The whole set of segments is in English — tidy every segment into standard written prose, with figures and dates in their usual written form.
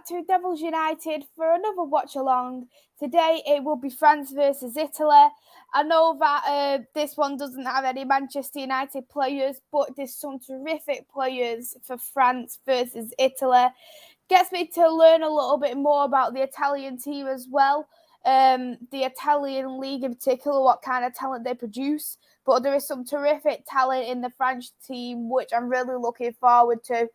to Devils United for another watch-along. Today it will be France versus Italy. I know that this one doesn't have any Manchester United players, but there's some terrific players for France versus Italy. Gets me to learn a little bit more about the Italian team as well. The Italian league in particular, what kind of talent they produce. But there is some terrific talent in the French team, which I'm really looking forward to.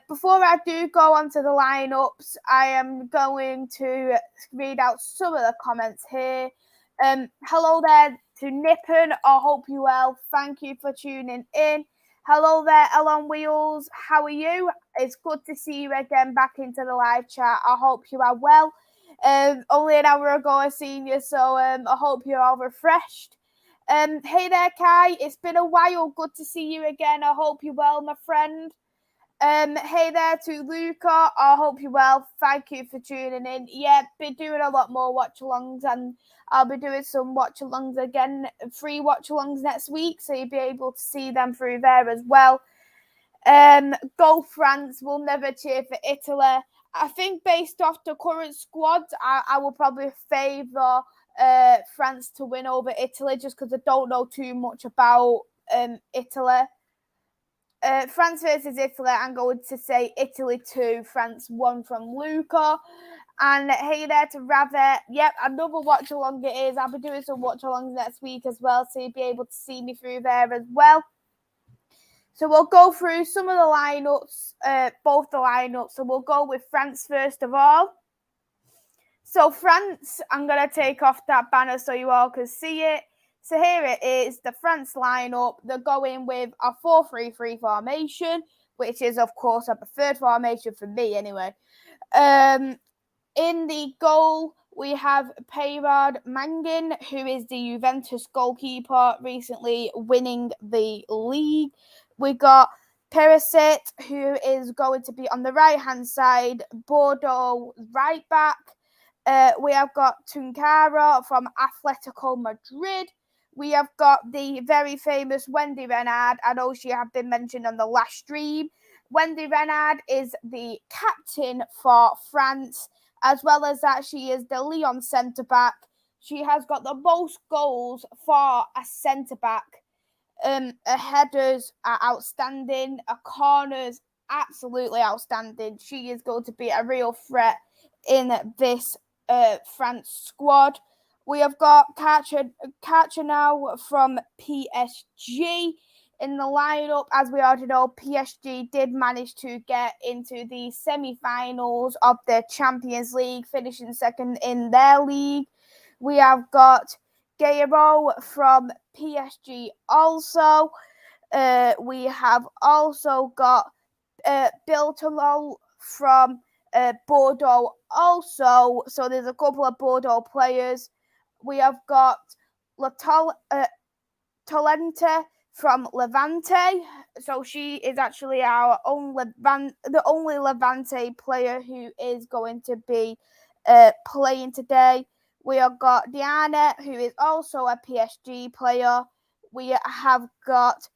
Before I do go on to the lineups, I am going to read out some of the comments here. Hello there to Nippon. I hope you're well. Thank you for tuning in. Hello there, Elon Wheels. How are you? It's good to see you again back into the live chat. I hope you are well. Only an hour ago I seen you, so I hope you're all refreshed. Hey there, Kai. It's been a while. Good to see you again. I hope you're well, my friend. Hey there to Luca. I hope you're well. Thank you for tuning in. Yeah, been doing a lot more watch-alongs, and I'll be doing some watch-alongs again, free watch-alongs next week, so you'll be able to see them through there as well. Go France. We'll never cheer for Italy. I think based off the current squad, I will probably favour France to win over Italy, just because I don't know too much about Italy. France versus Italy, I'm going to say Italy 2, France 1 from Luca. And hey there to Ravet. Yep, another watch-along it is. I'll be doing some watch-alongs next week as well, so you'll be able to see me through there as well. So we'll go through some of the lineups, both the lineups. So we'll go with France first of all. So France, I'm going to take off that banner so you all can see it. So here it is, the France lineup. They're going with a 4-3-3 formation, which is, of course, a preferred formation for me anyway. In the goal, we have Peyrad Mangin, who is the Juventus goalkeeper, recently winning the league. We got Perisic, who is going to be on the right-hand side, Bordeaux right back. We have got Tunkara from Atletico Madrid. We have got the very famous Wendy Renard. I know she had been mentioned on the last stream. Wendy Renard is the captain for France, as well as that she is the Lyon centre-back. She has got the most goals for a centre-back. Her headers are outstanding. Her corners, absolutely outstanding. She is going to be a real threat in this France squad. We have got Katcha now from PSG in the lineup. As we already know, PSG did manage to get into the semi-finals of the Champions League, finishing second in their league. We have got Guerrero from PSG also. We have also got Biltolo from Bordeaux also. So there's a couple of Bordeaux players. We have got Tolente from Levante. So she is actually our own the only Levante player who is going to be playing today. We have got Diana, who is also a PSG player. We have got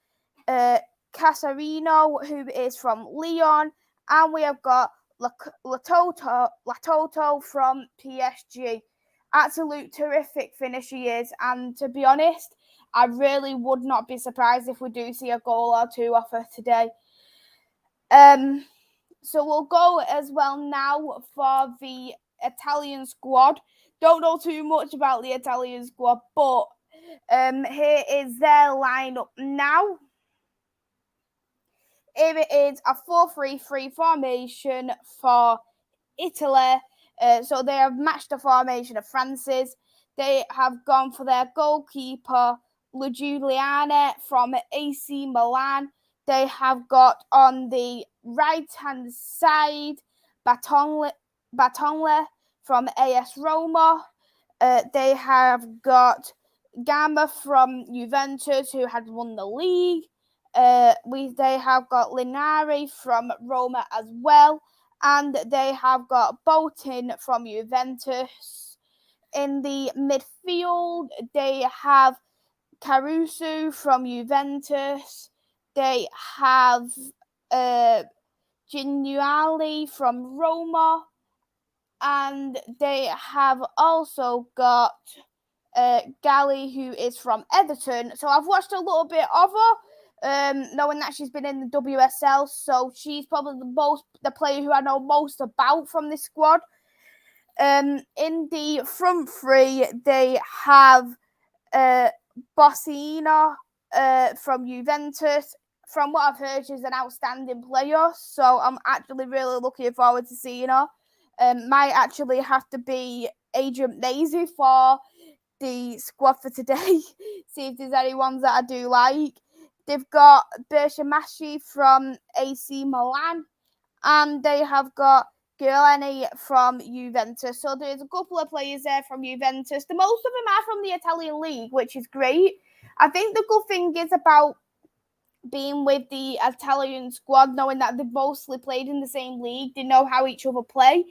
Casarino, who is from Lyon. And we have got Latoto from PSG. Absolute terrific finish he is. And to be honest, I really would not be surprised if we do see a goal or two off her today. So we'll go as well now for the Italian squad. Don't know too much about the Italian squad, but here is their lineup now. Here it is, a 4-3-3 formation for Italy. So they have matched the formation of France's. They have gone for their goalkeeper, Giuliani from AC Milan. They have got on the right-hand side, Batonle from AS Roma. They have got Gama from Juventus, who had won the league. They have got Linari from Roma as well. And they have got Bolton from Juventus. In the midfield, they have Caruso from Juventus. They have Gignuoli from Roma. and they have also got Gally, who is from Everton. So I've watched a little bit of her, knowing that she's been in the WSL. So she's probably the player who I know most about from this squad. In the front three, they have Bossina from Juventus. From what I've heard, she's an outstanding player. So I'm actually really looking forward to seeing her. Might actually have to be Agent Maisy for the squad for today. See if there's any ones that I do like. They've got Maisy from AC Milan, and they have got Girleni from Juventus. So there's a couple of players there from Juventus. The most of them are from the Italian league, which is great. I think the good thing is about being with the Italian squad, knowing that they've mostly played in the same league, they know how each other play,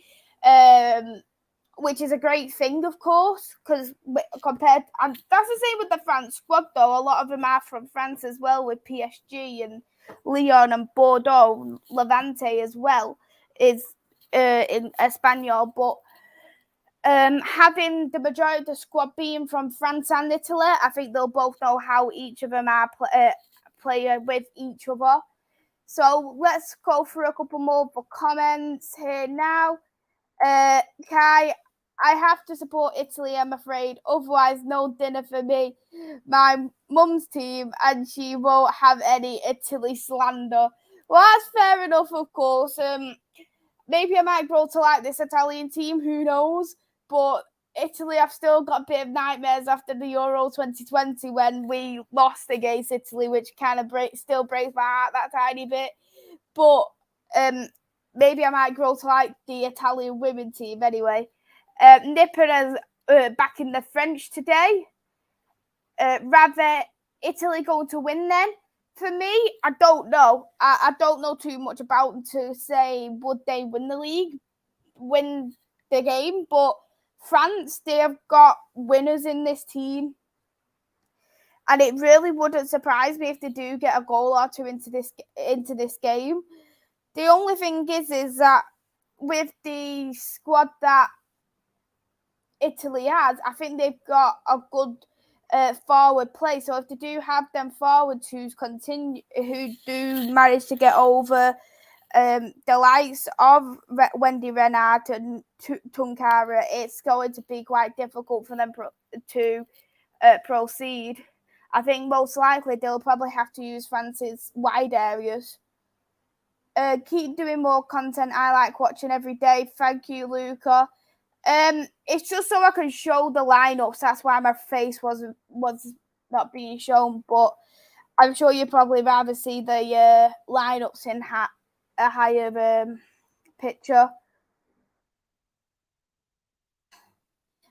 which is a great thing, of course, because compared, and that's the same with the France squad, though. A lot of them are from France as well, with PSG and Lyon and Bordeaux, Levante as well, is in Espanol, but having the majority of the squad being from France and Italy, I think they'll both know how each of them are play with each other. So let's go through a couple more comments here now. Kai, I have to support Italy, I'm afraid. Otherwise, no dinner for me. My mum's team, and she won't have any Italy slander. Well, that's fair enough, of course. Maybe I might grow to like this Italian team, who knows? But Italy, I've still got a bit of nightmares after the Euro 2020 when we lost against Italy, which kind of still breaks my heart that tiny bit. But maybe I might grow to like the Italian women team anyway. Nipper is back in the French today. Rather Italy going to win then? For me, I don't know. I don't know too much about them to say would they win the league, win the game, but France, they have got winners in this team. And it really wouldn't surprise me if they do get a goal or two into this game. The only thing is that with the squad that Italy has, I think they've got a good forward play. So if they do have them forwards who do manage to get over the likes of Wendy Renard and Tunkara, it's going to be quite difficult for them to proceed. I think most likely they'll probably have to use France's wide areas. Keep doing more content. I like watching every day. Thank you, Luca. It's just so I can show the lineups. That's why my face was not being shown. But I'm sure you'd probably rather see the lineups in a higher picture.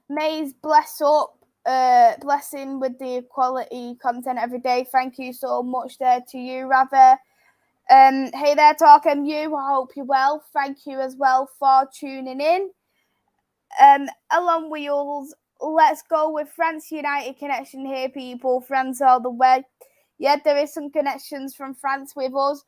Mays, bless up. Blessing with the quality content every day. Thank you so much there to you, Rather. Hey there, Talk MU. I hope you're well. Thank you as well for tuning in. Along Wheels, let's go with France United connection here, people. France all the way. Yeah, there is some connections from France with us.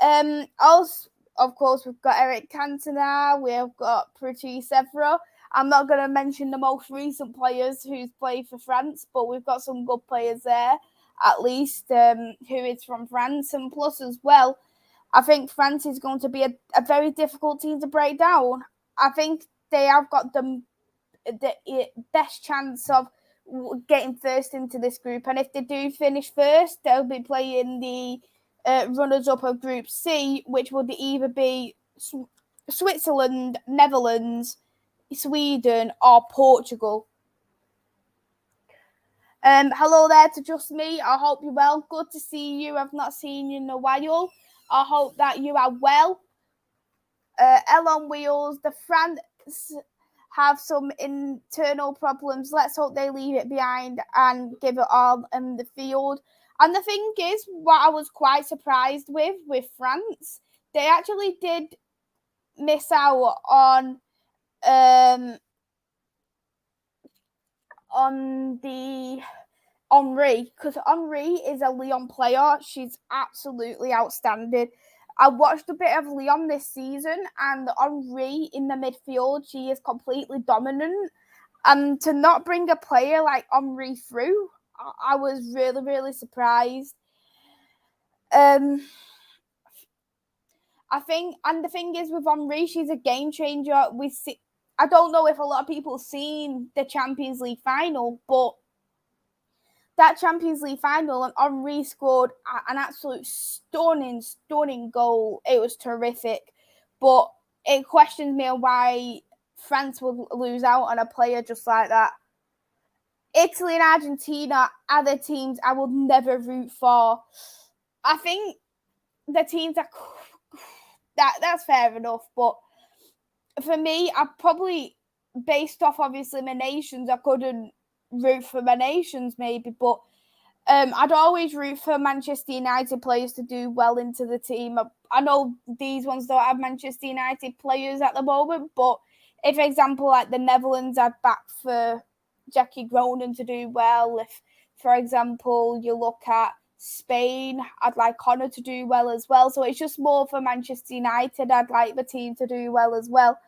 Also, of course, we've got Eric Cantona. We've got Priti Severo. I'm not going to mention the most recent players who's played for France, but we've got some good players there, at least, who is from France. And plus as well, I think France is going to be a very difficult team to break down. I think they have got the best chance of getting first into this group. And if they do finish first, they'll be playing the runners-up of Group C, which would either be Switzerland, Netherlands, Sweden, or Portugal. Hello there to just me. I hope you're well. Good to see you. I've not seen you in a while. I hope that you are well. On Wheels, the France have some internal problems. Let's hope they leave it behind and give it all in the field. And the thing is, what I was quite surprised with France, they actually did miss out on the Henri, because Henri is a Lyon player. She's absolutely outstanding. I watched a bit of Lyon this season, and Henri in the midfield, she is completely dominant. And to not bring a player like Henri through, I was really, really surprised. I think, and the thing is with Henri, she's a game changer. I don't know if a lot of people seen the Champions League final, but that Champions League final, and Henri scored an absolute stunning goal. It was terrific, but it questions me on why France would lose out on a player just like that. Italy and Argentina are the teams I would never root for. I think the teams that's fair enough, but for me, I probably, based off obviously my nations, I couldn't root for my nations maybe, but I'd always root for Manchester United players to do well into the team. I know these ones don't have Manchester United players at the moment, but if, for example, like the Netherlands, I'd back for Jackie Groenen to do well. If, for example, you look at Spain, I'd like Connor to do well as well. So it's just more for Manchester United. I'd like the team to do well as well.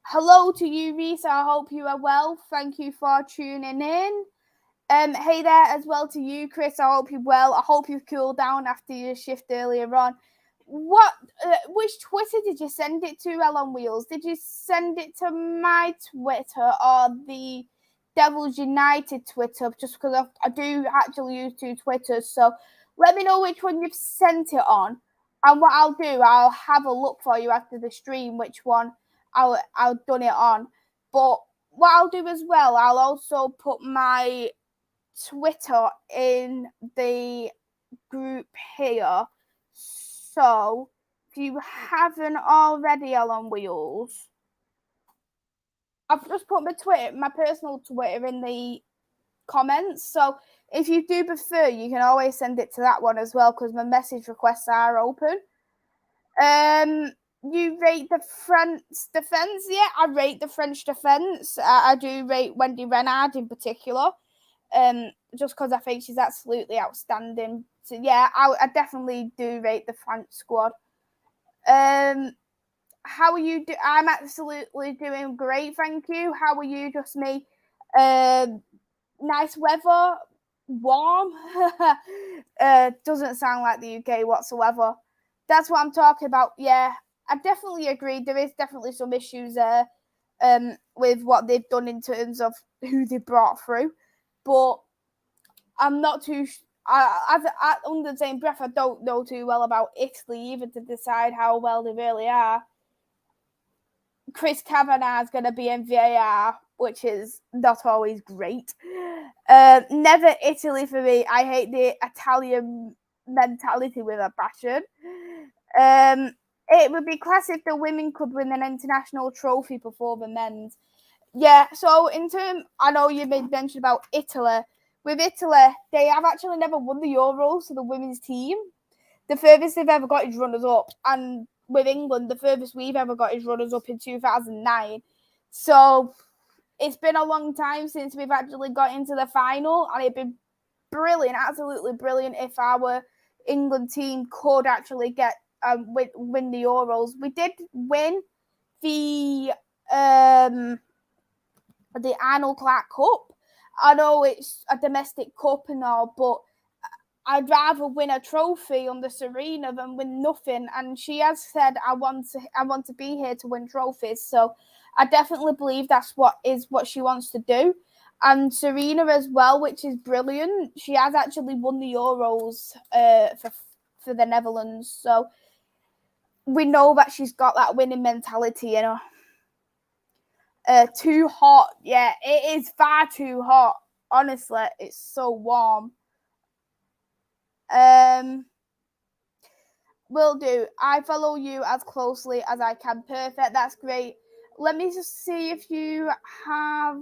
Hello to you, Reese. I hope you are well. Thank you for tuning in. Hey there as well to you, Chris. I hope you're well. I hope you've cooled down after your shift earlier on. Which Twitter did you send it to, Ellen Wheels? Did you send it to my Twitter or the Devils United Twitter? Just because I do actually use two Twitters. So let me know which one you've sent it on. And what I'll do, I'll have a look for you after the stream, which one I'll done it on. But what I'll do as well, I'll also put my Twitter in the group here. So if you haven't already, Ellen Wheels, I've just put my personal Twitter in the comments. So if you do prefer, you can always send it to that one as well, because my message requests are open. You rate the French defense? Yeah, I rate the French defense. I do rate Wendy Renard in particular. Just because I think she's absolutely outstanding. So yeah, I definitely do rate the French squad. How are you? I'm absolutely doing great, thank you. How are you? Just me. Nice weather, warm. Doesn't sound like the UK whatsoever. That's what I'm talking about. Yeah, I definitely agree. There is definitely some issues there with what they've done in terms of who they brought through. But I'm not too... under the same breath, I don't know too well about Italy even to decide how well they really are. Chris Kavanagh is going to be in VAR, which is not always great. Never Italy for me. I hate the Italian mentality with a passion. It would be class if the women could win an international trophy before the men's. Yeah, so I know you made mention about Italy. With Italy, they have actually never won the Euros for the women's team. The furthest they've ever got is runners-up. And with England, the furthest we've ever got is runners-up in 2009. So it's been a long time since we've actually got into the final, and it'd be brilliant, absolutely brilliant, if our England team could actually get win the Euros. We did win the Arnold Clark Cup. I know it's a domestic cup and all, but I'd rather win a trophy under Serena than win nothing. And she has said, I want to be here to win trophies. So I definitely believe that's what she wants to do. And Serena as well, which is brilliant. She has actually won the Euros for the Netherlands. So we know that she's got that winning mentality, you know. Too hot. Yeah, it is far too hot. Honestly, it's so warm. Will do. I follow you as closely as I can. Perfect. That's great. Let me just see if you have...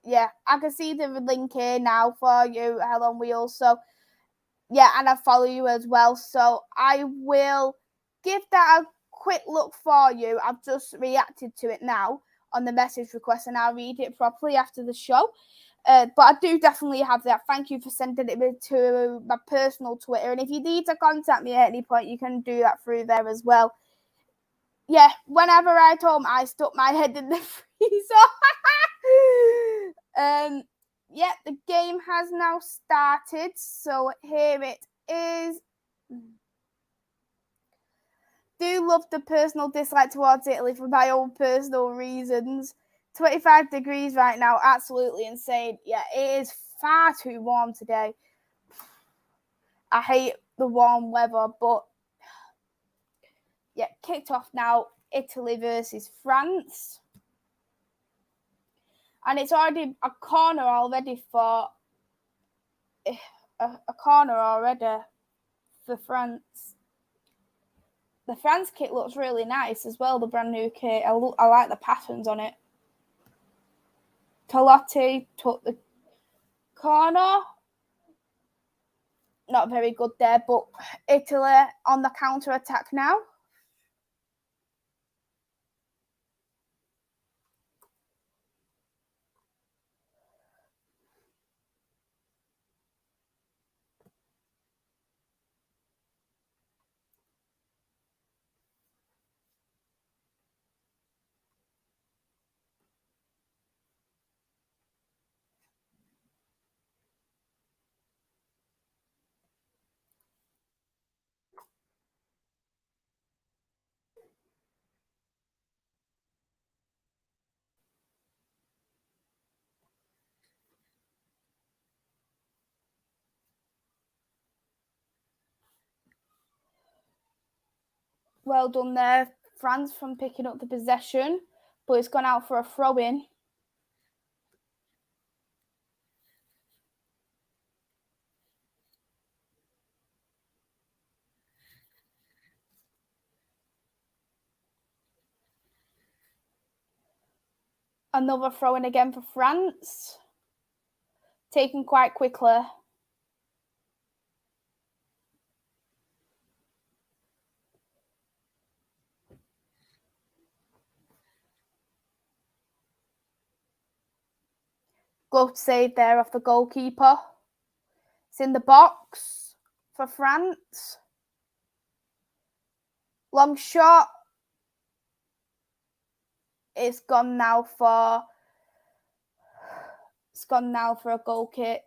Yeah, I can see the link here now for you, Helen Wheels. So, yeah, and I follow you as well. So I will give that a quick look for you. I've just reacted to it now on the message request, and I'll read it properly after the show. But I do definitely have that. Thank you for sending it to my personal Twitter. And if you need to contact me at any point, you can do that through there as well. Yeah, whenever I told him, I stuck my head in the freezer. Yeah, the game has now started. So here it is. Do love the personal dislike towards Italy for my own personal reasons. 25 degrees right now, absolutely insane. Yeah, it is far too warm today. I hate the warm weather, but yeah, kicked off now. Italy versus France. And it's already a corner already for France. The France kit looks really nice as well, the brand new kit. I like the patterns on it. Tolotti took the corner. Not very good there, but Italy on the counter attack now. Well done there, France, from picking up the possession, but it's gone out for a throw-in. Another throw-in again for France. Taken quite quickly. Good save there off the goalkeeper. It's in the box for France. Long shot. It's gone now for a goal kick.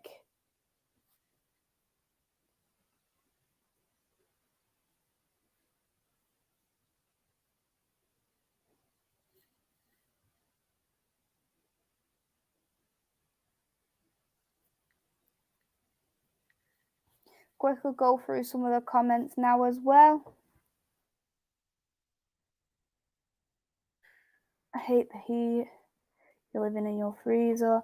Quickly go through some of the comments now as well. I hate the heat. You're living in your freezer.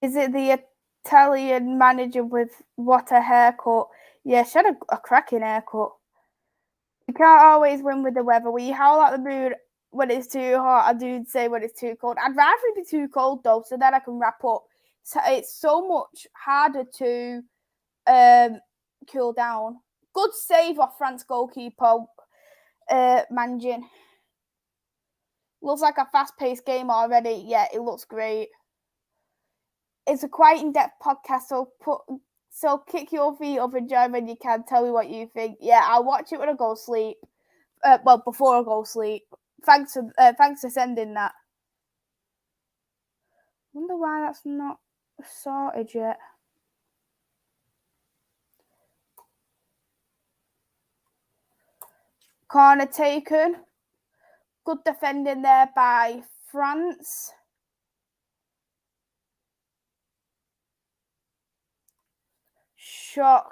Is it the Italian manager with what a haircut? Yeah, she had a cracking haircut. You can't always win with the weather. We howl at the moon when it's too hot. I do say when it's too cold. I'd rather it be too cold though, so then I can wrap up. So it's so much harder to cool down. Good save off France goalkeeper Manjin. Looks like a fast-paced game already. Yeah, it looks great. It's a quite in-depth podcast, so kick your feet up and join when you can. Tell me what you think. Yeah, I'll watch it when I go to sleep. Before I go to sleep. Thanks for sending that. Wonder why that's not sorted yet. Corner taken. Good defending there by France. Short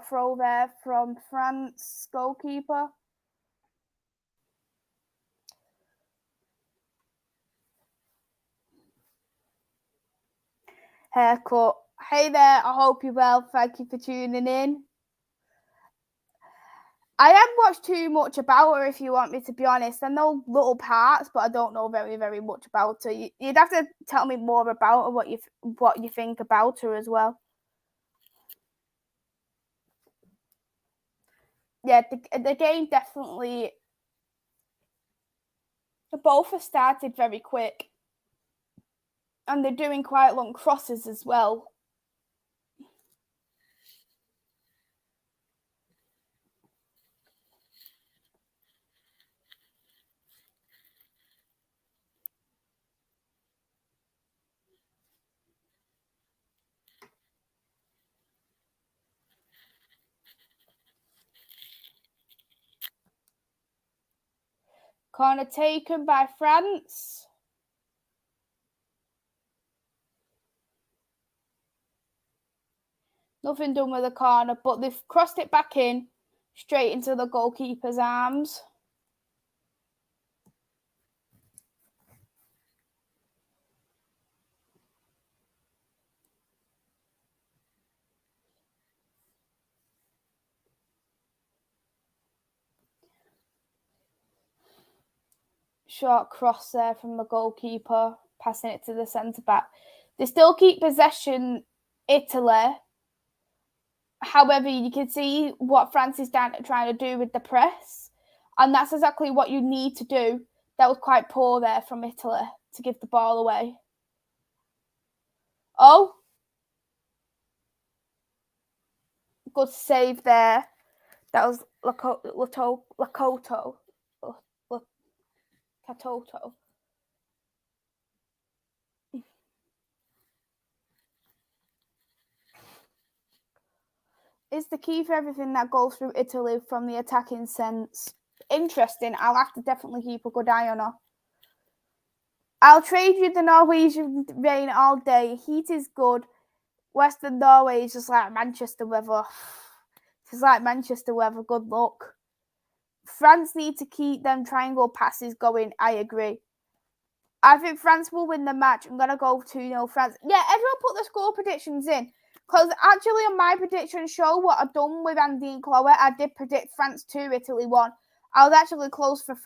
throw there from France goalkeeper. Haircut. Hey there, I hope you're well. Thank you for tuning in. I haven't watched too much about her, if you want me to be honest. I know little parts, but I don't know very, very much about her. You'd have to tell me more about her, what you think about her as well. Yeah, the game definitely Both have started very quick. And they're doing quite long crosses as well. Corner taken by France. Nothing done with the corner, but they've crossed it back in, straight into the goalkeeper's arms. Short cross there from the goalkeeper, passing it to the centre-back. They still keep possession, Italy. However, you can see what France is trying to do with the press. And that's exactly what you need to do. That was quite poor there from Italy to give the ball away. Oh. Good save there. That was Katoto. Is the key for everything that goes through Italy from the attacking sense. Interesting. I'll have to definitely keep a good eye on her. I'll trade you the Norwegian rain all day. Heat is good. Western Norway is just like Manchester weather. It's like Manchester weather. Good luck. France need to keep them triangle passes going. I agree. I think France will win the match. I'm going to go 2-0 France. Yeah, everyone put the score predictions in. Because actually on my prediction show, what I've done with Andy and Chloe, I did predict France 2, Italy 1. I was actually close for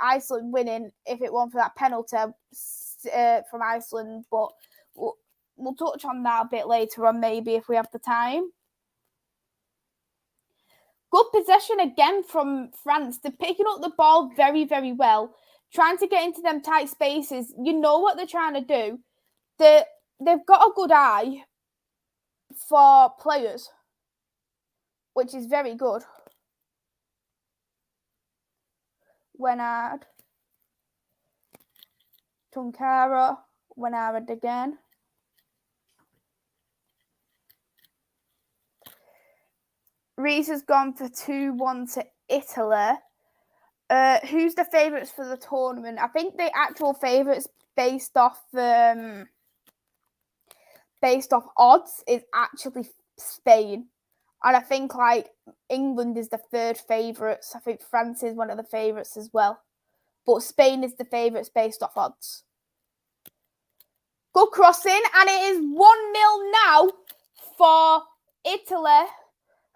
Iceland winning if it weren't for that penalty from Iceland. But we'll touch on that a bit later on, maybe, if we have the time. Good possession again from France. They're picking up the ball very, very well. Trying to get into them tight spaces. You know what they're trying to do. They've got a good eye for players, which is very good. Wenard. Tunkara. Wenard again. Reese has gone for 2-1 to Italy. Who's the favourites for the tournament? I think the actual favourites based off odds is actually Spain. And I think like England is the third favourites. I think France is one of the favourites as well. But Spain is the favourites based off odds. Good crossing, and it is 1-0 now for Italy.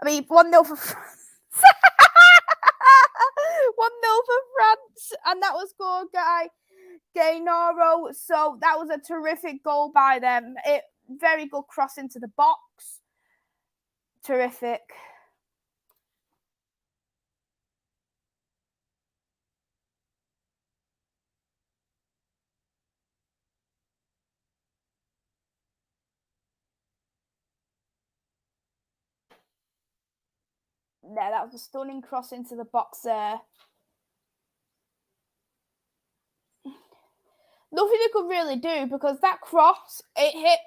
1-0 for France. 1-0 for France, and that was scored by Gainoro. So that was a terrific goal by them. Very good cross into the box. Terrific. Yeah, that was a stunning cross into the box there. Nothing they could really do because that cross, it hit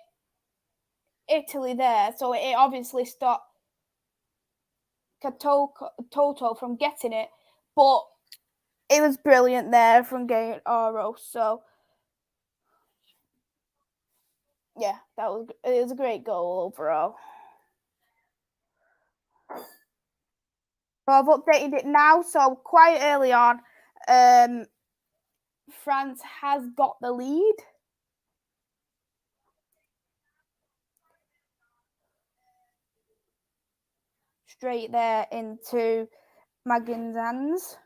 Italy there. So it obviously stopped Toto from getting it. But it was brilliant there from Gainoro. So yeah, it was a great goal overall. So I've updated it now. So quite early on, France has got the lead. Straight there into Magin's hands.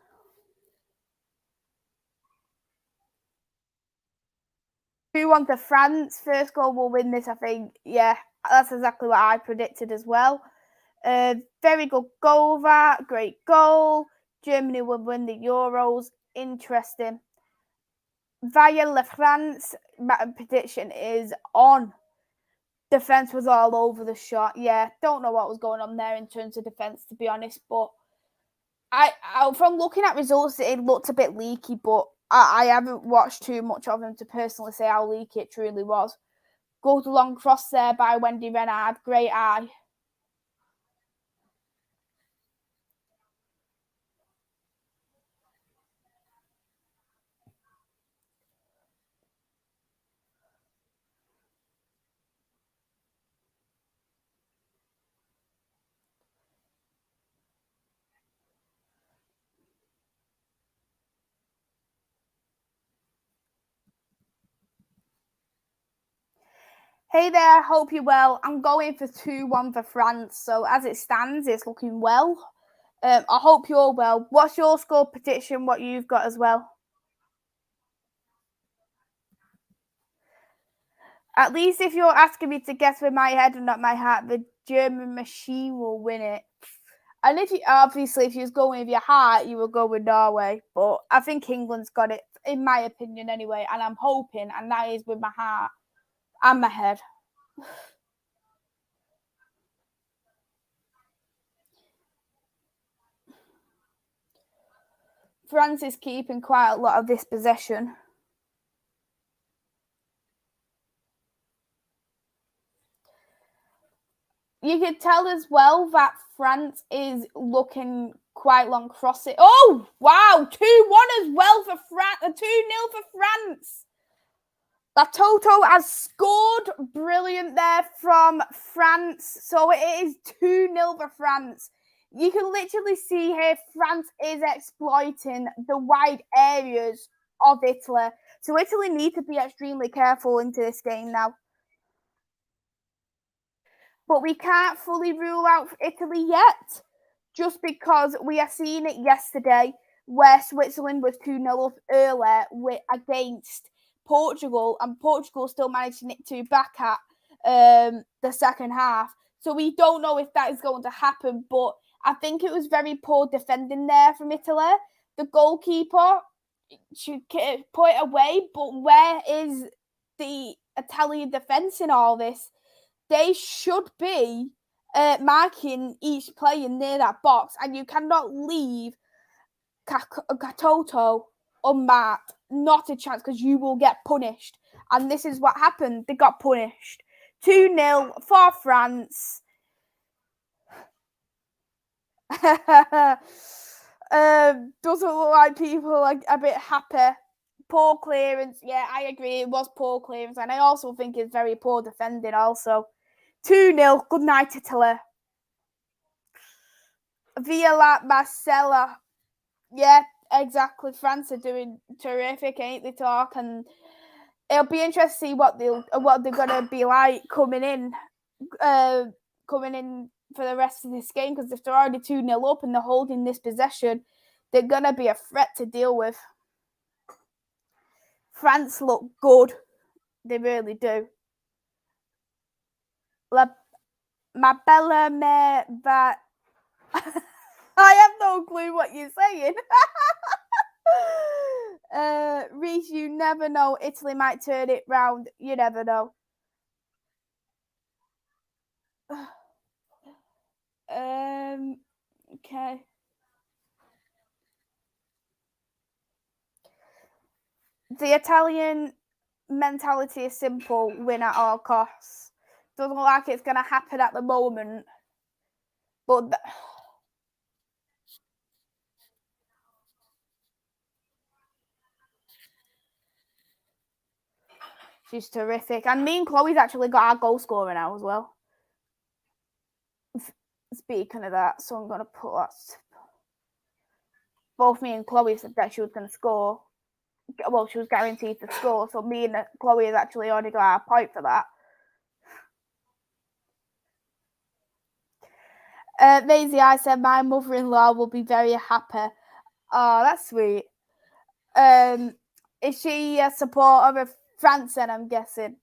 2-1 to France. First goal will win this, I think. Yeah, that's exactly what I predicted as well. Very good goal, that. Great goal. Germany will win the Euros. Interesting. Via La France prediction is on. Defense was all over the shot. Yeah, don't know what was going on there in terms of defense, to be honest. But I from looking at results, it looked a bit leaky. But I haven't watched too much of him to personally say how leaky it truly was. Good long cross there by Wendy Renard. Great eye. Hey there, hope you're well. I'm going for 2-1 for France. So as it stands, it's looking well. I hope you're well. What's your score prediction? What you've got as well? At least if you're asking me to guess with my head and not my heart, the German machine will win it. And if you obviously if you was going with your heart, you will go with Norway. But I think England's got it, in my opinion, anyway. And I'm hoping, and that is with my heart and my head. France is keeping quite a lot of this possession. You could tell as well that France is looking quite long crossing. Oh, wow, 2-1 as well for France, 2-0 for France. That Toto has scored brilliant there from France. So it is 2-0 for France. You can literally see here France is exploiting the wide areas of Italy. So Italy need to be extremely careful into this game now. But we can't fully rule out Italy yet, just because we are seeing it yesterday where Switzerland was 2-0 up earlier against Portugal, and Portugal still managed to nick 2 back at the second half. So we don't know if that is going to happen, but I think it was very poor defending there from Italy. The goalkeeper should put it away, but where is the Italian defence in all this? They should be marking each player near that box, and you cannot leave Katoto unmarked. Not a chance, because you will get punished. And this is what happened. They got punished. 2-0 for France. Doesn't look like people are a bit happy. Poor clearance. Yeah, I agree. It was poor clearance. And I also think it's very poor defending also. 2-0. Good night, Italy. Villa Marcella. Yeah, exactly. France are doing terrific, ain't they, talk? And it'll be interesting to see what they're gonna be like coming in for the rest of this game, because if they're already 2-0 up and they're holding this possession, they're gonna be a threat to deal with. France look good. They really do. Ma bella me va. I have no clue what you're saying. Reese, you never know. Italy might turn it round. You never know. Okay. The Italian mentality is simple: win at all costs. Doesn't look like it's going to happen at the moment. But she's terrific. And me and Chloe's actually got our goal scorer now as well. Speaking of that, so I'm going to put that. Both me and Chloe said that she was going to score. Well, she was guaranteed to score. So me and Chloe has actually already got our point for that. Maisy, I said my mother-in-law will be very happy. Oh, that's sweet. Is she a supporter of France then, I'm guessing?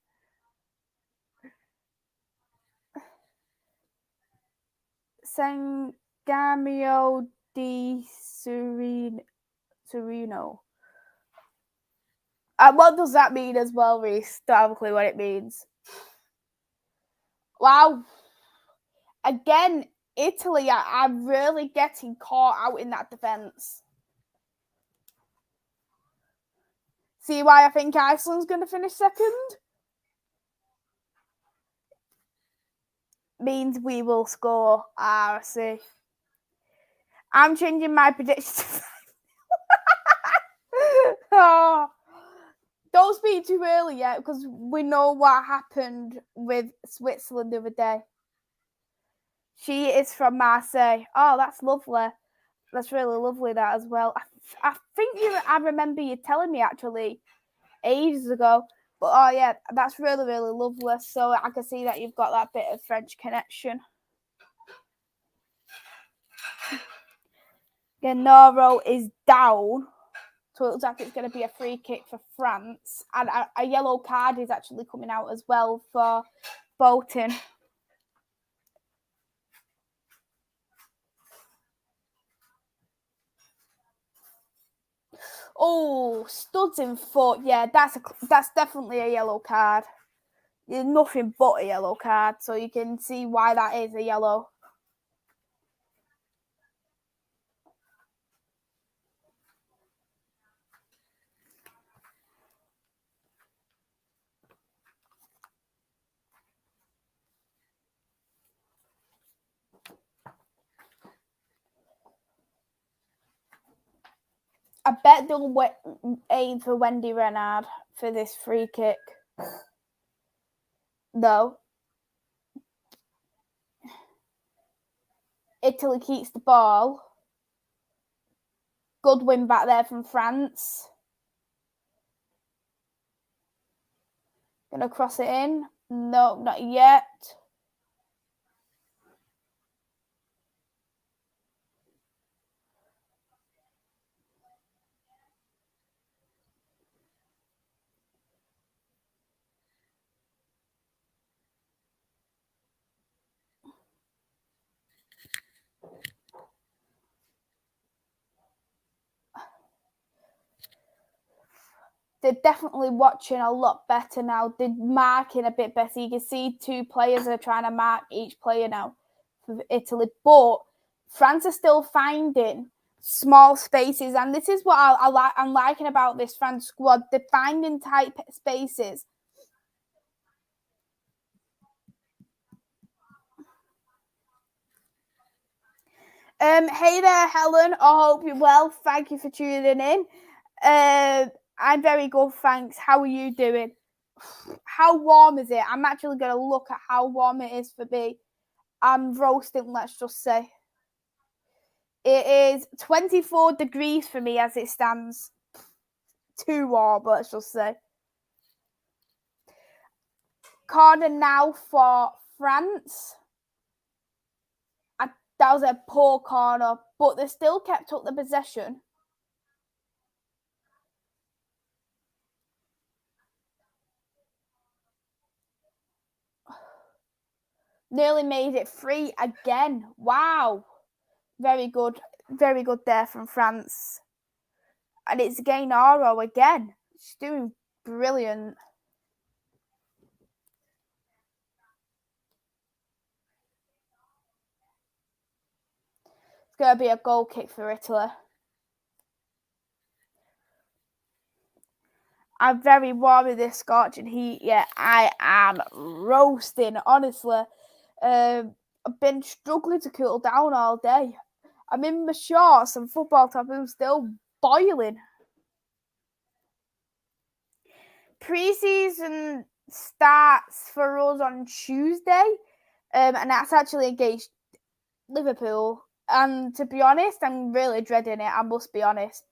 Sangamio di Sereno. What does that mean as well, Reese? Don't have a clue what it means. Wow. Again, Italy are really getting caught out in that defence. See why I think Iceland's going to finish second? Means we will score. I see. I'm changing my prediction. Oh, don't speak too early yet because we know what happened with Switzerland the other day. She is from Marseille. Oh, that's lovely. That's really lovely, that as well. I think I remember you telling me actually ages ago. But oh yeah, that's really, really lovely. So I can see that you've got that bit of French connection. Gennaro is down. So it looks like it's going to be a free kick for France. And a yellow card is actually coming out as well for Bolton. Oh, studs in foot. Yeah, that's definitely a yellow card. It's nothing but a yellow card. So you can see why that is a yellow. I bet they'll aim for Wendy Renard for this free kick. No. Italy keeps the ball. Good win back there from France. Gonna cross it in. No, not yet. They're definitely watching a lot better now. They're marking a bit better. You can see two players are trying to mark each player now for Italy. But France are still finding small spaces. And this is what I'm liking about this France squad. They're finding tight spaces. Hey there, Helen. I hope you're well. Thank you for tuning in. I'm very good, thanks. How are you doing? How warm is it? I'm actually going to look at how warm it is for me. I'm roasting, let's just say. It is 24 degrees for me as it stands. Too warm, let's just say. Corner now for France. That was a poor corner, but they still kept up the possession. Nearly made it 3 again. Wow. Very good there from France. And it's Gainaro again. She's doing brilliant. It's going to be a goal kick for Italy. I'm very warm in this scorching heat. Yeah, I am roasting, honestly. I've been struggling to cool down all day. I'm in my shorts and football top. I'm still boiling. Pre-season starts for us on Tuesday, and that's actually against Liverpool. And to be honest, I'm really dreading it. I must be honest.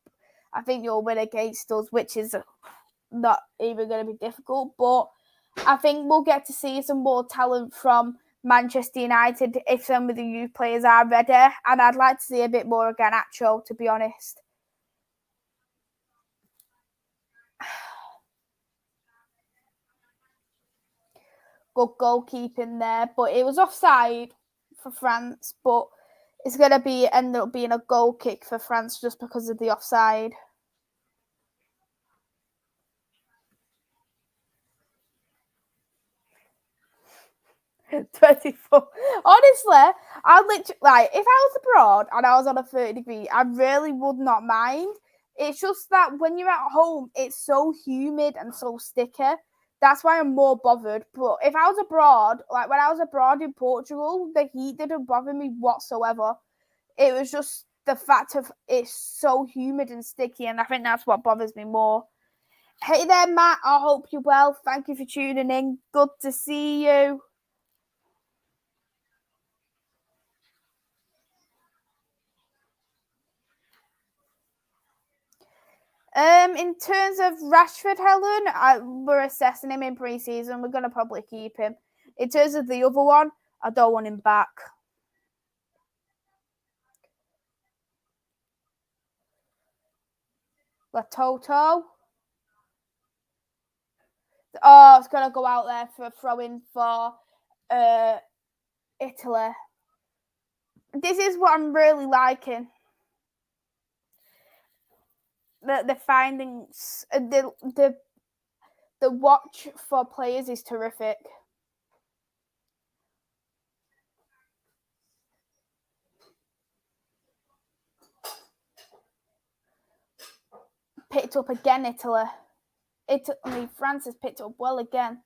I think you'll win against us, which is not even going to be difficult. But I think we'll get to see some more talent from Manchester United if some of the youth players are ready. And I'd like to see a bit more of Garnacho, to be honest. Good goalkeeping there, but it was offside for France. But it's going to end up being a goal kick for France just because of the offside. 24. Honestly, I literally, like, if I was abroad and I was on a 30-degree, I really would not mind. It's just that when you're at home, it's so humid and so sticky. That's why I'm more bothered. But if I was abroad, like when I was abroad in Portugal, the heat didn't bother me whatsoever. It was just the fact of it's so humid and sticky, and I think that's what bothers me more. Hey there, Matt. I hope you're well. Thank you for tuning in. Good to see you. In terms of Rashford, Helen, we're assessing him in pre-season. We're going to probably keep him. In terms of the other one, I don't want him back. La Toto. Oh, it's going to go out there for a throw-in for Italy. This is what I'm really liking. The findings, the watch for players is terrific. Picked up again, Italy. France has picked up well again.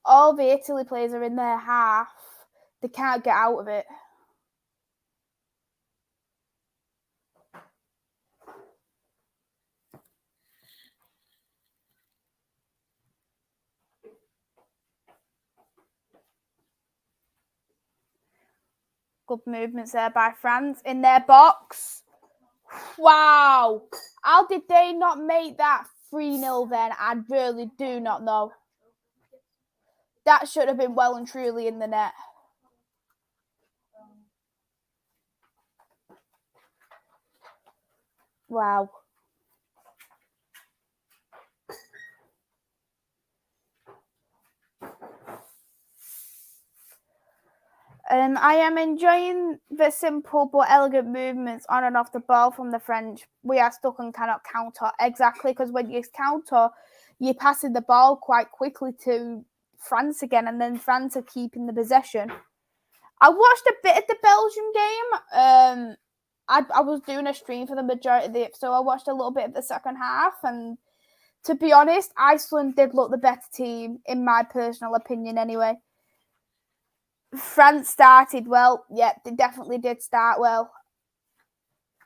All the Italy players are in their half. They can't get out of it. Good movements there by France in their box. Wow. How did they not make that 3-0 then? I really do not know. That should have been well and truly in the net. Wow. I am enjoying the simple but elegant movements on and off the ball from the French. We are stuck and cannot counter. Exactly, because when you counter, you're passing the ball quite quickly to France again, and then France are keeping the possession. I watched a bit of the Belgium game. I was doing a stream for the majority of it, so I watched a little bit of the second half, and to be honest, Iceland did look the better team, in my personal opinion anyway. France started well. Yeah, they definitely did start well.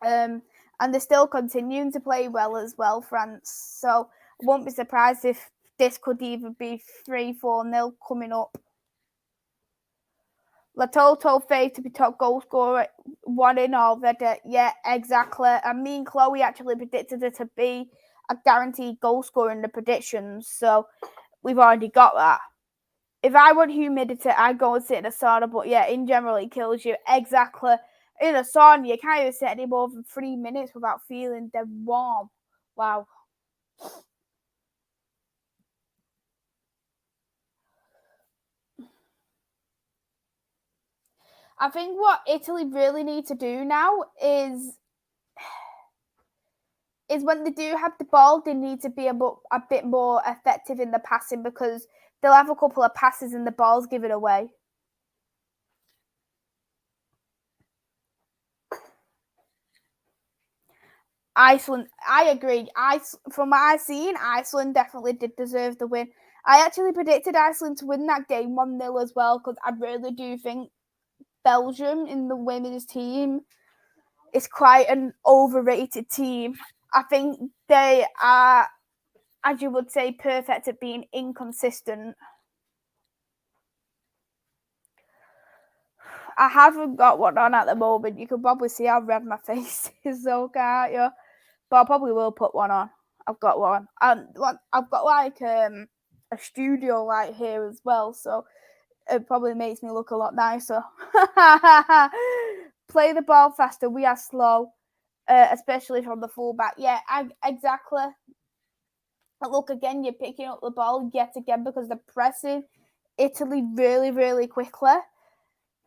And they're still continuing to play well as well, France. So I won't be surprised if this could even be 3-4-0 coming up. Latoto faith to be top goal scorer, 1 in already. Yeah, exactly. And me and Chloe actually predicted it to be a guaranteed goal scorer in the predictions. So we've already got that. If I want humidity, I'd go and sit in a sauna. But yeah, in general, it kills you. Exactly. In a sauna, you can't even sit any more than 3 minutes without feeling dead warm. Wow. I think what Italy really need to do now is when they do have the ball, they need to be a bit more effective in the passing, because they'll have a couple of passes and the ball's given away. Iceland, I agree. From what I've seen, Iceland definitely did deserve the win. I actually predicted Iceland to win that game 1-0 as well, because I really do think Belgium in the women's team is quite an overrated team. I think they are, as you would say, perfect at being inconsistent. I haven't got one on at the moment. You can probably see how red my face is, though, can't you? But I probably will put one on. I've got one. And I've got like a studio light here as well, so it probably makes me look a lot nicer. Play the ball faster. We are slow, especially from the fullback. Yeah, exactly. But look, again, you're picking up the ball yet again because the pressing Italy really, really quickly.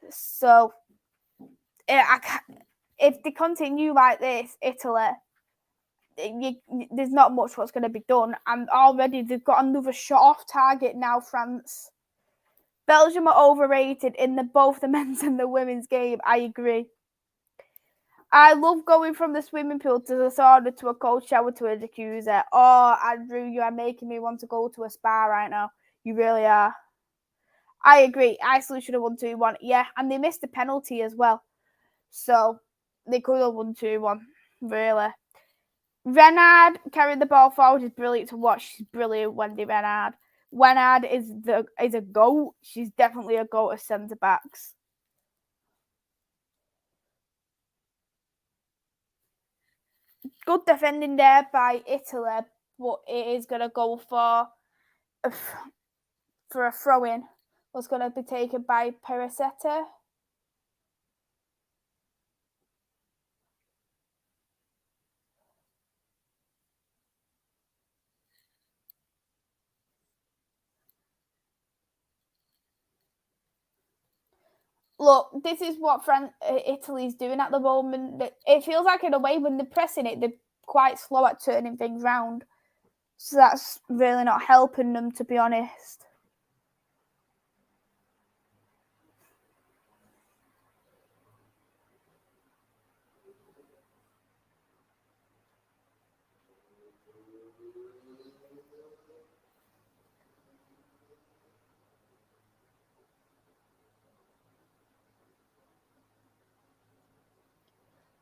So if they continue like this, Italy, there's not much what's going to be done. And already they've got another shot off target now, France. Belgium are overrated in both the men's and the women's game. I agree. I love going from the swimming pool to the sauna to a cold shower to a jacuzzi. Oh, Andrew, you are making me want to go to a spa right now. You really are. I agree. Iceland should have won 2-1. Yeah, and they missed a penalty as well. So they could have won 2-1. Really. Renard carrying the ball forward is brilliant to watch. She's brilliant, Wendy Renard. Renard is a GOAT. She's definitely a GOAT of centre backs. Good defending there by Italy, but it is going to go for a throw-in. Was going to be taken by Pericetta. Look, this is what Italy's doing at the moment. It feels like in a way when they're pressing it, they're quite slow at turning things round. So that's really not helping them, to be honest.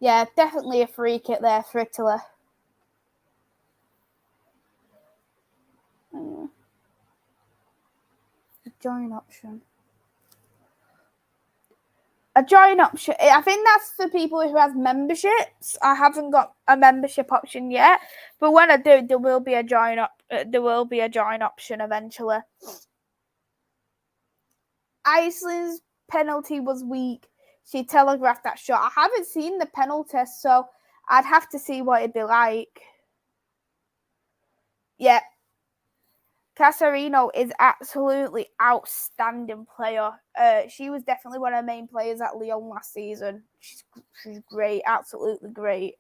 Yeah, definitely a free kick there for Italy. A join option. A join option. I think that's for people who have memberships. I haven't got a membership option yet, but when I do, there will be a join option eventually. Iceland's penalty was weak. She telegraphed that shot. I haven't seen the penalty, so I'd have to see what it'd be like. Yeah. Casarino is absolutely outstanding player. She was definitely one of the main players at Lyon last season. She's great, absolutely great.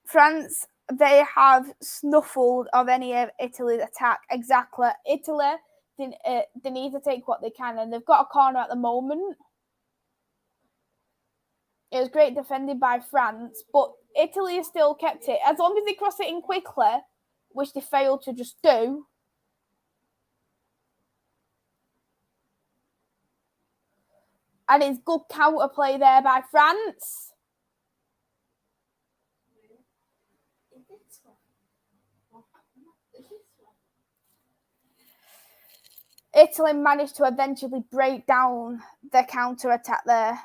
France, they have snuffled of any of Italy's attack. Exactly. Italy, they need to take what they can, and they've got a corner at the moment. It was great defended by France, but Italy has still kept it. As long as they cross it in quickly, which they failed to just do. And it's good counter play there by France. Italy managed to eventually break down the counter attack there.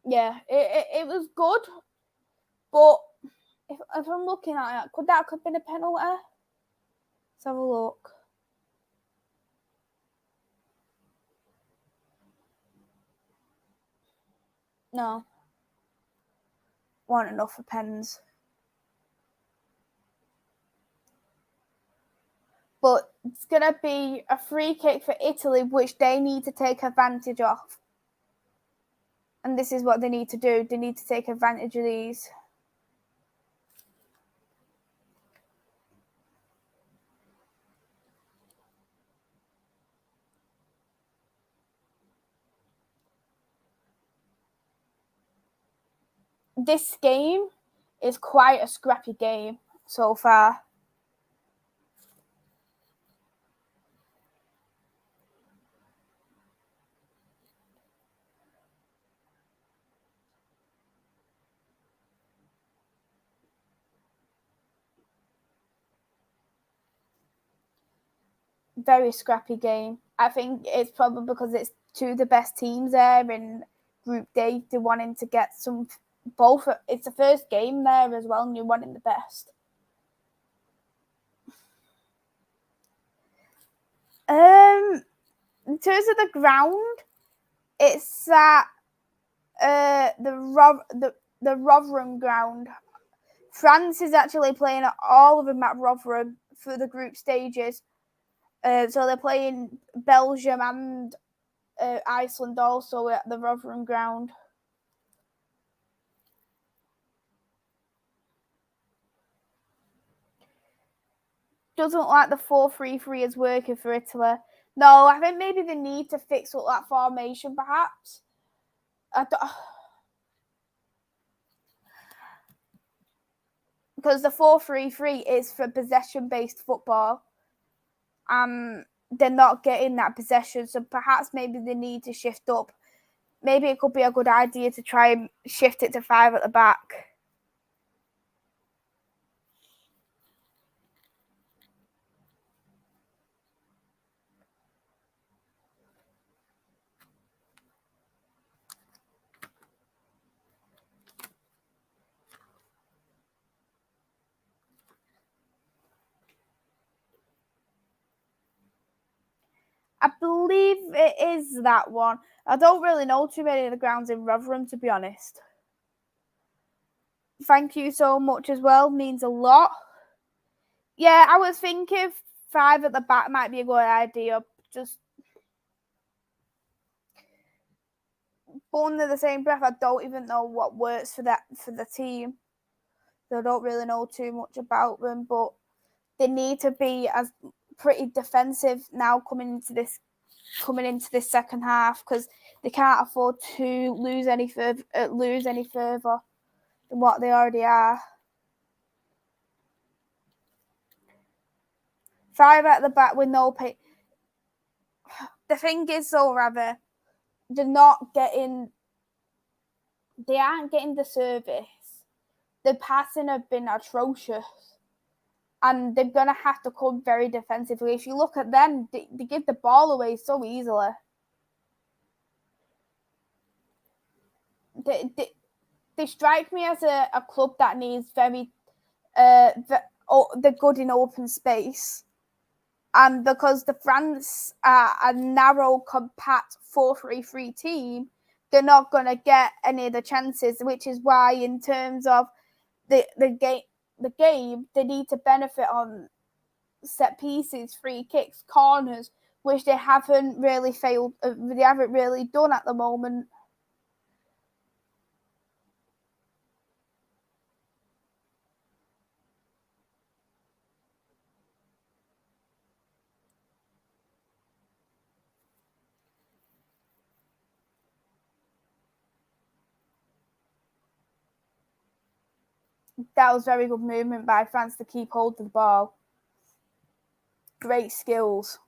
Yeah, it was good, but if I'm looking at it, could that have been a penalty? Let's have a look. No. Weren't enough for pens. But it's going to be a free kick for Italy, which they need to take advantage of. And this is what they need to do. They need to take advantage of these. This game is quite a scrappy game so far. Very scrappy game. I think it's probably because it's two of the best teams there in Group D. They're wanting to get both. It's the first game there as well, and you're wanting the best. In terms of the ground, it's at the Rotherham ground. France is actually playing all of them at Rotherham for the group stages. So they're playing Belgium and Iceland also at the Rotherham ground. Doesn't look like the 4-3-3 is working for Italy. No, I think maybe they need to fix up that formation, perhaps. Because the 4-3-3 is for possession-based football. They're not getting that possession, so perhaps maybe they need to shift up. Maybe it could be a good idea to try and shift it to 5 at the back. I believe it is that one. I don't really know too many of the grounds in Rotherham, to be honest. Thank you so much as well. Means a lot. Yeah, I was thinking 5 at the back might be a good idea. Just but under the same breath, I don't even know what works for the team. So I don't really know too much about them, but they need to be as pretty defensive now coming into this second half, because they can't afford to lose any further than what they already are. 5 at the back with no pay. The thing is, though, rather, they aren't getting the service. The passing have been atrocious, and they're going to have to come very defensively. If you look at them, they give the ball away so easily. They strike me as a club that needs very they're good in open space. And because the France are a narrow, compact 4-3-3 team, they're not going to get any of the chances, which is why in terms of the game, they need to benefit on set pieces, free kicks, corners, which they haven't really done at the moment. That was very good movement by France to keep hold of the ball. Great skills.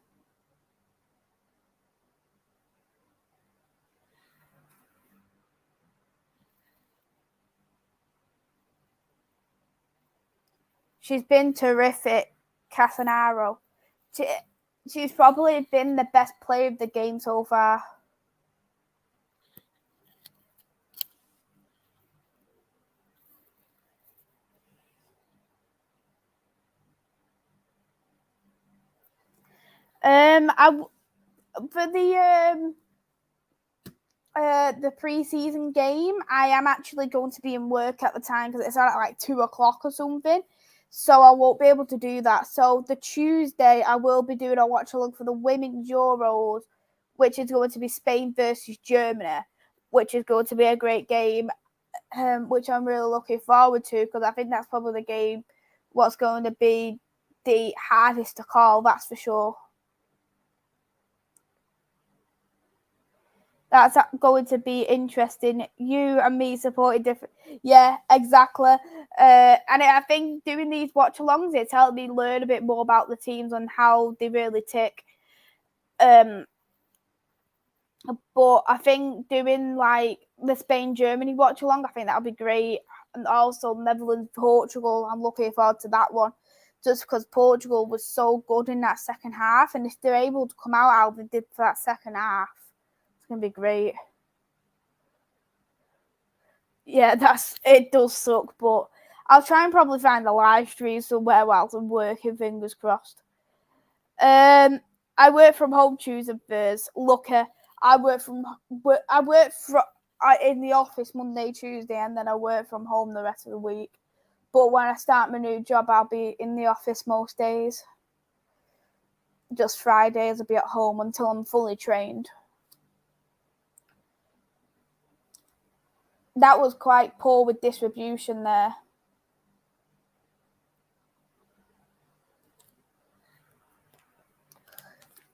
She's been terrific, Casanaro. She's probably been the best player of the game so far. For the pre-season game, I am actually going to be in work at the time because it's at like 2:00 or something. So I won't be able to do that. So the Tuesday, I will be doing a watch-along for the Women's Euros, which is going to be Spain versus Germany, which is going to be a great game, which I'm really looking forward to, because I think that's probably the game what's going to be the hardest to call, that's for sure. That's going to be interesting. You and me supported different. Yeah, exactly. And I think doing these watch-alongs, it's helped me learn a bit more about the teams and how they really tick. But I think doing like the Spain-Germany watch-along, I think that'll be great. And also Netherlands-Portugal, I'm looking forward to that one. Just because Portugal was so good in that second half. And if they're able to come out how they did for that second half, it's going to be great. Yeah, it does suck, but I'll try and probably find the live stream somewhere whilst I'm working, fingers crossed. I work from home Tuesday and Thursday. Lucky, I work in the office Monday, Tuesday, and then I work from home the rest of the week. But when I start my new job, I'll be in the office most days. Just Fridays, I'll be at home until I'm fully trained. That was quite poor with distribution there.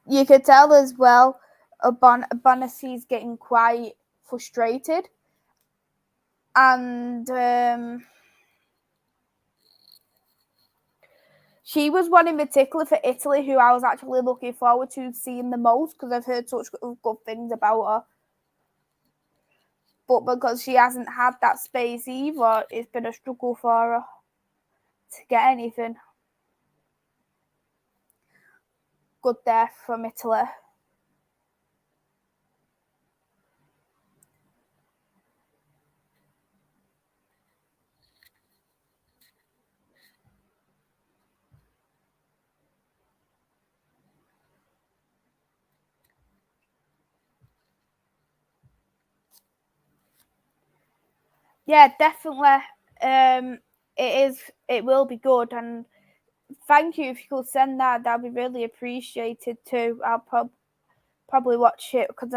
You could tell as well, Bonassy's getting quite frustrated. And she was one in particular for Italy who I was actually looking forward to seeing the most because I've heard such good things about her. But because she hasn't had that space either, it's been a struggle for her to get anything. Good there from Italy. Yeah, definitely. It will be good, and thank you if you could send that. That'd be really appreciated too. I'll probably watch it because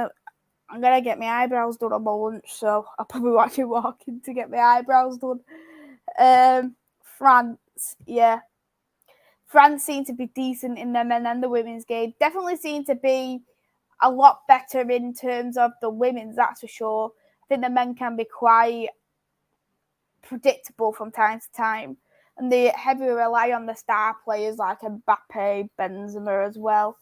I'm gonna get my eyebrows done on my lunch, so I'll probably watch it walking to get my eyebrows done. France, yeah. France seem to be decent in the men and the women's game. Definitely seem to be a lot better in terms of the women's, that's for sure. I think the men can be quite predictable from time to time. And they heavily rely on the star players like Mbappe, Benzema as well.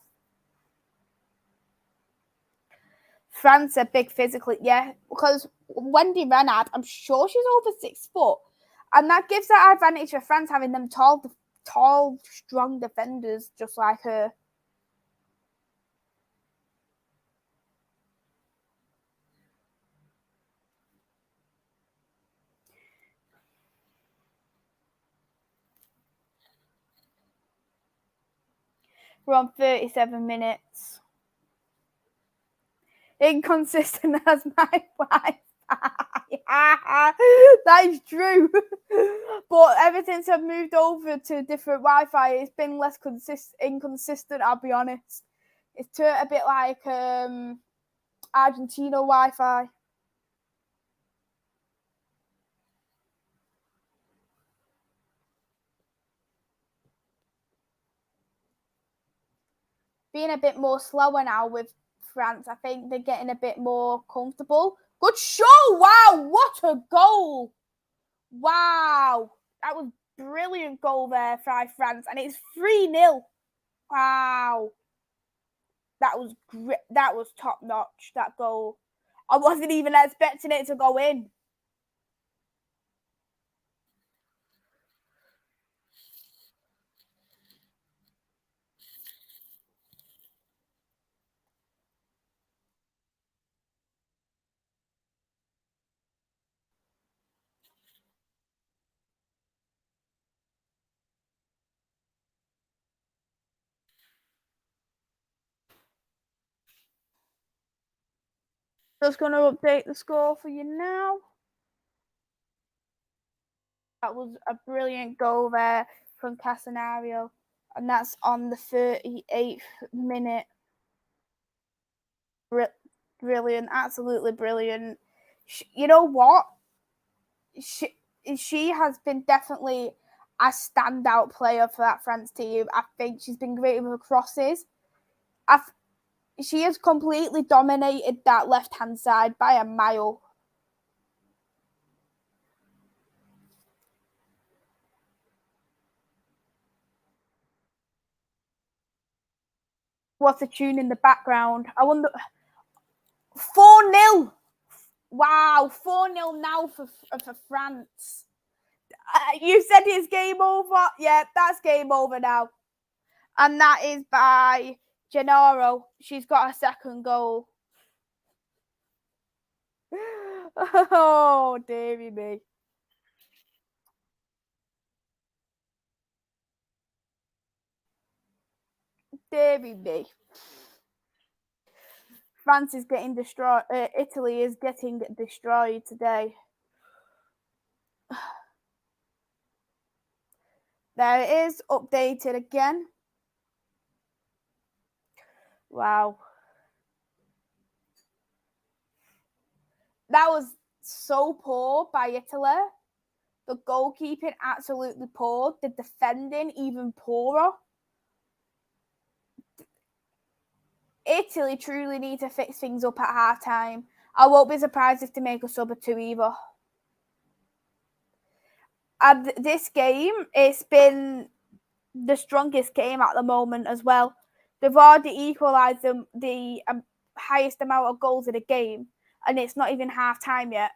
France are big physically, yeah, because Wendy Renard, I'm sure she's over 6 foot. And that gives that advantage for France having them tall, strong defenders just like her. We're on 37 minutes. Inconsistent as my wife. That is true. But ever since I've moved over to different Wi-Fi, it's been less inconsistent, I'll be honest. It's turned a bit like Argentina Wi-Fi. Being a bit more slower now with France. I think they're getting a bit more comfortable. Good show! Wow, what a goal! Wow, that was brilliant goal there by France, and it's 3-0. Wow, that was great. That was top notch. That goal, I wasn't even expecting it to go in. Just going to update the score for you now. That was a brilliant goal there from Casenario, and that's on the 38th minute. Brilliant, absolutely brilliant. You know what? She has been definitely a standout player for that France team. I think she's been great with her crosses. She has completely dominated that left-hand side by a mile. What's the tune in the background? I wonder. 4-0. Wow, 4-0 now for France. You said it's game over. Yeah, that's game over now. And that is by Gennaro. She's got a second goal. Oh, dearie me. Deary me. France is getting destroyed. Italy is getting destroyed today. There it is, updated again. Wow. That was so poor by Italy. The goalkeeping absolutely poor. The defending even poorer. Italy truly need to fix things up at half-time. I won't be surprised if they make a sub or two either. And this game, it's been the strongest game at the moment as well. They've already equalised the highest amount of goals in a game, and it's not even half-time yet.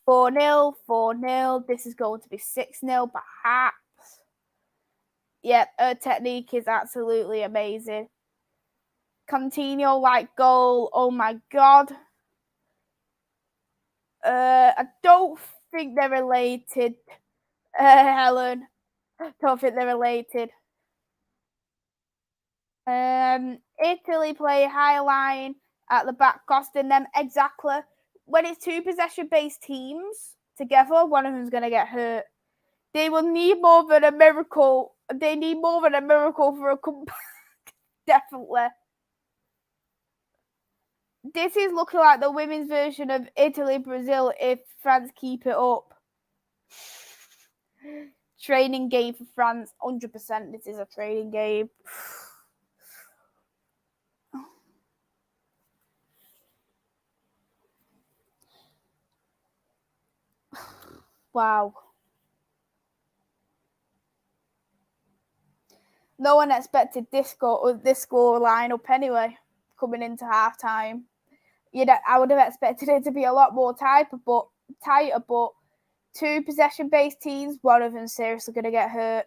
Four 4-0. This is going to be 6-0, perhaps. Yep, her technique is absolutely amazing. Coutinho-like goal. Oh my god. I don't think they're related, Helen. Don't think they're related. Italy play high line at the back, costing them exactly. When it's two possession-based teams together, one of them's going to get hurt. They will need more than a miracle. They need more than a miracle for a comeback. Definitely. This is looking like the women's version of Italy-Brazil if France keep it up. Training game for France, 100%. This is a training game. Wow. No one expected this score lineup anyway, coming into halftime. I would have expected it to be a lot more tighter, but two possession-based teams, one of them seriously going to get hurt.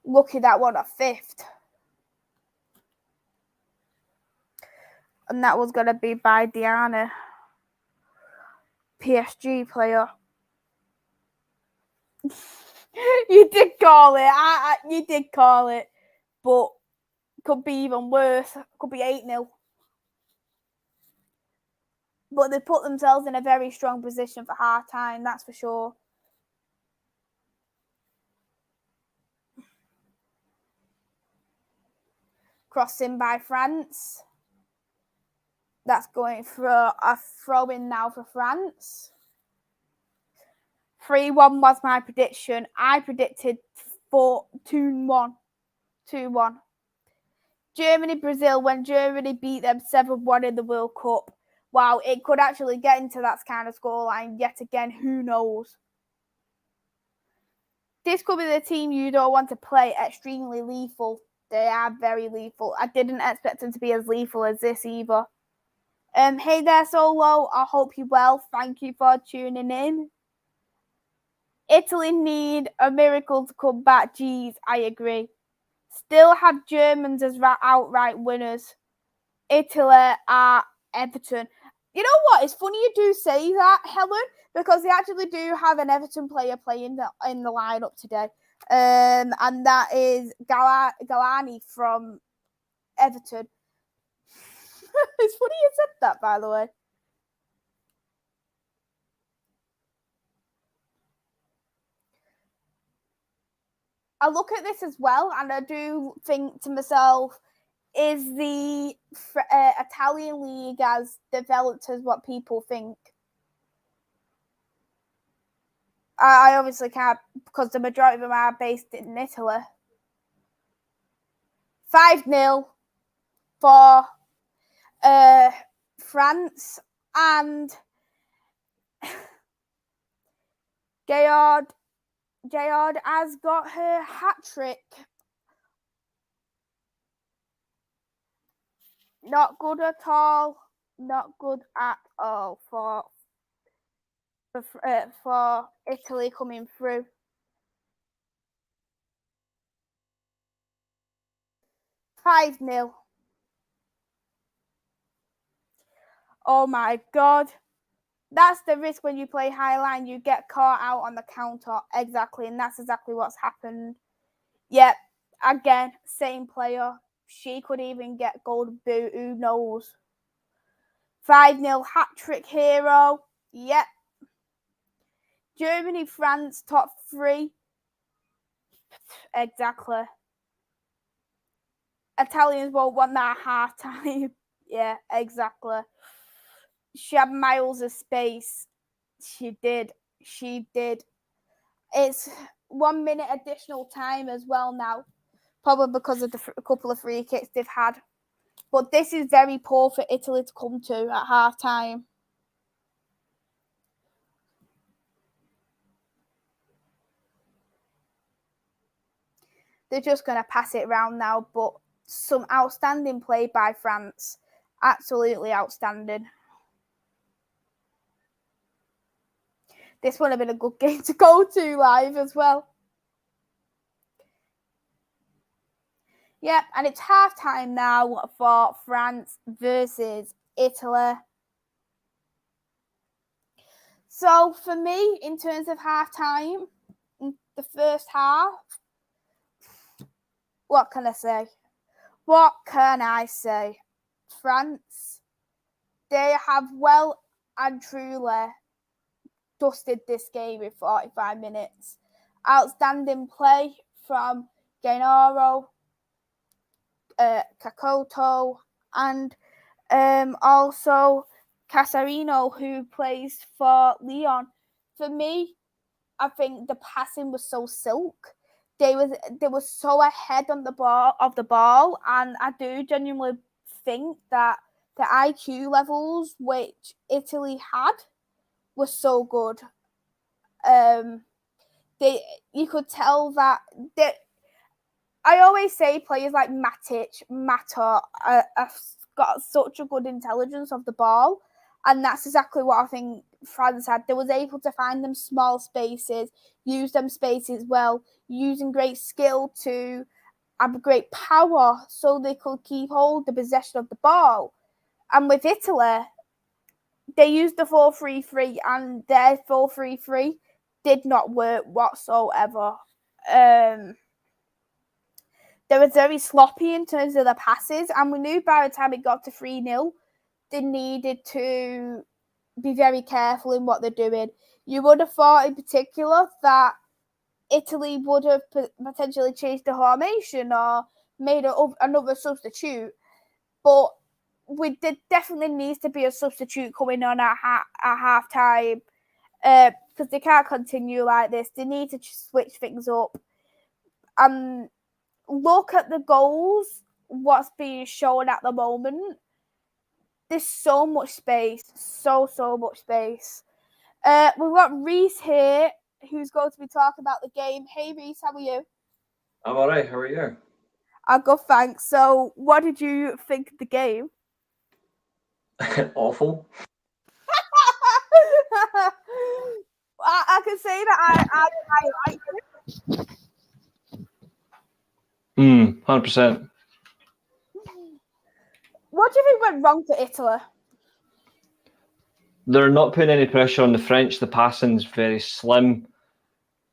Lucky that one a fifth. And that was going to be by Diana, PSG player. You did call it. You did call it. But could be even worse. Could be 8-0. But they put themselves in a very strong position for half-time, that's for sure. Crossing by France. That's going for a throw-in now for France. 3-1 was my prediction. I predicted 2-1. Germany, Brazil, when Germany beat them 7-1 in the World Cup. Wow, it could actually get into that kind of scoreline yet again. Who knows? This could be the team you don't want to play. Extremely lethal. They are very lethal. I didn't expect them to be as lethal as this either. Hey there, Solo. I hope you're well. Thank you for tuning in. Italy need a miracle to come back. Geez, I agree. Still have Germans as outright winners. Italy are Everton. You know what? It's funny you do say that, Helen, because they actually do have an Everton player playing in the lineup today. And that is Galani from Everton. It's funny you said that, by the way. I look at this as well, and I do think to myself, is the Italian league as developed as what people think? I obviously can't, because the majority of them are based in Italy. 5-0 for France, and Gaillard has got her hat trick. Not good at all. Not good at all for Italy coming through. 5-0. Oh my God. That's the risk when you play Highline. You get caught out on the counter. Exactly. And that's exactly what's happened. Yep. Again, same player. She could even get gold boot. Who knows? 5-0 hat-trick hero. Yep. Germany, France, top 3. Exactly. Italians won't want that half time. Yeah, exactly. She had miles of space. She did. It's 1 minute additional time as well now, probably because of a couple of free kicks they've had. But this is very poor for Italy to come to at half time. They're just going to pass it around now, but some outstanding play by France. Absolutely outstanding. This would have been a good game to go to live as well. Yep, and it's half-time now for France versus Italy. So for me, in terms of half-time, the first half, what can I say? France, they have well and truly dusted this game in 45 minutes. Outstanding play from Gennaro, Kakoto, and also Casarino, who plays for Lyon. For me, I think the passing was so silk. They were so ahead on the ball, and I do genuinely think that the IQ levels which Italy had were so good. You could tell that I always say players like Mata have got such a good intelligence of the ball, and that's exactly what I think France had. They was able to find them small spaces, use them spaces well, using great skill to have great power so they could keep hold the possession of the ball. And with Italy, they used the 4-3-3, and their 4-3-3 did not work whatsoever. They were very sloppy in terms of the passes, and we knew by the time it got to 3-0, they needed to be very careful in what they're doing. You would have thought in particular that Italy would have potentially changed the formation or made another substitute, but there definitely needs to be a substitute coming on at half time because they can't continue like this. They need to switch things up. Look at the goals, what's being shown at the moment. There's so much space, so much space. We've got Reese here, who's going to be talking about the game. Hey Reese, how are you? I'm all right. How are you? I'm good, thanks. So, what did you think of the game? Awful. I can say that I like it. 100%. What do you think went wrong for Italy? They're not putting any pressure on the French. The passing's very slim.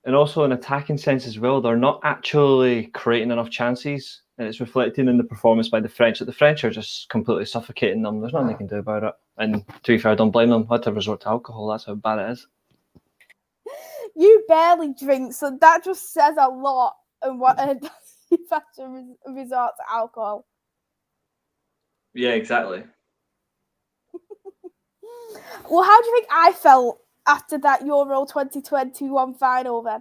And also in attacking sense as well, they're not actually creating enough chances. And it's reflecting in the performance by the French. That the French are just completely suffocating them. There's nothing they can do about it. And to be fair, I don't blame them. I had to resort to alcohol. That's how bad it is. You barely drink, so that just says a lot. And what you've had to resort to alcohol. Yeah, exactly. Well, how do you think I felt after that Euro 2021 final then?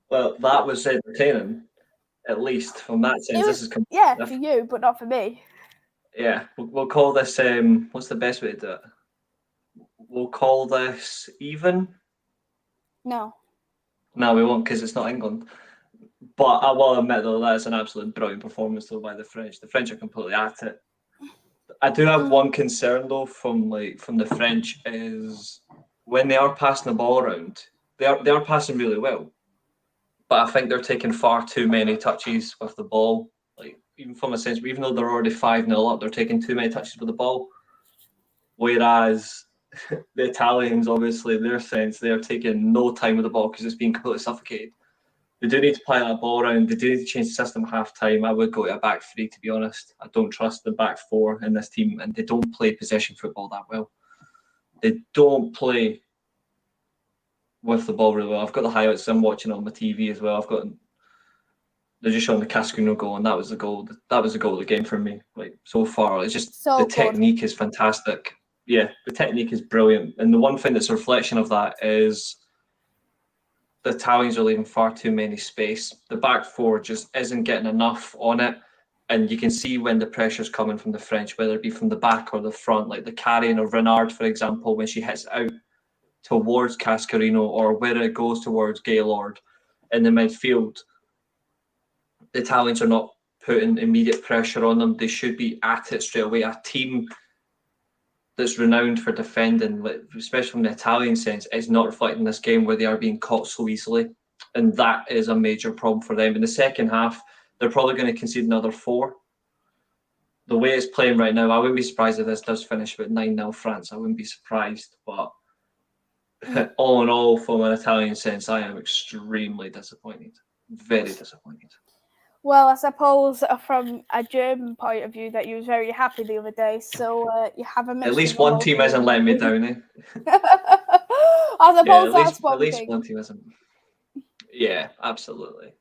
Well, that was entertaining, at least from that sense. This is for you, but not for me. Yeah, we'll call this. What's the best way to do it? We'll call this even. No, we won't because it's not England. But I will admit though that's an absolute brilliant performance though by the French. The French are completely at it. I do have one concern though from the French is when they are passing the ball around, they are passing really well. but I think they're taking far too many touches with the ball. Like, even from a sense, even though they're already 5-0 up, they're taking too many touches with the ball. Whereas the Italians, obviously, their sense, they're taking no time with the ball because it's being completely suffocated. They do need to play that ball around. They do need to change the system half time. I would go to a back three, to be honest. I don't trust the back four in this team, and they don't play possession football that well. They don't play with the ball really well. I've got the highlights I'm watching on my TV as well. They're just showing the Cascuno goal, and that was the goal. That was the goal of the game for me. Like, so far, it's just So the good. technique is fantastic. Yeah, the technique is brilliant, and the one thing that's a reflection of that is the Italians are leaving far too many space. The back four just isn't getting enough on it, and you can see when the pressure's coming from the French, whether it be from the back or the front, like the carrying of Renard, for example, when she hits out towards Cascarino, or where it goes towards Gaylord in the midfield. The Italians are not putting immediate pressure on them. They should be at it straight away. A team that's renowned for defending, especially from the Italian sense, is not reflecting this game where they are being caught so easily. And that is a major problem for them. In the second half, they're probably going to concede another 4. The way it's playing right now, I wouldn't be surprised if this does finish with 9-0 France. I wouldn't be surprised. But all in all, from an Italian sense, I am extremely disappointed. Very disappointed. Well, I suppose from a German point of view that you was very happy the other day, so you have a mixture. At least one team isn't letting me down, eh? I suppose that's one thing. At least one team isn't. Yeah, absolutely.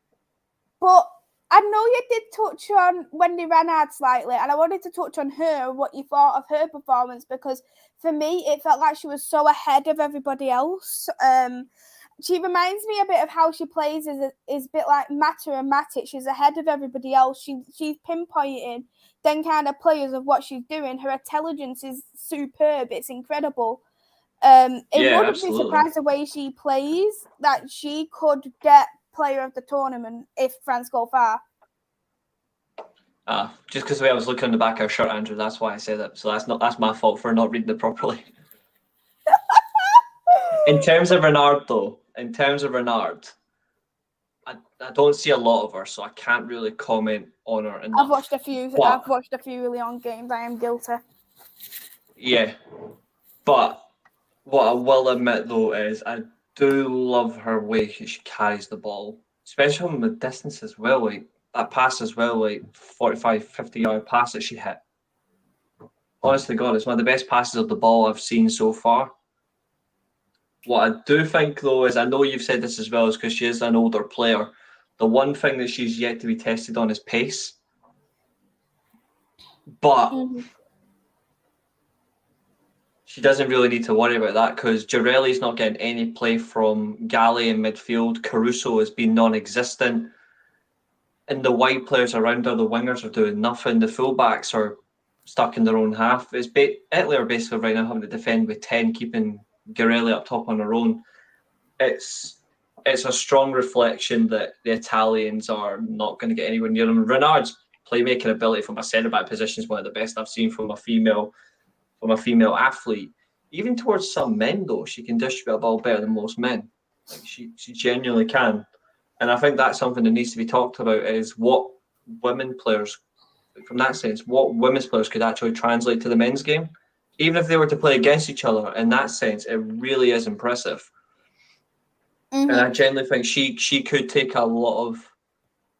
But I know you did touch on Wendy Renard slightly, and I wanted to touch on her, what you thought of her performance, because for me, it felt like she was so ahead of everybody else. She reminds me a bit of how she plays is a bit like Mata and Matic. She's ahead of everybody else. She's pinpointing then kind of players of what she's doing. Her intelligence is superb. It's incredible. It wouldn't be surprised the way she plays that she could get player of the tournament if France go far. Just because the way I was looking on the back of her shirt, Andrew, that's why I said that. So that's my fault for not reading it properly. In terms of Renard, I don't see a lot of her, so I can't really comment on her enough. I've watched a few Lyon games. I am guilty. Yeah, but what I will admit though is I do love her way she carries the ball, especially from the distance as well. Like that pass as well, like 45, 50-yard pass that she hit. Honestly, God, it's one of the best passes of the ball I've seen so far. What I do think, though, is I know you've said this as well, is because she is an older player. The one thing that she's yet to be tested on is pace. But she doesn't really need to worry about that because Girelli's not getting any play from Galli in midfield. Caruso has been non-existent. And the wide players around her, the wingers, are doing nothing. The fullbacks are stuck in their own half. Italy are basically right now having to defend with 10, keeping Girelli up top on her own. It's a strong reflection that the Italians are not going to get anywhere near them. Renard's playmaking ability from a centre-back position is one of the best I've seen from a female athlete. Even towards some men, though, she can distribute a ball better than most men. Like she genuinely can. And I think that's something that needs to be talked about is what women players, from that sense, what women's players could actually translate to the men's game. Even if they were to play against each other, in that sense, it really is impressive. And I genuinely think she could take a lot of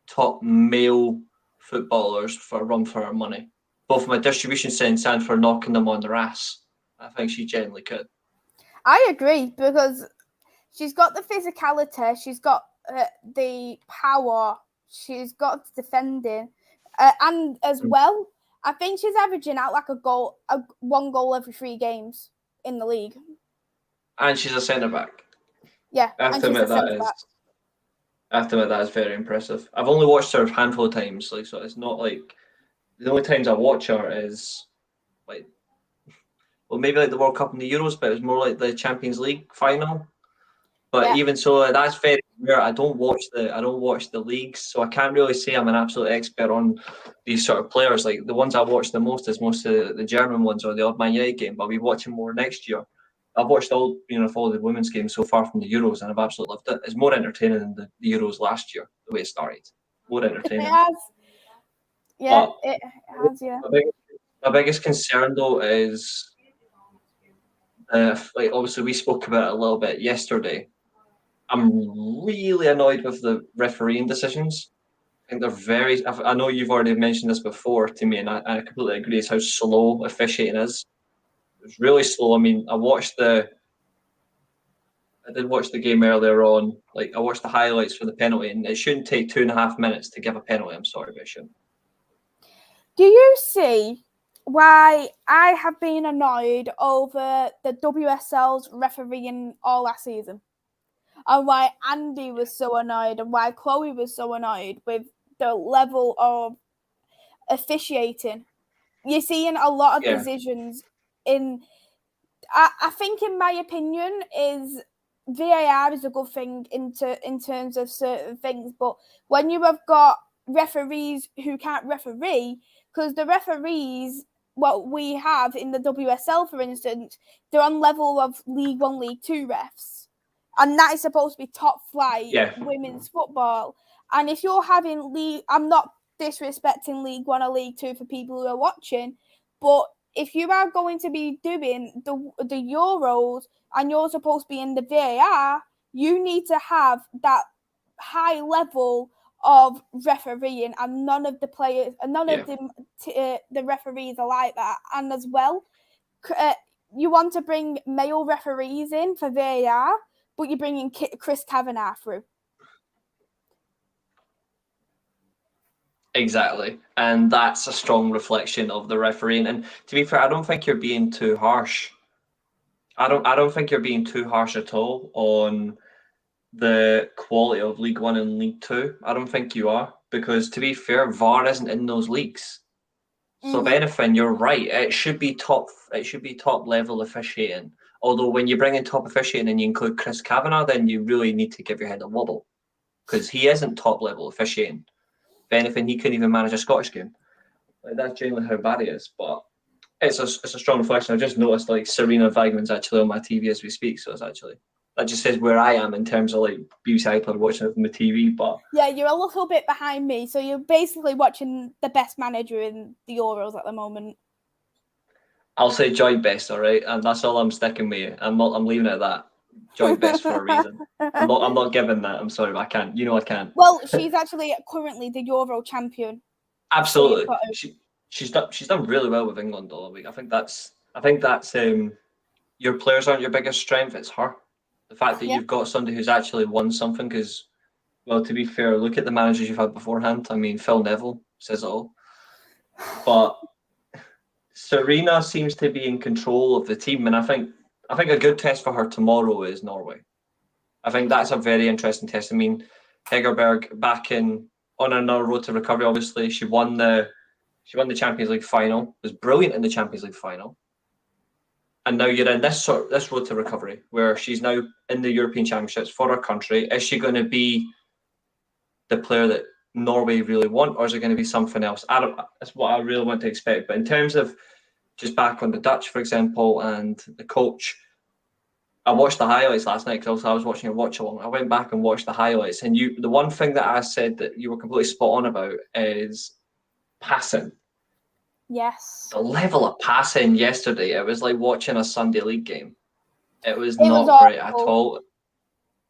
top male footballers for a run for her money, both from a distribution sense and for knocking them on their ass. I think she genuinely could. I agree because she's got the physicality, she's got the power, she's got defending, and as well, I think she's averaging out like one goal every 3 games in the league. And she's a centre back. Yeah, I have to admit that is very impressive. I've only watched her a handful of times, so it's not like the only times I watch her is like, well, maybe like the World Cup and the Euros, but it was more like the Champions League final. But even so, that's very rare. I don't watch the leagues, so I can't really say I'm an absolute expert on these sort of players. Like the ones I watch the most is most of the German ones or the odd Man United game, but I'll be watching more next year. I've watched all the women's games so far from the Euros, and I've absolutely loved it. It's more entertaining than the Euros last year, the way it started. More entertaining. It has. Yeah, it has. Yeah. My biggest concern though is, obviously we spoke about it a little bit yesterday. I'm really annoyed with the refereeing decisions. I think they're very. I know you've already mentioned this before to me, and I completely agree. It's how slow officiating is. It's really slow. I mean, I did watch the game earlier on. Like, I watched the highlights for the penalty, and it shouldn't take 2.5 minutes to give a penalty. I'm sorry, but it shouldn't. Do you see why I have been annoyed over the WSL's refereeing all last season? And why Andy was so annoyed and why Chloe was so annoyed with the level of officiating. You're seeing a lot of decisions in... I think, in my opinion, is VAR is a good thing in terms of certain things, but when you have got referees who can't referee, because the referees what we have in the WSL, for instance, they're on level of League 1, League 2 refs, and that is supposed to be top flight women's football. And if you're having I'm not disrespecting League 1 or League 2 for people who are watching, but if you are going to be doing the Euros and you're supposed to be in the VAR, you need to have that high level of refereeing, and none of the players, none of the referees are like that. And as well, you want to bring male referees in for VAR, but you're bringing Chris Kavanagh through. Exactly, and that's a strong reflection of the refereeing. And to be fair, I don't think you're being too harsh. I don't think you're being too harsh at all on the quality of League 1 and League 2. I don't think you are, because to be fair, VAR isn't in those leagues. So if anything, you're right. It should be top level officiating. Although when you bring in top officiating and you include Chris Kavanagh, then you really need to give your head a wobble, because he isn't top level officiating. If anything, he couldn't even manage a Scottish game. Like, that's genuinely how bad he is. But it's a strong reflection. I just noticed like Serena Weigmann's actually on my TV as we speak, so that just says where I am in terms of like BBC iPlayer watching it from the TV. But yeah, you're a little bit behind me, so you're basically watching the best manager in the Euros at the moment. I'll say joint best, all right, and that's all I'm sticking with you. I'm leaving it at that. Joint best for a reason. I'm not giving that. I'm sorry, but I can't. I can't. Well, she's actually currently the Euro champion. Absolutely, she's done really well with England all week. I think that's your players aren't your biggest strength. It's her. The fact that you've got somebody who's actually won something. Because, well, to be fair, look at the managers you've had beforehand. I mean, Phil Neville says it all. But Serena seems to be in control of the team, and I think a good test for her tomorrow is Norway. I think that's a very interesting test. I mean, Hegerberg back on another road to recovery. Obviously, she won the Champions League final. Was brilliant in the Champions League final, and now you're in this road to recovery where she's now in the European Championships for her country. Is she going to be the player that Norway really want, or is it going to be something else? That's what I really want to expect. But in terms of just back on the Dutch, for example, and the coach, I watched the highlights last night because I was watching a watch-along. I went back and watched the highlights, and the one thing that I said that you were completely spot on about is passing. Yes. The level of passing yesterday, it was like watching a Sunday league game. It was not great at all.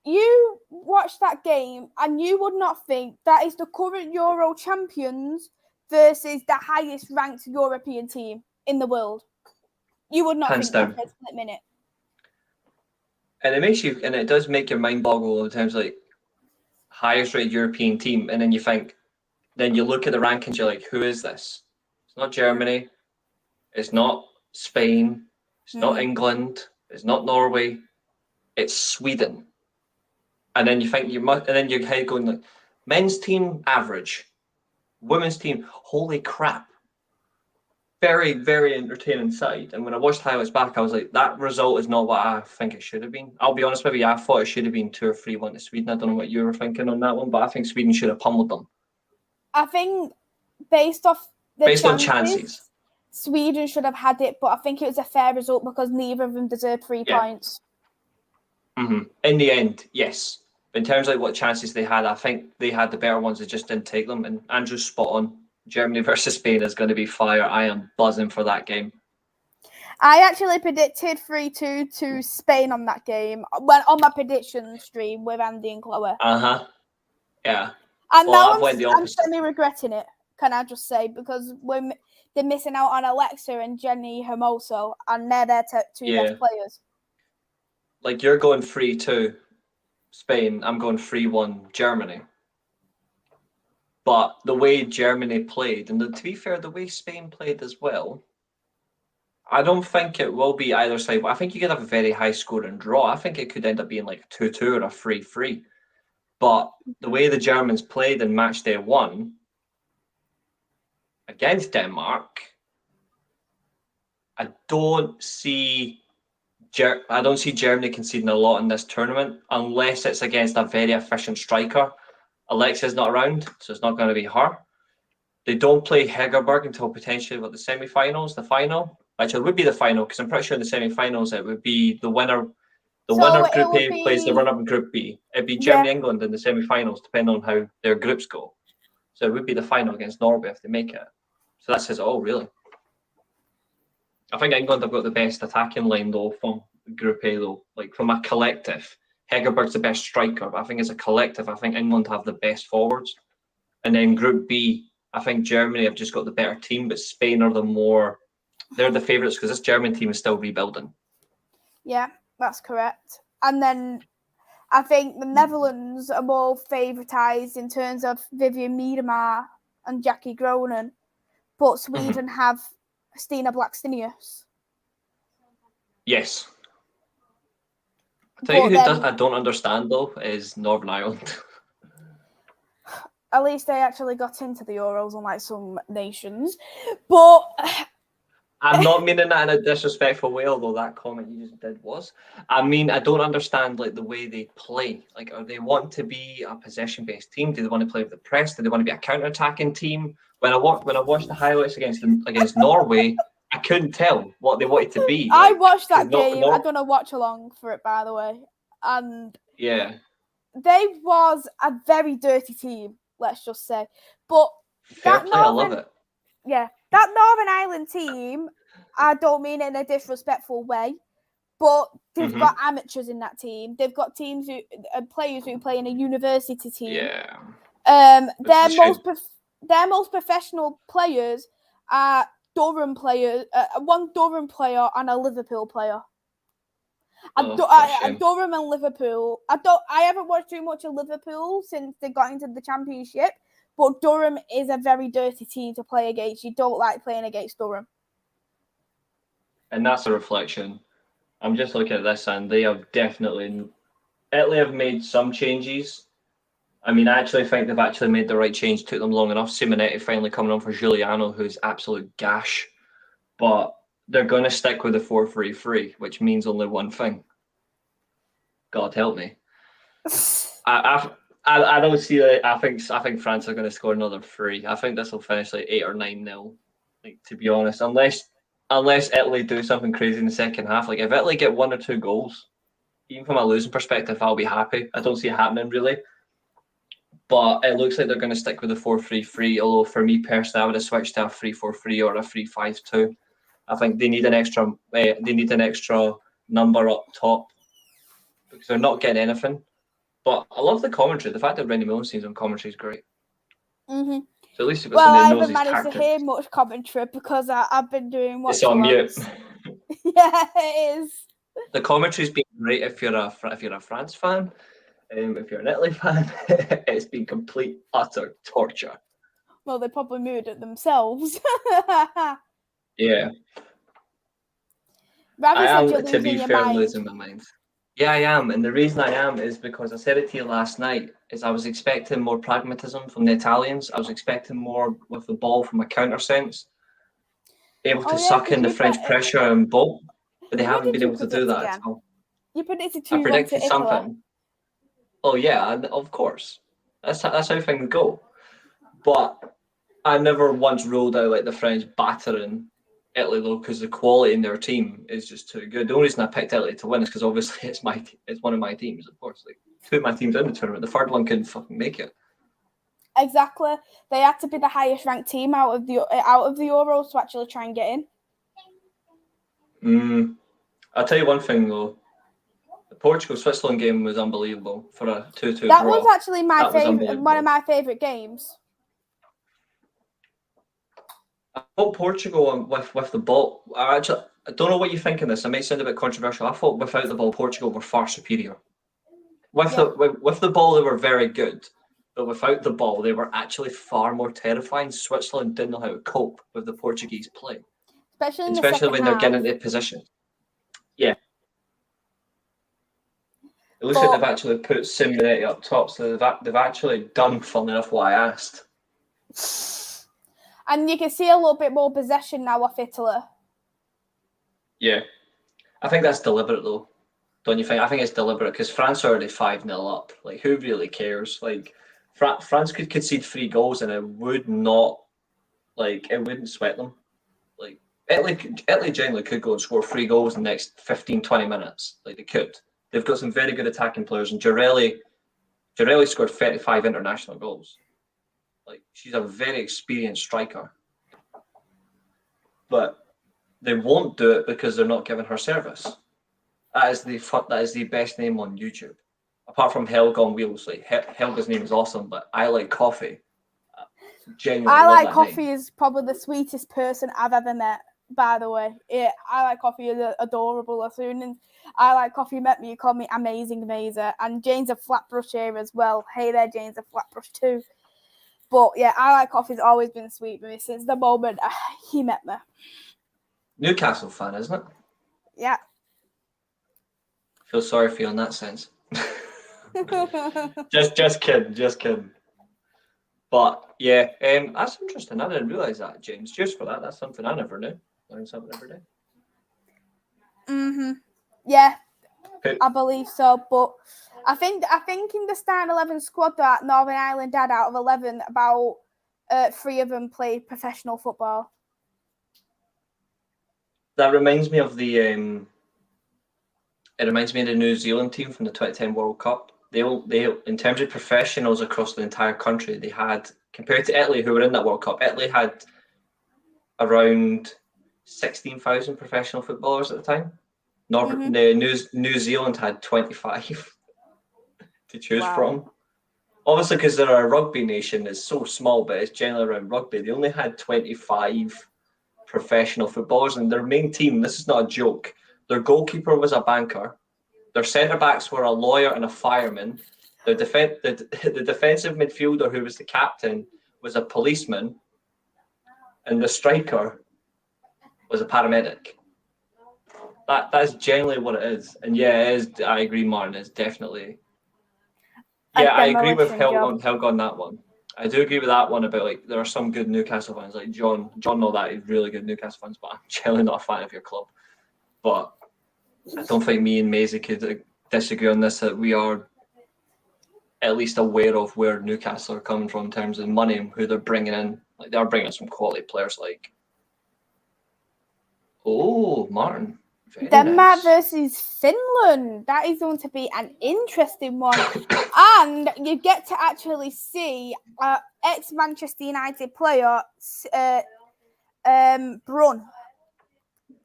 You watch that game and you would not think that is the current Euro champions versus the highest ranked European team in the world. You would not Hands think down. that for a split minute. And it does make your mind boggle in terms of like highest rated European team, and then you look at the rankings, you're like, who is this? It's not Germany, it's not Spain, it's not England, it's not Norway, it's Sweden. And then you think and then your head going like, men's team average, women's team, holy crap. Very, very entertaining side. And when I watched highlights back, I was like, that result is not what I think it should have been. I'll be honest with you, I thought it should have been 2 or 3-1 to Sweden. I don't know what you were thinking on that one, but I think Sweden should have pummeled them. I think based on chances, Sweden should have had it, but I think it was a fair result because neither of them deserved 3 points. Mm-hmm. In the end, yes. In terms of what chances they had, I think they had the better ones. They just didn't take them. And Andrew's spot on. Germany versus Spain is going to be fire. I am buzzing for that game. I actually predicted 3-2 to Spain on that game. Went on my prediction stream with Andy and Chloe. Yeah. And now I'm semi-regretting it, can I just say, because they're missing out on Alexa and Jenny Hermoso, and they're their two best players. Like, you're going 3-2 Spain, I'm going 3-1 Germany. But the way Germany played, and to be fair, the way Spain played as well, I don't think it will be either side. I think you could have a very high score and draw. I think it could end up being like a 2-2 or a 3-3. But the way the Germans played in match day 1 against Denmark, I don't see Germany conceding a lot in this tournament unless it's against a very efficient striker. Alexa's not around, so it's not going to be her. They don't play Hegerberg until potentially the semi-finals, the final. Actually, it would be the final because I'm pretty sure in the semi-finals it would be the winner. The winner of Group A plays the runner-up in Group B. It'd be Germany-England in the semi-finals, depending on how their groups go. So it would be the final against Norway if they make it. So that says, really? I think England have got the best attacking line, though, from Group A, though. Like, from a collective. Hegerberg's the best striker, but I think as a collective, I think England have the best forwards. And then Group B, I think Germany have just got the better team, but Spain are they're the favourites because this German team is still rebuilding. Yeah, that's correct. And then I think the Netherlands are more favoritised in terms of Vivian Miedema and Jackie Groenen, but Sweden have Stina Blackstenius. Yes. I'll tell you who I don't understand, though, is Northern Ireland. At least they actually got into the Euros, unlike some nations. But I'm not meaning that in a disrespectful way, although that comment you just did was. I mean, I don't understand like the way they play. Like, are they want to be a possession-based team? Do they want to play with the press? Do they want to be a counter-attacking team? When I watched the highlights against Norway, I couldn't tell what they wanted to be. I watched that game. I done a watch-along for it, by the way. And they was a very dirty team, let's just say. But fair play, I love it. Yeah, that Northern Ireland team, I don't mean it in a disrespectful way, but they've got amateurs in that team. They've got players who play in a university team. Yeah. Their most professional players are Durham players, one Durham player and a Liverpool player. Durham and Liverpool. I haven't watched too much of Liverpool since they got into the Championship. But Durham is a very dirty team to play against. You don't like playing against Durham. And that's a reflection. I'm just looking at this, and they have Italy have made some changes. I mean, I actually think they've actually made the right change. Took them long enough. Simonetti finally coming on for Giuliano, who's absolute gash. But they're going to stick with the 4-3-3, which means only one thing. God help me. I don't see it. I think France are going to score another 3. I think this will finish like 8 or 9-0. Like, to be honest, unless Italy do something crazy in the second half. Like, if Italy get 1 or 2 goals, even from a losing perspective, I'll be happy. I don't see it happening really. But it looks like they're going to stick with the 4-3-3. Although for me personally, I would have switched to a 3-4-3 or a 3-5-2. I think they need an extra. They need an extra number up top because they're not getting anything. But I love the commentary. The fact that Rennie Millen seems on commentary is great. Mm-hmm. So at least you've got somebody who knows his tactics. I haven't managed to hear much commentary because I've been doing what. It's on mute. Yeah, it is. The commentary's been great if you're a France fan. If you're an Italy fan, it's been complete utter torture. Well, they probably moved it themselves. Yeah. I am, to be fair, losing my mind. Yeah, I am. And the reason I am is because I said it to you last night, is I was expecting more pragmatism from the Italians. I was expecting more with the ball from a counter sense. Able to suck in the French pressure and bolt, but they haven't been able to do that at all. You predicted 2-1 to Italy. I predicted something. Oh, yeah, of course. That's how things go. But I never once ruled out like the French battering Italy though, because the quality in their team is just too good. The only reason I picked Italy to win is because obviously it's one of my teams, of course. Like 2 of my teams in the tournament, the third one couldn't fucking make it. Exactly. They had to be the highest ranked team out of the Euros to actually try and get in. I'll tell you one thing though. The Portugal-Switzerland game was unbelievable for a 2-2 draw. That was actually one of my favourite games. I thought Portugal with the ball. I don't know what you think of this. It might sound a bit controversial. I thought without the ball, Portugal were far superior. With the ball, they were very good, but without the ball, they were actually far more terrifying. Switzerland didn't know how to cope with the Portuguese play, especially when they're getting into position. Yeah, it looks like they've actually put Simonetti up top, so they've actually done, funnily enough, what I asked. And you can see a little bit more possession now of Italy. Yeah. I think that's deliberate, though. Don't you think? I think it's deliberate because France are already 5-0 up. Like, who really cares? Like, France could concede 3 goals and it would not, like, it wouldn't sweat them. Like, Italy generally could go and score 3 goals in the next 15, 20 minutes. Like, they could. They've got some very good attacking players, and Girelli scored 35 international goals. Like, she's a very experienced striker. But they won't do it because they're not giving her service. That is the best name on YouTube. Apart from Helga on Wheels. Like, Helga's name is awesome, but I Like Coffee. Genuinely, I Like Coffee is probably the sweetest person I've ever met, by the way. Yeah, I Like Coffee is adorable. As soon as I Like Coffee met me, you called me Amazing Maisie. And Jane's a Flatbrush here as well. Hey there, Jane's a Flatbrush too. But yeah, I Like Coffee's always been sweet with me since the moment he met me. Newcastle fan, isn't it? Yeah. Feel sorry for you in that sense. just kidding. But yeah, that's interesting. I didn't realise that, James. Cheers for that. That's something I never knew. Learn something every day. Yeah, I believe so. But I think in the starting 11 squad that Northern Ireland had, out of 11, about 3 of them played professional football. That reminds me of the. It reminds me of the New Zealand team from the 2010 World Cup. They in terms of professionals across the entire country, they had, compared to Italy, who were in that World Cup, Italy had around 16,000 professional footballers at the time. New Zealand had 25 to choose from. Obviously, because they're a rugby nation, it's so small, but it's generally around rugby. They only had 25 professional footballers, and their main team, this is not a joke, their goalkeeper was a banker, their centre-backs were a lawyer and a fireman, the defensive midfielder, who was the captain, was a policeman, and the striker was a paramedic. That's generally what it is. And yeah, it is. I agree, Martin. It's definitely. Yeah, I agree with Helga on that one. I do agree with that one about, like, there are some good Newcastle fans, like John know that he's really good Newcastle fans, but I'm generally not a fan of your club. But I don't think me and Maisy could disagree on this, that we are at least aware of where Newcastle are coming from in terms of money and who they're bringing in. Like, they are bringing in some quality players, like. Oh, Martin. Denmark versus Finland. That is going to be an interesting one. And you get to actually see ex-Manchester United player Brun.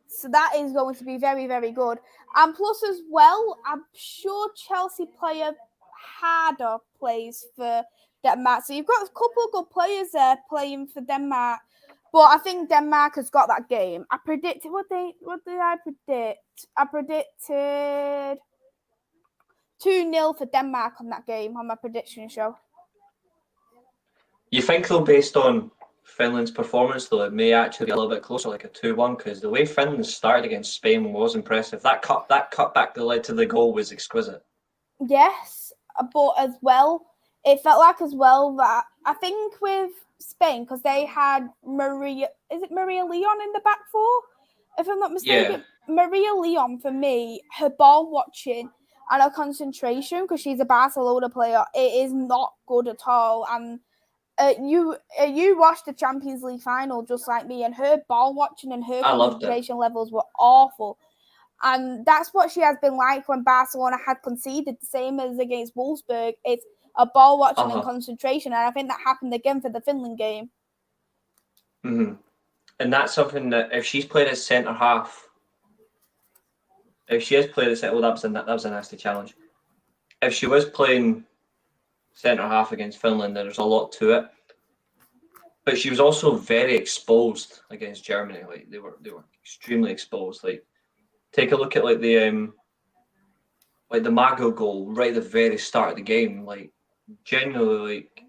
So that is going to be very, very good. And plus as well, I'm sure Chelsea player Harder plays for Denmark. So you've got a couple of good players there playing for Denmark. But I think Denmark has got that game. I predicted what did I predict? I predicted 2-0 for Denmark on that game on my prediction show. You think, though, based on Finland's performance, though, it may actually be a little bit closer, like a 2-1, because the way Finland started against Spain was impressive. That cutback that led to the goal was exquisite. Yes, but as well, it felt like as well that I think with Spain, because they had Maria Leon in the back four, if I'm not mistaken. Yeah. Maria Leon, for me, her ball watching and her concentration, because she's a Barcelona player, it is not good at all. And You watched the Champions League final just like me, and her ball watching and her concentration levels were awful. And that's what she has been like when Barcelona had conceded, the same as against Wolfsburg. It's a ball watching and concentration, and I think that happened again for the Finland game. Mm-hmm. And that's something that if she's played as centre half, if she has played as centre, well, that was a nasty challenge. If she was playing centre half against Finland, there's a lot to it. But she was also very exposed against Germany. Like they were extremely exposed. Like take a look at like the Mago goal right at the very start of the game. Like genuinely, like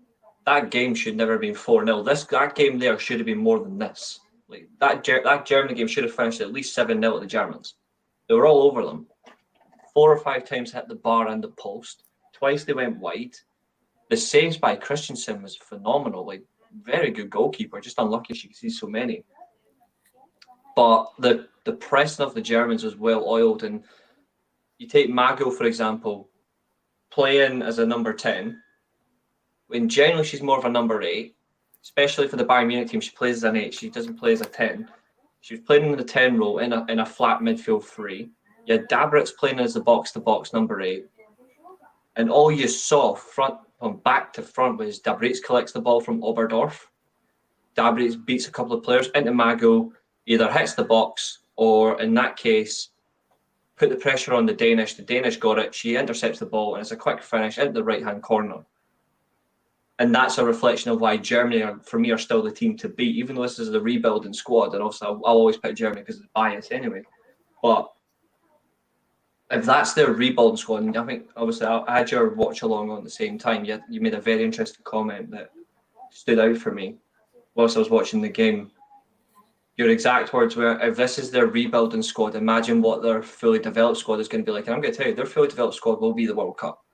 that game should never have been 4-0. That game there should have been more than this. Like that Germany game should have finished at least 7-0 at the Germans. They were all over them. 4 or 5 times hit the bar and the post. Twice they went wide. The saves by Christensen was phenomenal. Like very good goalkeeper. Just unlucky she could see so many. But the pressing of the Germans was well oiled. And you take Mago, for example, playing as a number 10, when generally she's more of a number 8, especially for the Bayern Munich team, she plays as an 8. She doesn't play as a 10. She was playing in the 10 role in a flat midfield 3. You had Dabritz playing as the box-to-box number 8. And all you saw from back to front was Dabritz collects the ball from Oberdorf. Dabritz beats a couple of players into Mago, either hits the box or, in that case, put the pressure on the Danish. The Danish got it. She intercepts the ball, and it's a quick finish into the right-hand corner. And that's a reflection of why Germany, for me, are still the team to beat. Even though this is the rebuilding squad, and also I'll always pick Germany because it's bias anyway. But if that's their rebuilding squad, and I think obviously I had your watch along on at the same time. You made a very interesting comment that stood out for me whilst I was watching the game. Your exact words were, if this is their rebuilding squad, imagine what their fully developed squad is going to be like. And I'm going to tell you, their fully developed squad will be the World Cup.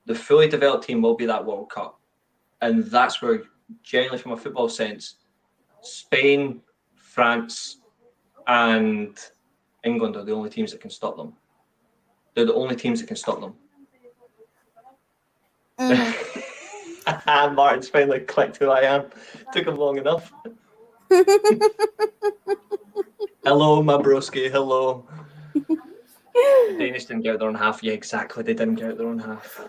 The fully developed team will be that World Cup. And that's where, generally from a football sense, Spain, France, and England are the only teams that can stop them. They're the only teams that can stop them. Mm-hmm. Martin's finally clicked who I am. Took him long enough. Hello, my broski. Hello. The Danish didn't get out their own half. Yeah, exactly. They didn't get out their own half.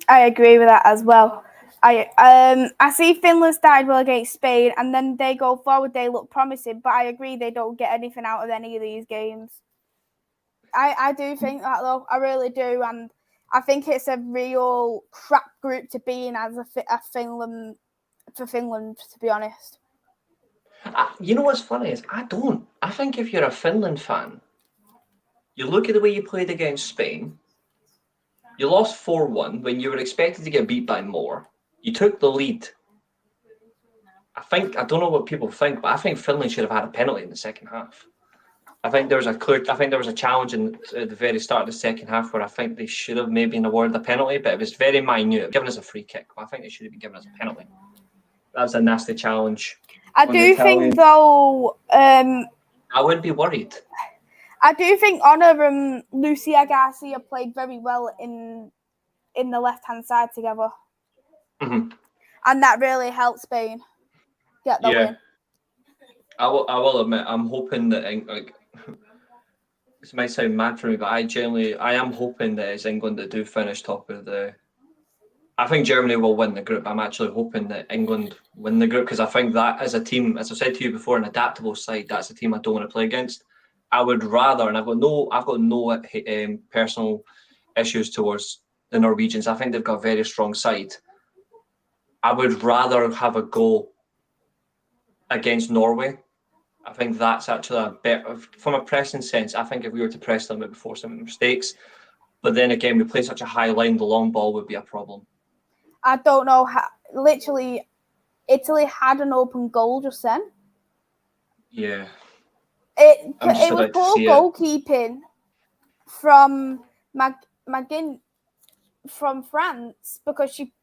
I agree with that as well. I see Finland started well against Spain, and then they go forward. They look promising, but I agree they don't get anything out of any of these games. I do think that though. I really do, and I think it's a real crap group to be in as a Finland, for Finland, to be honest. You know what's funny is I don't. I think if you're a Finland fan, you look at the way you played against Spain. You lost 4-1 when you were expected to get beat by more. You took the lead. I don't know what people think, but I think Finland should have had a penalty in the second half. I think there was a challenge at the very start of the second half where I think they should have maybe awarded a penalty, but it was very minute, given us a free kick. I think they should have been given us a penalty. That was a nasty challenge. I do think though. I wouldn't be worried. I do think Honor and Lucia Garcia played very well in the left-hand side together. Mm-hmm. And that really helped Spain get the win. I will admit, I'm hoping that, like, this might sound mad for me, but I am hoping that it's England that do finish top of the... I think Germany will win the group. I'm actually hoping that England win the group because I think that as a team, as I've said to you before, an adaptable side, that's a team I don't want to play against. I would rather, and I've got no personal issues towards the Norwegians. I think they've got a very strong side. I would rather have a goal against Norway. I think that's actually a better, from a pressing sense. I think if we were to press them, it would force some mistakes. But then again, we play such a high line, the long ball would be a problem. I don't know how. Literally, Italy had an open goal just then. Yeah. It was poor goalkeeping from Magin from France because she,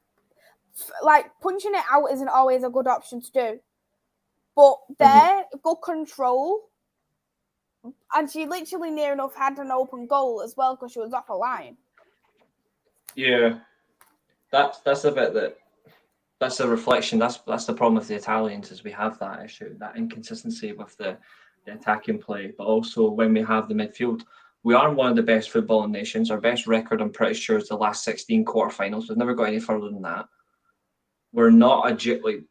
like, punching it out isn't always a good option to do. But there, good control. And she literally near enough had an open goal as well because she was off a line. Yeah. That's the bit that's a reflection. That's the problem with the Italians, is we have that issue, that inconsistency with the attacking play, but also when we have the midfield. We are one of the best footballing nations. Our best record, I'm pretty sure, is the last 16 quarterfinals. We've never got any further than that. We're not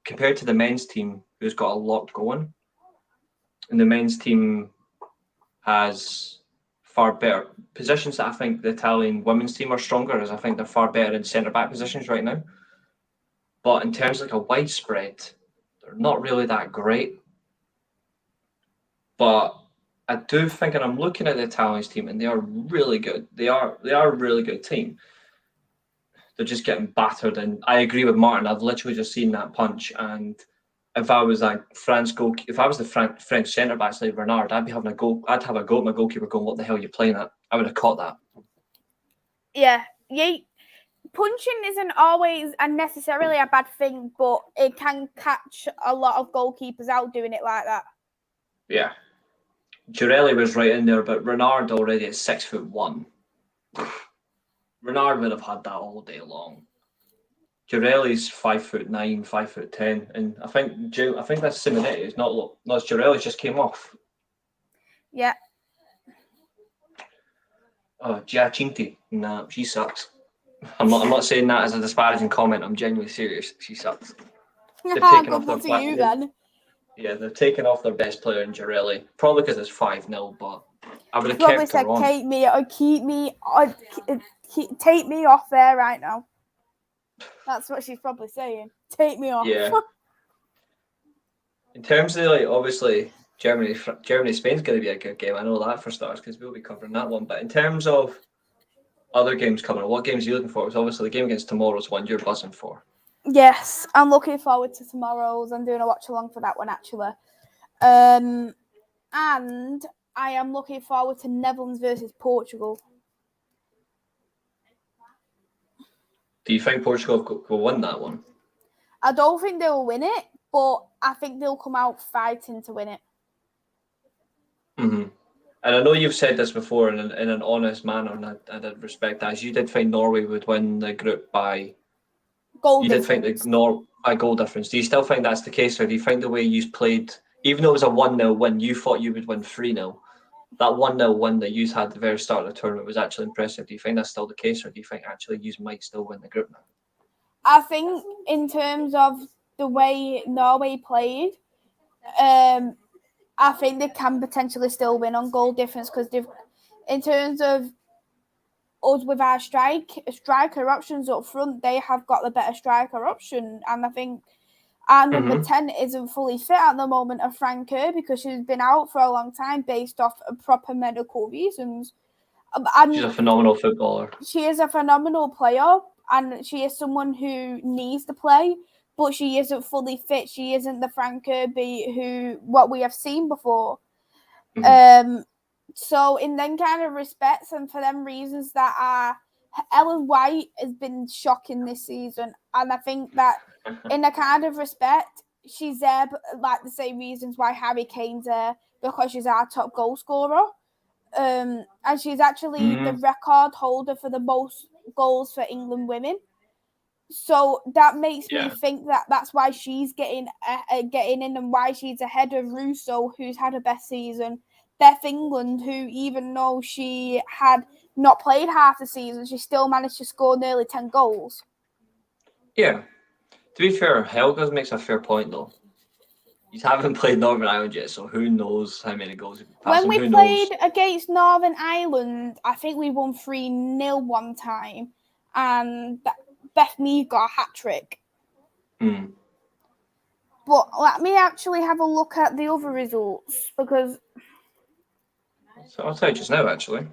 compared to the men's team, who's got a lot going, and the men's team has far better positions that I think the Italian women's team are stronger, as I think they're far better in centre back positions right now. But in terms of like a widespread, they're not really that great. But I do think, and I'm looking at the Italians team, and they are really good. They are a really good team. They're just getting battered, and I agree with Martin. I've literally just seen that punch, and if I was the French centre back, like Bernard, I'd be having a go. I'd have a go at my goalkeeper, going, "What the hell are you playing at?" I would have caught that. Yeah. Punching isn't always necessarily a bad thing, but it can catch a lot of goalkeepers out doing it like that. Yeah. Girelli was right in there, but Renard already at 6'1". Renard would have had that all day long. Girelli's 5'9", 5'10", and I think that's Simonetti. It's not Girelli just came off. Yeah. Oh, Giacinti. Nah, she sucks. I'm not saying that as a disparaging comment. I'm genuinely serious. She sucks. They've taken off their Yeah, they've taken off their best player in Girelli, probably because it's 5-0. But I would have kept her on. Take me off there right now. That's what she's probably saying. Take me off. Yeah. In terms of obviously Germany, Spain's going to be a good game. I know that for starters, because we'll be covering that one. But in terms of other games coming up, what games are you looking for? Because obviously the game against tomorrow's one you're buzzing for. Yes, I'm looking forward to tomorrow's. I'm doing a watch along for that one actually. And I am looking forward to Netherlands versus Portugal. Do you think Portugal will win that one? I don't think they'll win it, but I think they'll come out fighting to win it. Mm-hmm. And I know you've said this before in an honest manner, and I did respect that. As you did think Norway would win the group by goal difference. Did think by goal difference. Do you still think that's the case, or do you think the way you played, even though it was a 1-0 win, you thought you would win 3-0? That 1-0 win that you had at the very start of the tournament was actually impressive. Do you think that's still the case, or do you think actually you might still win the group now? I think in terms of the way Norway played, I think they can potentially still win on goal difference, because in terms of us with our striker options up front, they have got the better striker option, and I think our number 10 isn't fully fit at the moment of Frank Kerr, because she's been out for a long time based off of proper medical reasons. She's a phenomenal footballer. She is a phenomenal player, and she is someone who needs to play, but she isn't fully fit. She isn't the Frank Kirby what we have seen before. Mm-hmm. So in them kind of respects, and for them reasons that Ellen White has been shocking this season, and I think that in a kind of respect, she's there, like the same reasons why Harry Kane's there, because she's our top goal scorer. And she's actually the record holder for the most goals for England women. So that makes me think that that's why she's getting in, and why she's ahead of Russo, who's had a best season. Beth England, who, even though she had not played half the season, she still managed to score nearly 10 goals. Yeah. To be fair, Helga makes a fair point, though. You haven't played Northern Ireland yet, so who knows how many goals you can pass. When we played against Northern Ireland, I think we won 3-0 one time, and Beth Mead got a hat-trick. But let me actually have a look at the other results, because... So I'll tell you just now, actually.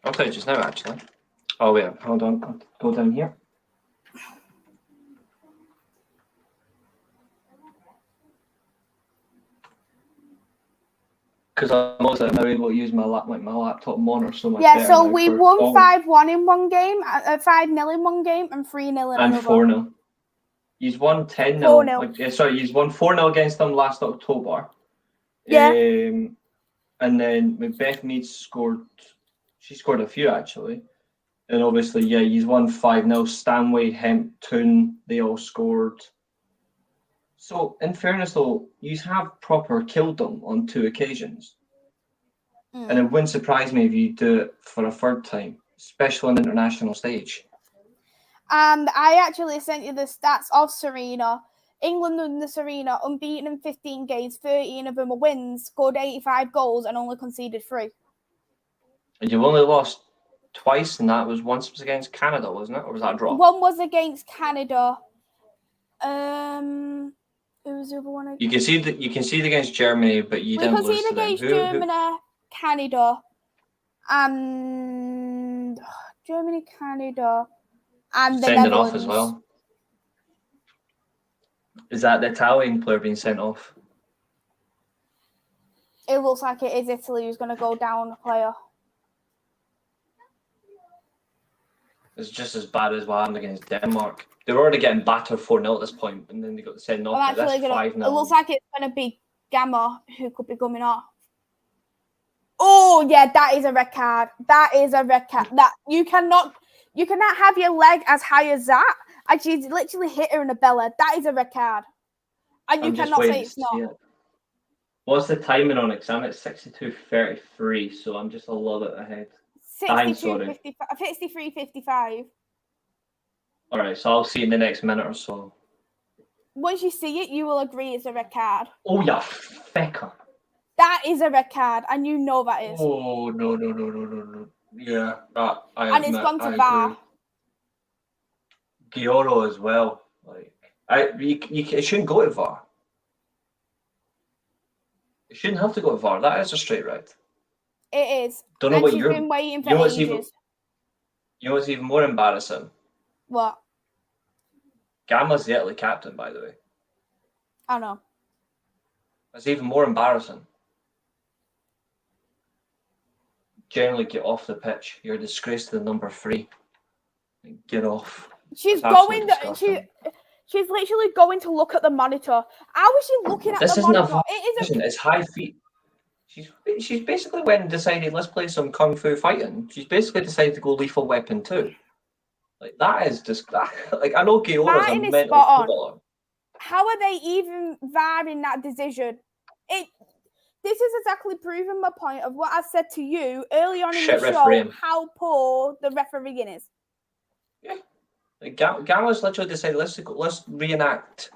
I'll tell you just now, actually. Oh, yeah. Hold on. I'll go down here. Because I'm also now able to use my laptop monitor so much better. So we won 5-1 in one game, 5-0 in one game, and 3-0 in another. And 4-0. He's won 10-0. He's won 4-0 against them last October. Yeah. And then Beth Mead scored a few, actually. And obviously, yeah, he's won 5-0. Stanway, Hemp, Toon, they all scored. So, in fairness, though, you have proper killed them on 2 occasions. And it wouldn't surprise me if you do it for a 3rd time, especially on the international stage. And I actually sent you the stats of Serena. England under Serena, unbeaten in 15 games, 13 of them are wins, scored 85 goals and only conceded 3. And you've only lost twice, and that was once was against Canada, wasn't it? Or was that a draw? One was against Canada. Who was the other one? You can see it against Germany, but you didn't lose to them. We conceded against Germany, Canada, and Germany, Canada, and the sending Netherlands. Off as well. Is that the Italian player being sent off? It looks like it is Italy who's going to go down a player. It's just as bad as what happened against Denmark. They were already getting battered 4-0 at this point, and then they got sent off. That's 5-0. It looks like it's going to be Gamma who could be coming off. Oh, yeah, that is a red card. That is a red card. That you cannot have your leg as high as that. And she's literally hit her in the belly. That is a red card. And you cannot say it's not. What's the timing on it? Because I'm at 62:33, so I'm just a little bit ahead. 63:55. All right, so I'll see you in the next minute or so. Once you see it, you will agree it's a red card. Oh, yeah, fecker. That is a red card, and you know that is. Oh, no. Yeah, and it's gone to VAR. Gioro as well. Like, it shouldn't go to VAR. It shouldn't have to go to VAR. That is a straight red. It is. Don't know and what she's you're. Been waiting for ages. You know what's even more embarrassing? What? Gamma's the Italy captain, by the way. I know. That's even more embarrassing. Generally, get off the pitch. You're a disgrace to the number 3. Get off. She's going. She's literally going to look at the monitor. How is she looking at the monitor? It's high feet. She's basically went and decided, let's play some kung fu fighting. She's basically decided to go Lethal Weapon 2. Like, that is just like, I know Gioro's a mental footballer. How are they even VARing that decision? This is exactly proving my point of what I said to you early on in the show, how poor the refereeing is. Yeah. Like, Gamma's literally decided, let's reenact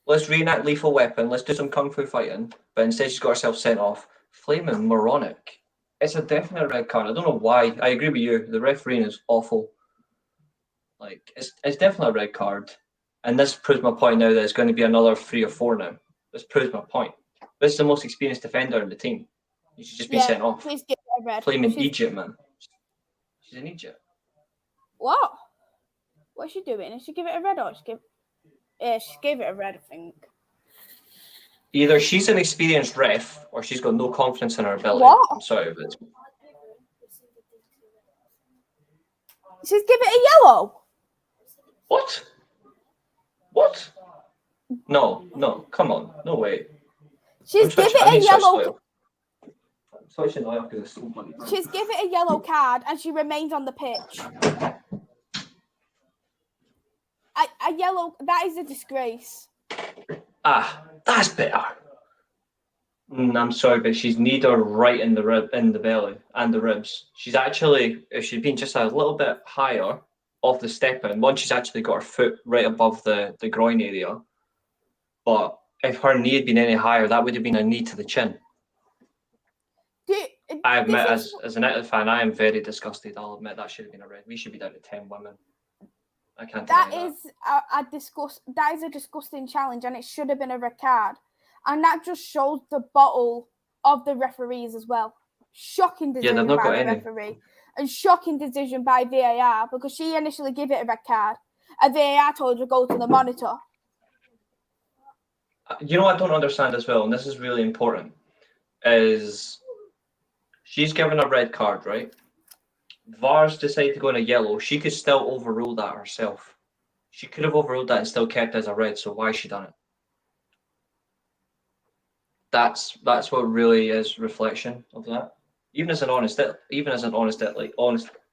Lethal Weapon, let's do some kung fu fighting, but instead she's got herself sent off. Flaming moronic. It's a definite red card. I don't know why. I agree with you. The refereeing is awful. Like, it's definitely a red card. And this proves my point now that it's going to be another 3 or 4 now. This proves my point. This is the most experienced defender in the team. You should just be sent off. Please give her a red. Flaming Egypt, man. She's in Egypt. What? What's she doing? Did she give it a red or she gave it a red, I think. Either she's an experienced ref or she's got no confidence in her ability. What? I'm sorry, but she's giving it a yellow. What? No, come on. No way. She's giving it a yellow. She's She's given it a yellow card and she remains on the pitch. A yellow, that is a disgrace. That's better. I'm sorry, but she's kneed her right in the belly and the ribs. She's actually, if she'd been just a little bit higher off the step in, once she's actually got her foot right above the groin area. But if her knee had been any higher, that would have been a knee to the chin. I admit, as an Italy fan, I am very disgusted. I'll admit that should have been a red. We should be down to 10 women. I can't deny that. That is a disgusting challenge, and it should have been a red card. And that just shows the bottle of the referees as well. Shocking decision by the referee. And shocking decision by VAR, because she initially gave it a red card. And VAR told her to go to the monitor. You know what I don't understand as well, and this is really important, is she's given a red card, right? VAR's decided to go in a yellow. She could still overrule that herself. She could have overruled that and still kept it as a red, so why has she done it? That's what really is reflection of that. Even as an honest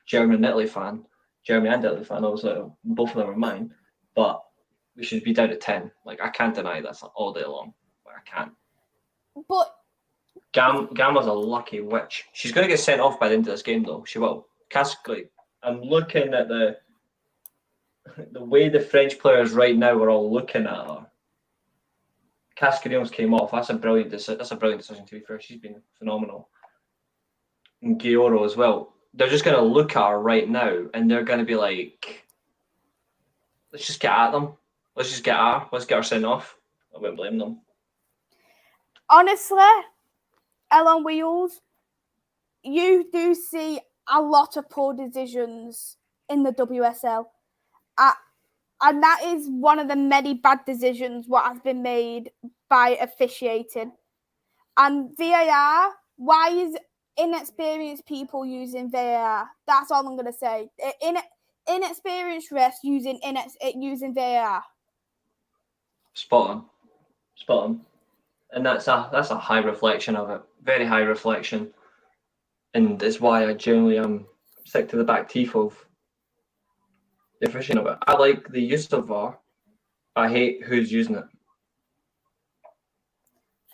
German Italy fan, Germany and Italy fan. Obviously, both of them are mine, but we should be down to 10. Like, I can't deny that's all day long. Like, I can't. But Gamma's a lucky witch. She's going to get sent off by the end of this game, though. She will. Like, I'm looking at the way the French players right now are all looking at her. Cascarillons came off. That's a brilliant decision, to be fair. She's been phenomenal. And Gioro as well. They're just going to look at her right now, and they're going to be like, let's just get at them. Let's just get at her. Let's get her sent off. I wouldn't blame them. honestly, Ellen Wheels, you do see a lot of poor decisions in the WSL. And that is one of the many bad decisions what has been made by officiating. And VAR, why is inexperienced people using VAR? That's all I'm going to say. Inexperienced refs using VAR. Spot on. And that's a high reflection of it. Very high reflection. And it's why I generally am sick to the back teeth of the officiating of it. I like the use of VAR. I hate who's using it.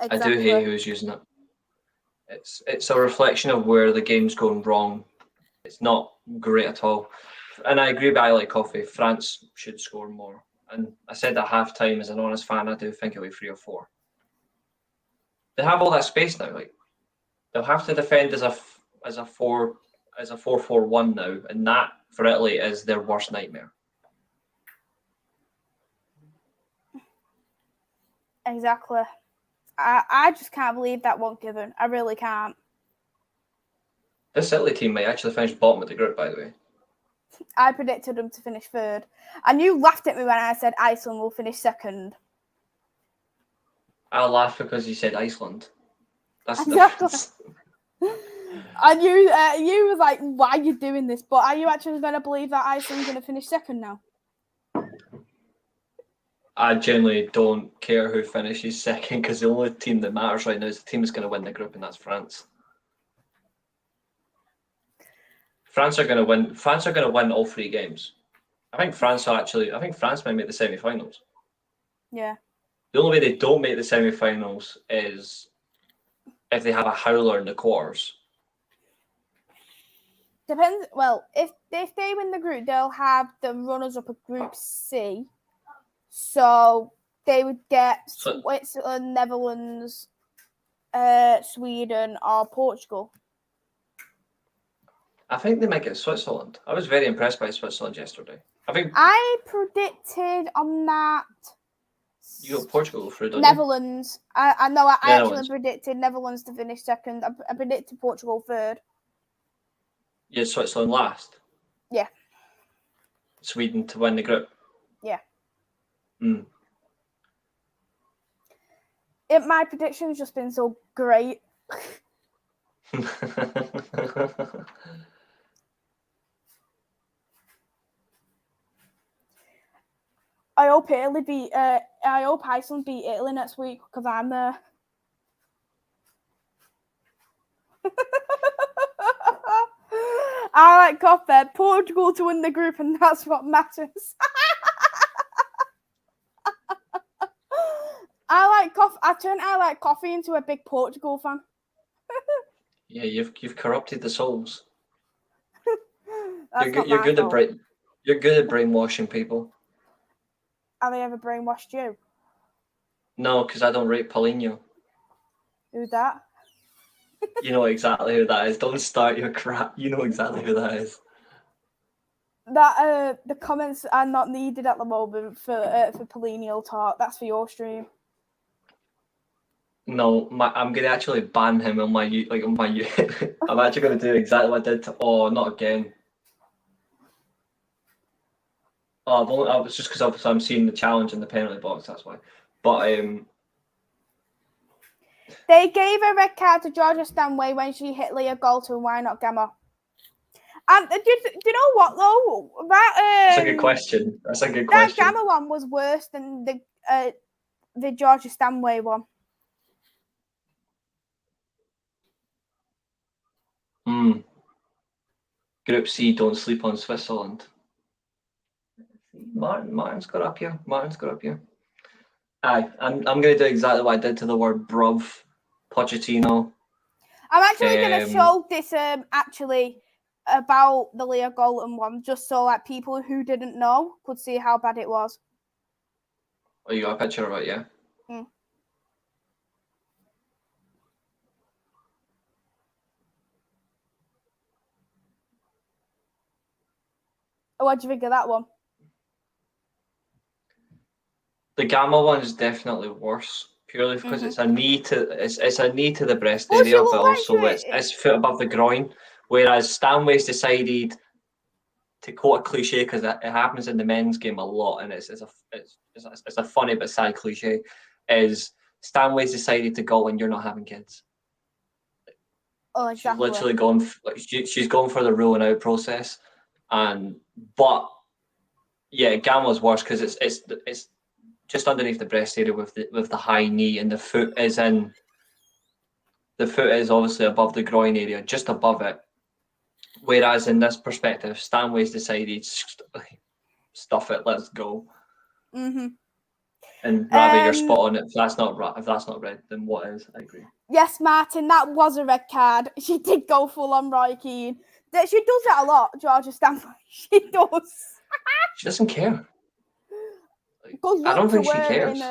Exactly. I do hate who's using it. It's a reflection of where the game's going wrong. It's not great at all. And I agree with I like Coffee. France should score more. And I said at half-time, as an honest fan, I do think it'll be 3 or 4. They have all that space now. Like, they'll have to defend as a 4-4-1 now, and that for Italy is their worst nightmare. Exactly. I just can't believe that wasn't given. I really can't. This Italy team might actually finish bottom of the group, by the way. I predicted them to finish 3rd. And you laughed at me when I said Iceland will finish 2nd. I laughed because you said Iceland. That's the exactly. difference. And you was like, why are you doing this? But are you actually going to believe that Iceland's going to finish 2nd now? I generally don't care who finishes 2nd because the only team that matters right now is the team that's going to win the group, and that's France. France are going to win all 3 games. I think France might make the semi-finals. Yeah. The only way they don't make the semi-finals is if they have a howler in the quarters. Depends. Well, if they win the group, they'll have the runners-up of Group C. So they would get Switzerland, Netherlands, Sweden, or Portugal. I think they might get Switzerland. I was very impressed by Switzerland yesterday. I predicted on that. You got Portugal through, don't Netherlands. You? I know. I actually predicted Netherlands to finish 2nd. I predicted Portugal 3rd. You had Switzerland last. Yeah. Sweden to win the group. Yeah. My prediction's just been so great. I hope Iceland beat Italy next week because I'm there. I like coffee. Portugal to win the group, and that's what matters. I like coffee. I like coffee into a big Portugal fan. Yeah, you've corrupted the souls. You're good at brainwashing people. Have they ever brainwashed you? No, because I don't rate Paulinho. Who's that? You know exactly who that is. Don't start your crap. You know exactly who that is. That the comments are not needed at the moment for Paulinho talk. That's for your stream. No, I'm gonna actually ban him on my I'm actually gonna do exactly what I did to. Oh, not again. Oh, it's just because I'm seeing the challenge in the penalty box. That's why. But they gave a red card to Georgia Stanway when she hit Leah Galton. Why not Gamma? And do you know what though? That's a good question. That Gamma one was worse than the Georgia Stanway one. Group C, don't sleep on Switzerland. Martin's got up here. Aye, I'm going to do exactly what I did to the word bruv, Pochettino. I'm actually going to show this actually about the Leo Golden one, just so like people who didn't know could see how bad it was. Oh, you got a picture of it, yeah? Mm. What do you think of that one? The Gamma one is definitely worse, purely because it's a knee to the breast Well, area, but also it's foot above the groin. Whereas Stanway's decided, to quote a cliche, because it happens in the men's game a lot, and it's a funny but sad cliche, is Stanway's decided to go when you're not having kids. Oh, exactly. She's literally gone. She's going for the ruling out process, but yeah, Gamma's worse because it's just underneath the breast area with the high knee, and the foot is obviously above the groin area, just above it. Whereas in this perspective, Stanway's decided, stuff it, let's go. Mm-hmm. And Ravi, you're spot on. If that's not red, then what is? I agree. Yes, Martin, that was a red card. She did go full on Roy Keane. She does that a lot, Georgia Stanway. She does. She doesn't care. Good luck I don't think to she her cares.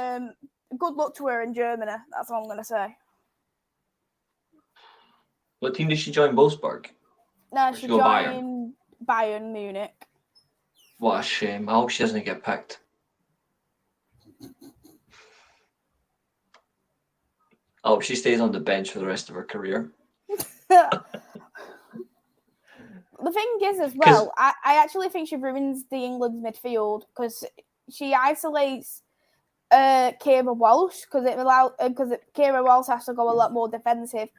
good luck to her in Germany. That's all I'm going to say. What team did she join? Wolfsburg? No, she joined Bayern Munich. What a shame. I hope she doesn't get picked. I hope she stays on the bench for the rest of her career. The thing is, as well, I actually think she ruins the England's midfield because she isolates Kira Walsh because Kira Walsh has to go a lot more defensive.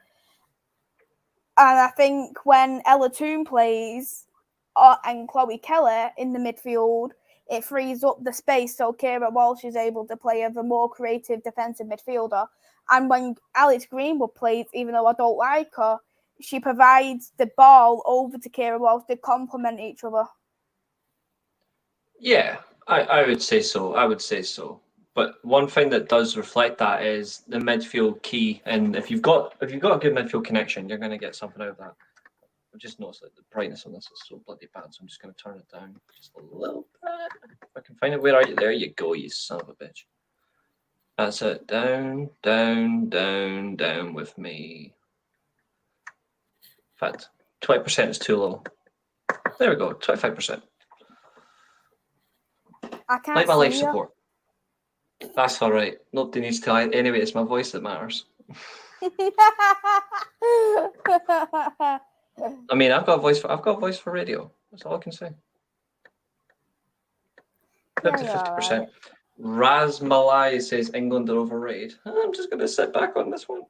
And I think when Ella Toon plays and Chloe Keller in the midfield, it frees up the space so Kira Walsh is able to play as a more creative defensive midfielder. And when Alex Greenwood plays, even though I don't like her, she provides the ball over to Kira Walsh to complement each other. Yeah, I would say so. But one thing that does reflect that is the midfield key. And if you've got a good midfield connection, you're going to get something out of that. I've just noticed that the brightness on this is so bloody bad, so I'm just going to turn it down just a little bit. If I can find it, where are you? There you go, you son of a bitch. That's it. Down, down, down, down with me. In fact, 20% is too low. There we go, 25%. I can't like my see life you. support. That's all right. Nobody needs to. Anyway, it's my voice that matters. I mean, I've got a voice for radio. That's all I can say. Up to 50%. Right. Raz Malai says England are overrated. I'm just going to sit back on this one.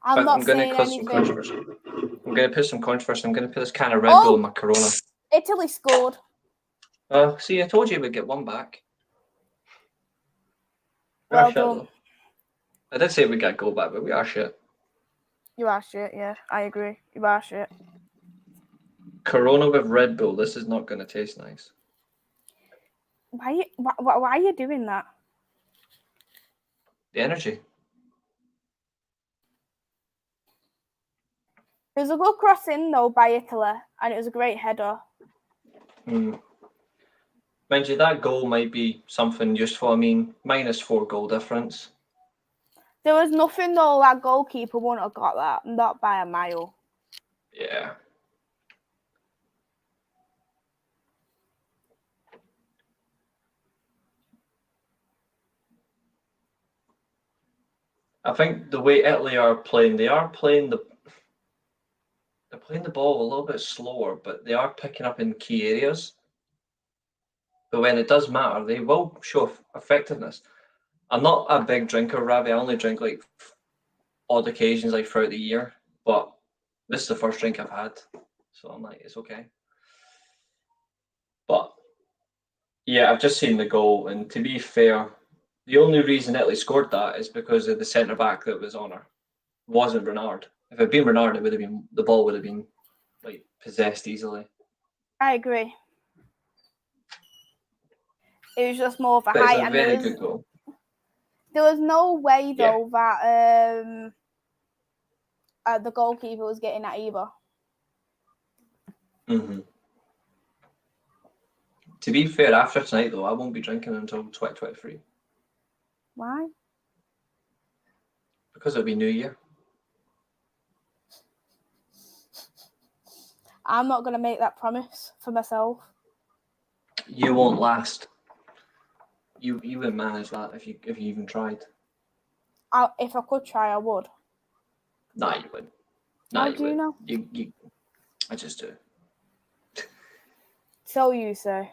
I'm going to cause some controversy. I'm going to put some controversy. I'm going to put this can of Red Bull in my Corona. Italy scored. See, I told you we'd get one back. Well done. I did say we got a goal back, but we are shit. You are shit, yeah. I agree. You are shit. Corona with Red Bull. This is not going to taste nice. Why are you doing that? The energy. There's a good cross in, though, by Italy, and it was a great header. Mind you, that goal might be something useful. I mean, -4 goal difference. There was nothing, though, that goalkeeper wouldn't have got that, not by a mile. Yeah. I think the way Italy are playing, they're playing the ball a little bit slower, but they are picking up in key areas. But when it does matter, they will show effectiveness. I'm not a big drinker, Ravi. I only drink like odd occasions, like throughout the year. But this is the first drink I've had, so I'm like, it's okay. But yeah, I've just seen the goal, and to be fair, the only reason Italy scored that is because of the centre back that was on her. It wasn't Bernard. If it had been Bernard, the ball would have been like possessed easily. I agree. It was just more of a But it's height. a very good goal. There was no way, though, that the goalkeeper was getting that either. Mm-hmm. To be fair, after tonight, though, I won't be drinking until 2023. Why? Because it'll be New Year. I'm not going to make that promise for myself. You won't last. You wouldn't manage that if you even tried. If I could try, I would. Nah, you wouldn't. Nah, How do you know? I just do. So you say.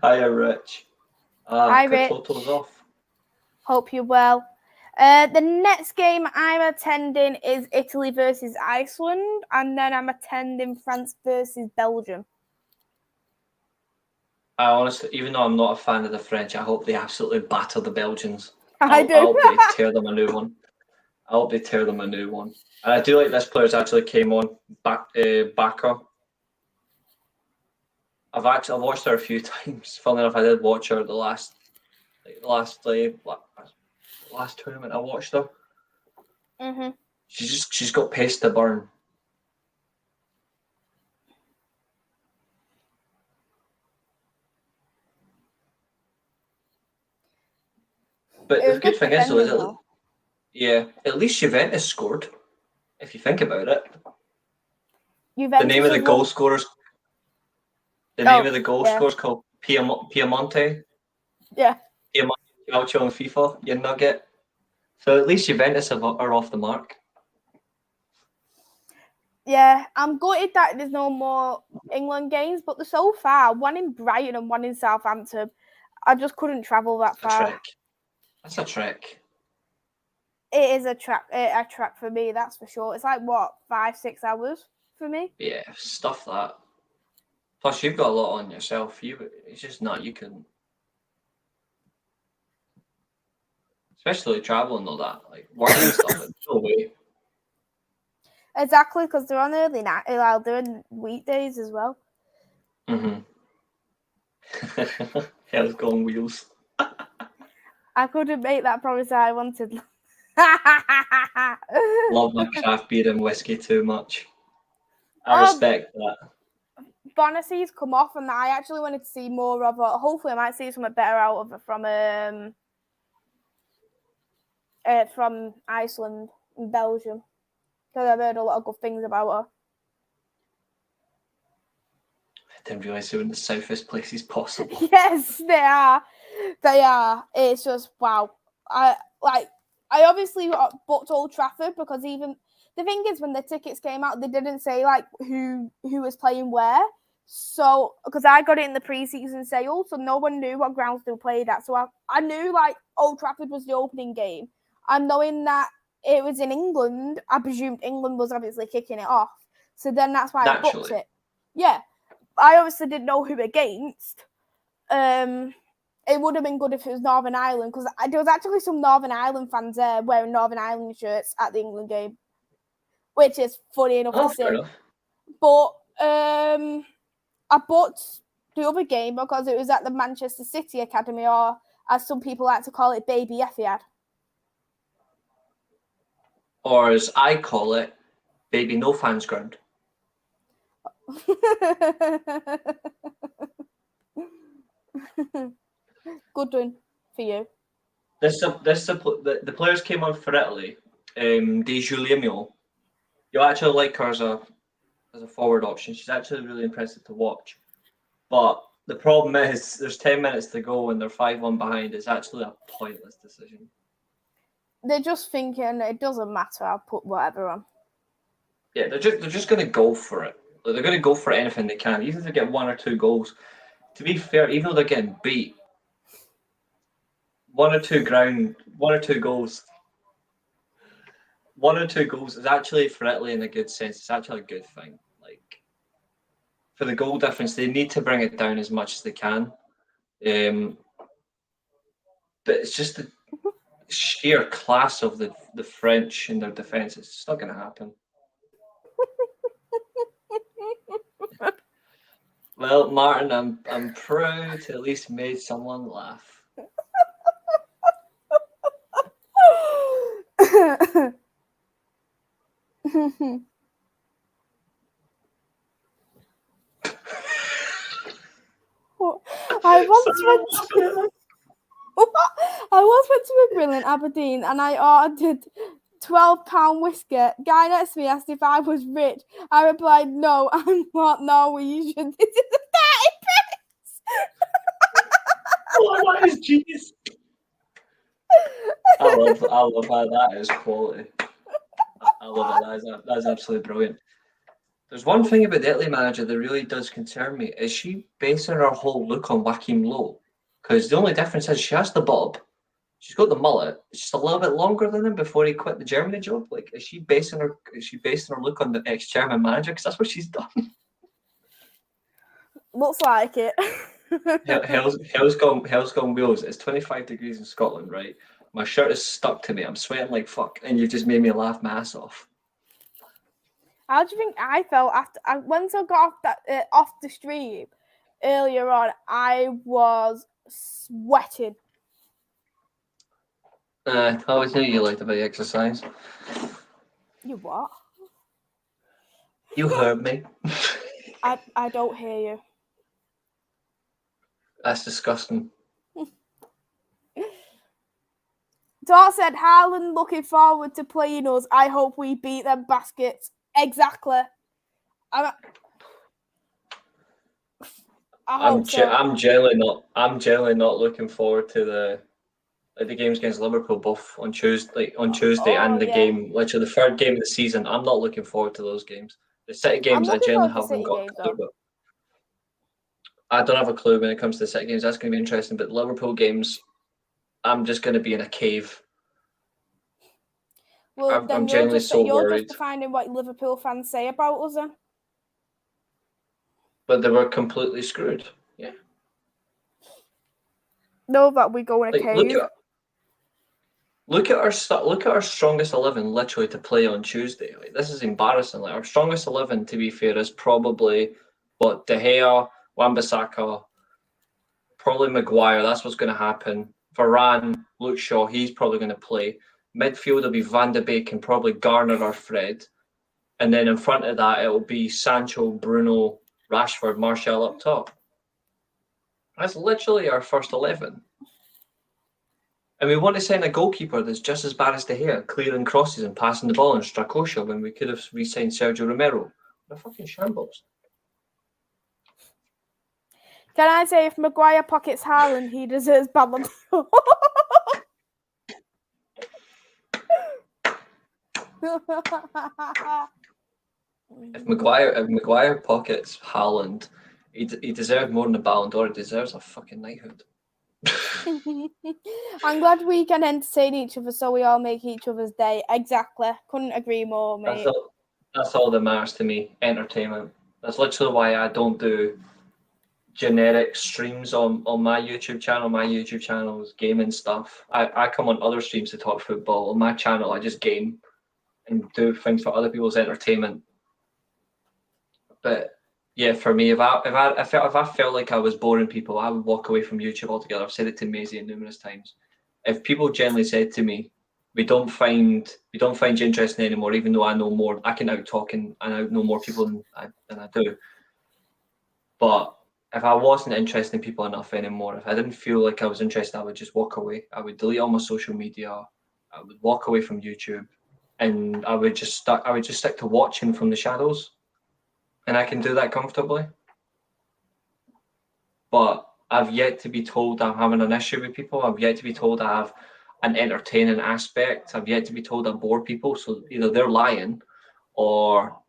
Hiya, Rich. Hi, Rich. Totals off. Hope you're well. The next game I'm attending is Italy versus Iceland, and then I'm attending France versus Belgium. I honestly, even though I'm not a fan of the French, I hope they absolutely batter the Belgians. I do. I hope they tear them a new one. And I do like this player's actually came on Backer. I've watched her a few times. Funnily enough, I did watch her the last tournament I watched her. Mhm. She's got pace to burn. But the good thing is, though, at least Juventus scored. If you think about it, Juventus the name of the goal scorers. The name of the goal scorers called Piemonte. Yeah. Piemonte Calcio on FIFA. You nugget. So at least Juventus are off the mark. Yeah, I'm gutted that there's no more England games, but so far, one in Brighton and one in Southampton. I just couldn't travel that far. That's a trek. It is a trek for me, that's for sure. It's like, what, 5-6 hours for me? Yeah, stuff that. Plus, you've got a lot on yourself. It's just not, you couldn't. Especially traveling all that, like working and stuff. No way. Exactly, because they're on early night. They're in weekdays as well. Mhm. Hell's gone wheels. I couldn't make that promise I wanted. Love my craft beer and whiskey too much. I respect that. Bonacy's come off, and I actually wanted to see more of it. Hopefully, I might see something better out of it from Iceland and Belgium, because I've heard a lot of good things about her. I didn't realise they were in the safest places possible. Yes, they are. It's just wow. I obviously booked Old Trafford because even the thing is, when the tickets came out, they didn't say like who was playing where. So because I got it in the pre-season sale, so no one knew what grounds they played at. So I knew like Old Trafford was the opening game, and knowing that it was in England, I presumed England was obviously kicking it off. So then that's why I booked it. Yeah, I obviously didn't know who against. It would have been good if it was Northern Ireland, because there was actually some Northern Ireland fans there wearing Northern Ireland shirts at the England game, which is funny enough to see. But I booked the other game because it was at the Manchester City Academy, or as some people like to call it, Baby Etihad. Or as I call it, Baby No Fans Ground. Good one for you. The players came on for Italy. Di Giuliano. You actually like her as a forward option. She's actually really impressive to watch. But the problem is there's 10 minutes to go and they're 5-1 behind. It's actually a pointless decision. They're just thinking it doesn't matter, I'll put whatever on. Yeah, they're just going to go for it. Like, they're going to go for anything they can, even if they get 1 or 2 goals. To be fair, even though they're getting beat, 1 or 2 goals. 1 or 2 goals is actually, for Italy in a good sense, it's actually a good thing. Like, for the goal difference, they need to bring it down as much as they can. But it's just the sheer class of the French in their defence. It's just not going to happen. Well, Martin, I'm proud to at least made someone laugh. I once went to a grill in Aberdeen and I ordered £12 whiskey. Guy next to me asked if I was rich. I replied, "No, I'm not Norwegian. This is a 30 pence." Oh, that is genius. I love that. That is quality. I love it. That is absolutely brilliant. There's one thing about the Italy manager that really does concern me. Is she basing her whole look on Joachim Low? Because the only difference is she has the bob, she's got the mullet. It's just a little bit longer than him before he quit the Germany job. Like, is she basing her look on the ex-German manager? Because that's what she's done. Looks like it. Hell's gone wheels. It's 25 degrees in Scotland, right? My shirt is stuck to me. I'm sweating like fuck, and you've just made me laugh my ass off. How do you think I felt once I got off the stream earlier on? I was sweating. I always knew you liked a bit of exercise. You what? You heard me. I don't hear you. That's disgusting. Dart said, "Haaland looking forward to playing us. I hope we beat them baskets." Exactly. I'm generally not looking forward to the games against Liverpool, both on Tuesday and the game, literally the third game of the season. I'm not looking forward to those games. The City games, I generally haven't got a clue about. I don't have a clue when it comes to the City games. That's going to be interesting. But Liverpool games, I'm just going to be in a cave. Well, I'm genuinely so worried. You're just finding what Liverpool fans say about us then. But they were completely screwed. Yeah. No, that we go in a cave. Look at our strongest 11 literally to play on Tuesday. Like, this is embarrassing. Like, our strongest 11, to be fair, is probably De Gea, Wan-Bissaka, probably Maguire. That's what's going to happen. Varane, Luke Shaw, he's probably going to play. Midfield will be Van de Beek and probably Garner or Fred. And then in front of that, it'll be Sancho, Bruno, Rashford, Martial up top. That's literally our first 11. And we want to sign a goalkeeper that's just as bad as De Gea, clearing crosses and passing the ball in Strakosha when we could have re-signed Sergio Romero. They're fucking shambles. Can I say, if Maguire pockets Haaland, he deserves Ballon d'Or? If Maguire pockets Haaland, he deserves more than a Ballon d'Or. He deserves a fucking knighthood. I'm glad we can entertain each other, so we all make each other's day. Exactly. Couldn't agree more, mate. That's all that matters to me. Entertainment. That's literally why I don't do generic streams on my YouTube channel. My YouTube channel is gaming stuff. I come on other streams to talk football. On my channel, I just game and do things for other people's entertainment. But yeah, for me, if I felt like I was boring people, I would walk away from YouTube altogether. I've said it to Maisy numerous times. If people generally said to me, we don't find you interesting anymore, even though I know more, I can out-talk and I know more people than I do. But if I wasn't interested in people enough anymore, if I didn't feel like I was interested, I would just walk away. I would delete all my social media. I would walk away from YouTube, and I would just stick to watching from the shadows. And I can do that comfortably. But I've yet to be told I'm having an issue with people. I've yet to be told I have an entertaining aspect. I've yet to be told I bore people. So either they're lying or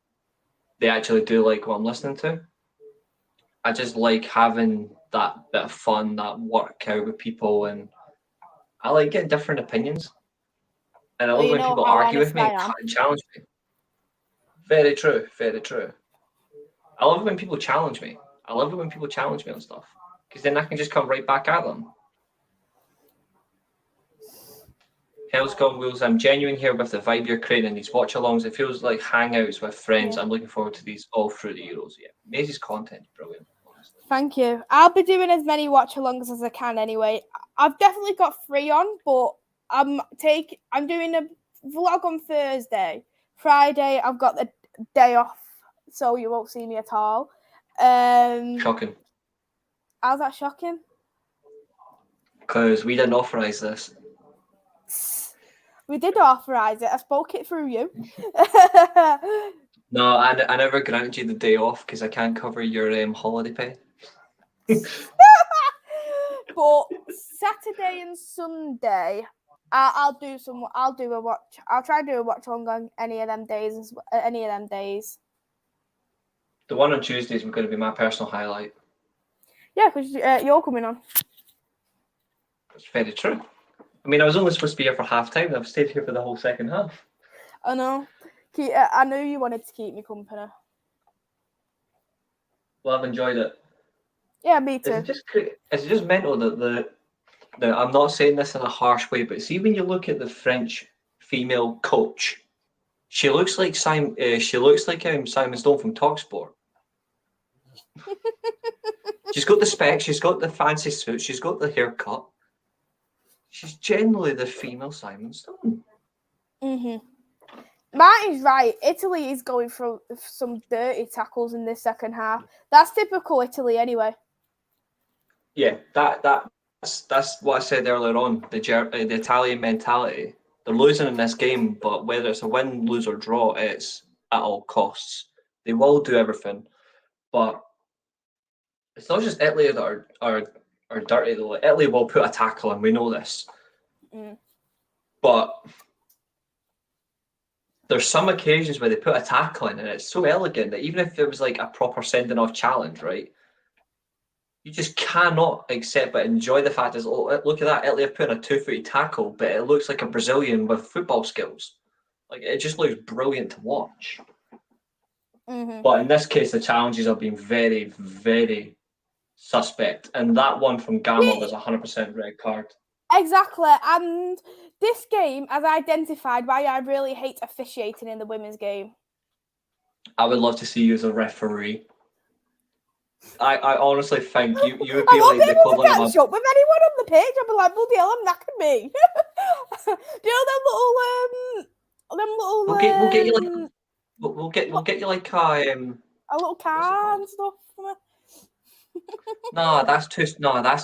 they actually do like what I'm listening to. I just like having that bit of fun, that workout with people, and I like getting different opinions. And I love when people argue with me and challenge me. Very true, very true. I love it when people challenge me. I love it when people challenge me on stuff, because then I can just come right back at them. Hell's Gone Wheels, I'm genuine here with the vibe you're creating, these watch-alongs. It feels like hangouts with friends. I'm looking forward to these all through the Euros. Yeah, Maisy's content, brilliant. Honestly. Thank you. I'll be doing as many watch-alongs as I can anyway. I've definitely got 3 on, but I'm doing a vlog on Thursday. Friday, I've got the day off, so you won't see me at all. Shocking. How's that shocking? Because we didn't authorise this. We did authorise it. I spoke it through you. No, I never granted you the day off because I can't cover your holiday pay. But Saturday and Sunday, I'll do a watch. I'll try to do a watch along on any of them days. The one on Tuesdays is going to be my personal highlight. Yeah, because you're coming on. That's very true. I mean, I was only supposed to be here for half time, and I've stayed here for the whole second half. I know. I knew you wanted to keep me company. Well, I've enjoyed it. Yeah, me too. Is it just mental that I'm not saying this in a harsh way, but see when you look at the French female coach, she looks like Simon Stone from Talksport. She's got the specs, she's got the fancy suit, she's got the haircut. She's generally the female Simon Stone. Martin's right. Italy is going through some dirty tackles in this second half. That's typical Italy anyway. Yeah, that's what I said earlier on. The Italian mentality. They're losing in this game, but whether it's a win, lose, or draw, it's at all costs. They will do everything, but it's not just Italy that are dirty. Though. Italy will put a tackle in. We know this, but there's some occasions where they put a tackle in, and it's so elegant that even if it was like a proper sending off challenge, right? You just cannot accept but enjoy the fact is, oh, look at that, Italy have put in a 2-footed tackle, but it looks like a Brazilian with football skills. Like, it just looks brilliant to watch. But in this case, the challenges have been very, very suspect. And that one from Gamma was 100% red card. Exactly. And this game has identified why I really hate officiating in the women's game. I would love to see you as a referee. I honestly think you would be like the equivalent of catch up with anyone on the page. I'd be like, bloody hell, I'm knackered me. Do you know them little We'll get you like we'll get you like a little car and stuff. No, that's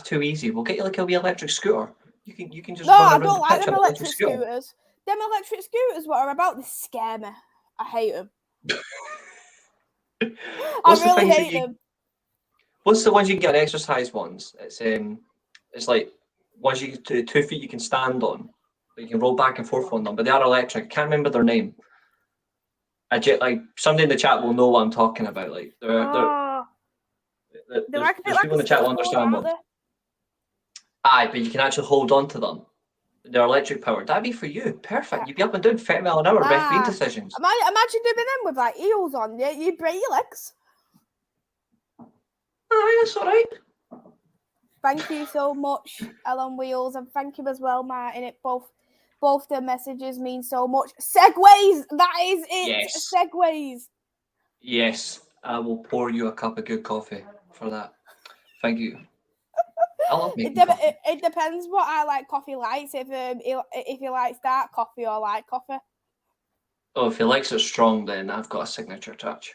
too easy. We'll get you like a wee electric scooter. You can just No, run I around don't the like pitch them on electric scooters. Them electric scooters, what are about, they scare me. I hate them. I really hate them. What's the ones you can get on exercise ones? It's like ones you 2 feet you can stand on. You can roll back and forth on them, but they are electric. I can't remember their name. Like somebody in the chat will know what I'm talking about. Like there's people in the chat will understand them. Aye, but you can actually hold on to them. They're electric powered. That'd be for you. Perfect. You'd be up and doing 30 mile an hour referee decisions. Imagine doing them with like heels on. You break your legs. Aye, that's all right. Thank you so much, Ellen Wheels, and thank you as well, Martin. Both the messages mean so much. Segways, that is it. Yes. Segways. Yes, I will pour you a cup of good coffee for that. Thank you. I love making coffee. It depends what I like coffee likes. If he likes dark coffee or light coffee. Oh, if he likes it strong, then I've got a signature touch.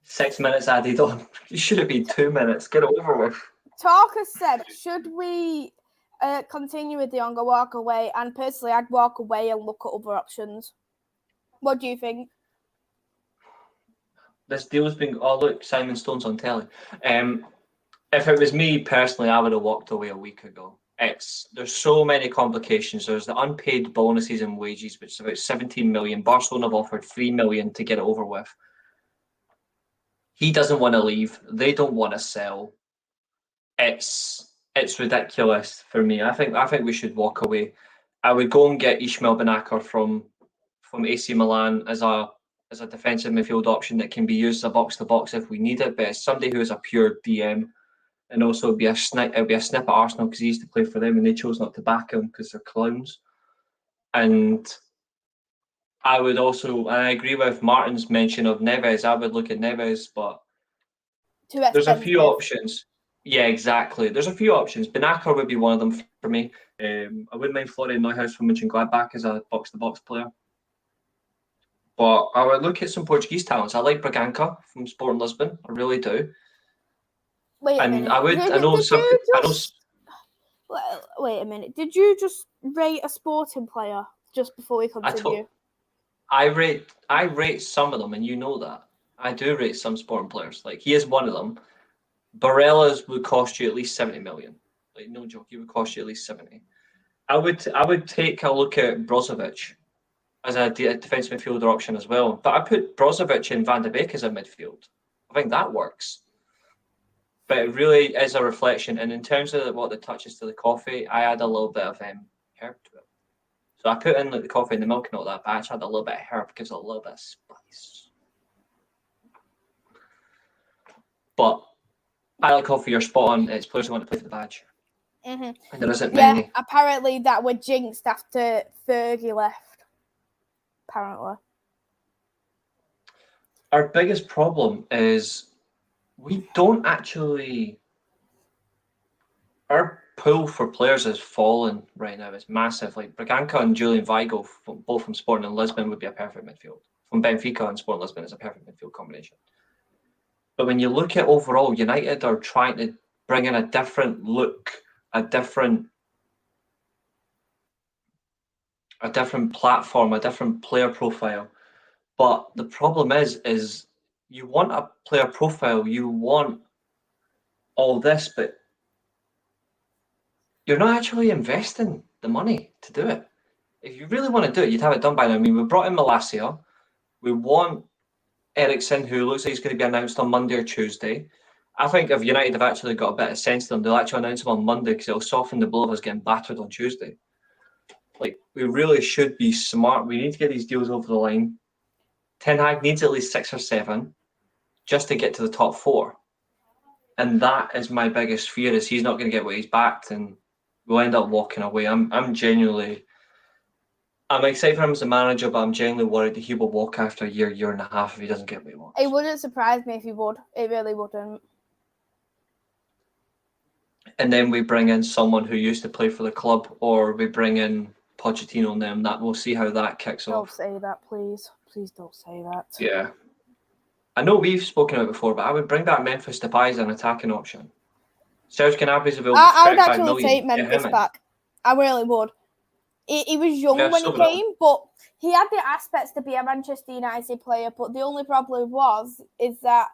6 minutes added on. You should have been 2 minutes. Get it over with. Talker said, should we continue with the Young or walk away? And personally, I'd walk away and look at other options. What do you think? This deal's been... Oh, look, Simon Stone's on telly. If it was me personally, I would have walked away a week ago. There's so many complications. There's the unpaid bonuses and wages, which is about 17 million. Barcelona have offered 3 million to get it over with. He doesn't want to leave. They don't want to sell. It's ridiculous for me. I think we should walk away. I would go and get Ismail Benacer from AC Milan as a defensive midfield option that can be used as a box to box if we need it. But it's somebody who is a pure DM, and also it'll be a snip at Arsenal because he used to play for them and they chose not to back him because they're clowns. And I would also, and I agree with Martin's mention of Neves. I would look at Neves, but Too expensive. There's a few options. Yeah, exactly. There's a few options. Benacer would be one of them for me. I wouldn't mind Florian Neuhaus from Mönchengladbach as a box-to-box player. But I would look at some Portuguese talents. I like Braganca from Sporting Lisbon. I really do. Wait a minute. Wait a minute. Did you just rate a Sporting player just before we continue? I rate some of them, and you know that. I do rate some Sporting players. Like, he is one of them. Barella's would cost you at least 70 million. Like, no joke, he would cost you at least 70. I would take a look at Brozovic as a defensive midfielder option as well. But I put Brozovic and Van de Beek as a midfield. I think that works. But it really is a reflection. And in terms of what the touches to the coffee, I add a little bit of herb to it. So I put in like the coffee and the milk and all that, but I actually add a little bit of herb, gives it a little bit of spice. But I like coffee, you're spot on. It's players who want to play for the badge. Mm-hmm. And there isn't many. Yeah, apparently that were jinxed after Fergie left. Apparently. Our biggest problem is we don't actually... Our pool for players has fallen right now. It's massive. Like Braganca and Julian Weigl, both from Sporting and Lisbon, would be a perfect midfield. From Benfica and Sporting Lisbon is a perfect midfield combination. But when you look at overall, United are trying to bring in a different look, a different platform, a different player profile. But the problem is you want a player profile, you want all this, but you're not actually investing the money to do it. If you really want to do it, you'd have it done by now. I mean, we brought in Malacia. We want Eriksen, who looks like he's going to be announced on Monday or Tuesday. I think if United have actually got a bit of sense to them, they'll actually announce him on Monday because it'll soften the blow of us getting battered on Tuesday. Like, we really should be smart. We need to get these deals over the line. Ten Hag needs at least 6 or 7 just to get to the top 4. And that is my biggest fear, is he's not going to get what he's backed and we'll end up walking away. I'm excited for him as a manager, but I'm genuinely worried that he will walk after a year and a half if he doesn't get what he wants. It wouldn't surprise me if he would. It really wouldn't. And then we bring in someone who used to play for the club, or we bring in Pochettino and them. That we'll see how that kicks off. Don't say that, please. Please don't say that. Yeah. I know we've spoken about it before, but I would bring back Memphis Depay as an attacking option. Serge Gnabry's available for 35 I would actually take Memphis back. I really would. He was young when he came, but he had the aspects to be a Manchester United player. But the only problem is that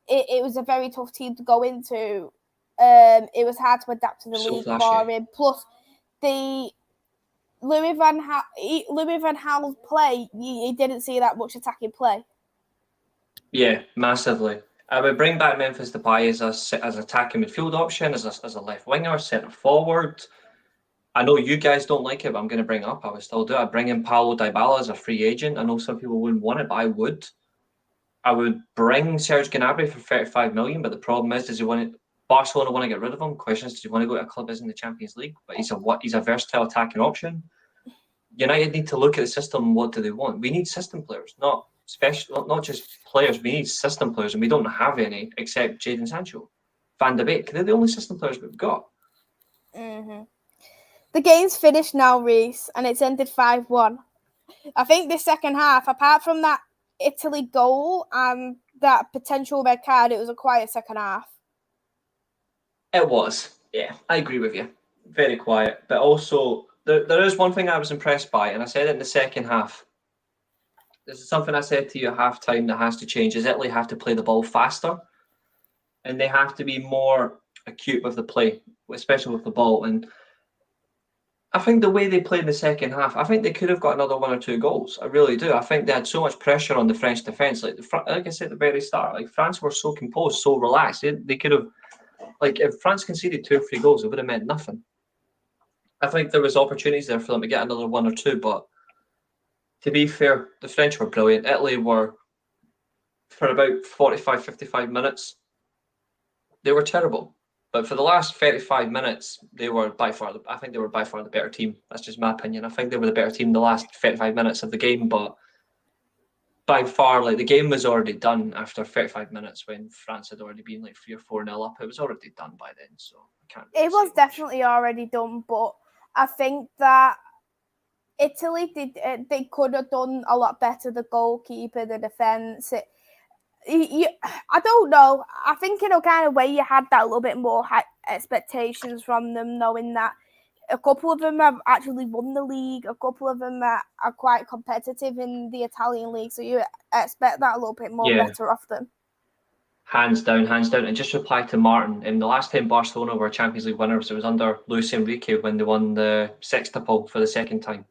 it was a very tough team to go into. It was hard to adapt to the league for him. Plus, the Louis van Gaal's play, you didn't see that much attacking play. Yeah, massively. I would bring back Memphis Depay as an attacking midfield option, as a left winger, centre forward. I know you guys don't like it, but I'm going to bring it up. I would still do it. I'd bring in Paulo Dybala as a free agent. I know some people wouldn't want it, but I would. I would bring Serge Gnabry for 35 million, but the problem is, Barcelona want to get rid of him? Question is, does he want to go to a club that's in the Champions League? But he's a versatile attacking option. United need to look at the system. What do they want? We need system players, not just players. We need system players, and we don't have any except Jadon Sancho, Van de Beek. They're the only system players we've got. Mm-hmm. The game's finished now, Reese, and it's ended 5-1. I think the second half, apart from that Italy goal and that potential red card, it was a quiet second half. It was. Yeah, I agree with you. Very quiet. But also, there is one thing I was impressed by, and I said it in the second half. This is something I said to you at halftime that has to change, is Italy have to play the ball faster, and they have to be more acute with the play, especially with the ball. And I think the way they played in the second half, I think they could have got another 1 or 2 goals. I really do. I think they had so much pressure on the French defence. Like I said at the very start, like France were so composed, so relaxed. They could have, like, if France conceded 2 or 3 goals, it would have meant nothing. I think there was opportunities there for them to get another 1 or 2, but to be fair, the French were brilliant. Italy were, for about 45, 55 minutes, they were terrible. But for the last 35 minutes, they were by far the better team. That's just my opinion. I think they were the better team the last 35 minutes of the game, but by far, like the game was already done after 35 minutes when France had already been like 3 or 4-0 up. It was already done by then, so I can't. Really it was definitely already done, but I think that Italy they could have done a lot better. The goalkeeper, the defence. I don't know. I think in a kind of way you had that little bit more high expectations from them, knowing that a couple of them have actually won the league. A couple of them are quite competitive in the Italian league, so you expect that a little bit more better off them. Hands down. And just reply to Martin. The last time Barcelona were Champions League winners, it was under Luis Enrique when they won the sextuple for the second time.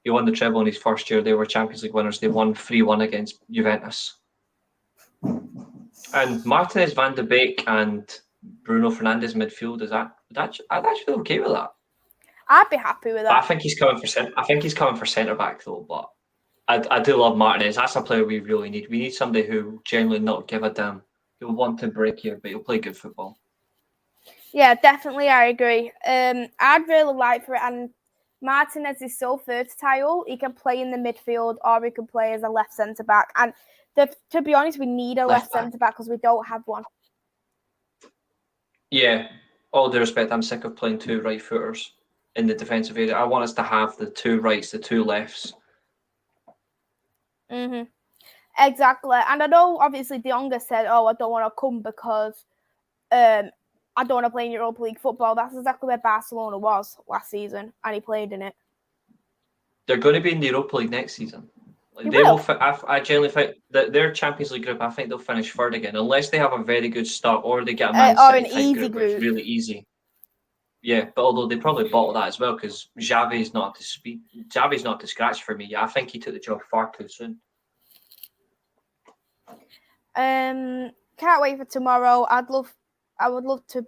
He won the treble in his first year. They were Champions League winners. They won 3-1 against Juventus. And Martinez, Van de Beek, and Bruno Fernandes midfield, I'd actually be okay with that. I'd be happy with that. But I think he's coming for centre back though. But I do love Martinez. That's a player we really need. We need somebody who generally not give a damn. He'll want to break here, but he'll play good football. Yeah, definitely, I agree. I'd really like for it, and Martinez is so versatile. He can play in the midfield, or he can play as a left centre back. And to be honest, we need a left centre back because we don't have one. Yeah, all due respect, I'm sick of playing two right footers in the defensive area. I want us to have the two rights, the two lefts. Exactly. And I know, obviously, De Jong said, I don't want to come because I don't want to play in Europa League football. That's exactly where Barcelona was last season, and he played in it. They're going to be in the Europa League next season. I generally think that their Champions League group, I think they'll finish third again, unless they have a very good start or they get a Man City type group, which is really easy. Yeah, but although they probably bottle that as well because Xavi's not to speak. Xavi's not to scratch for me. Yeah, I think he took the job far too soon. Can't wait for tomorrow. I would love to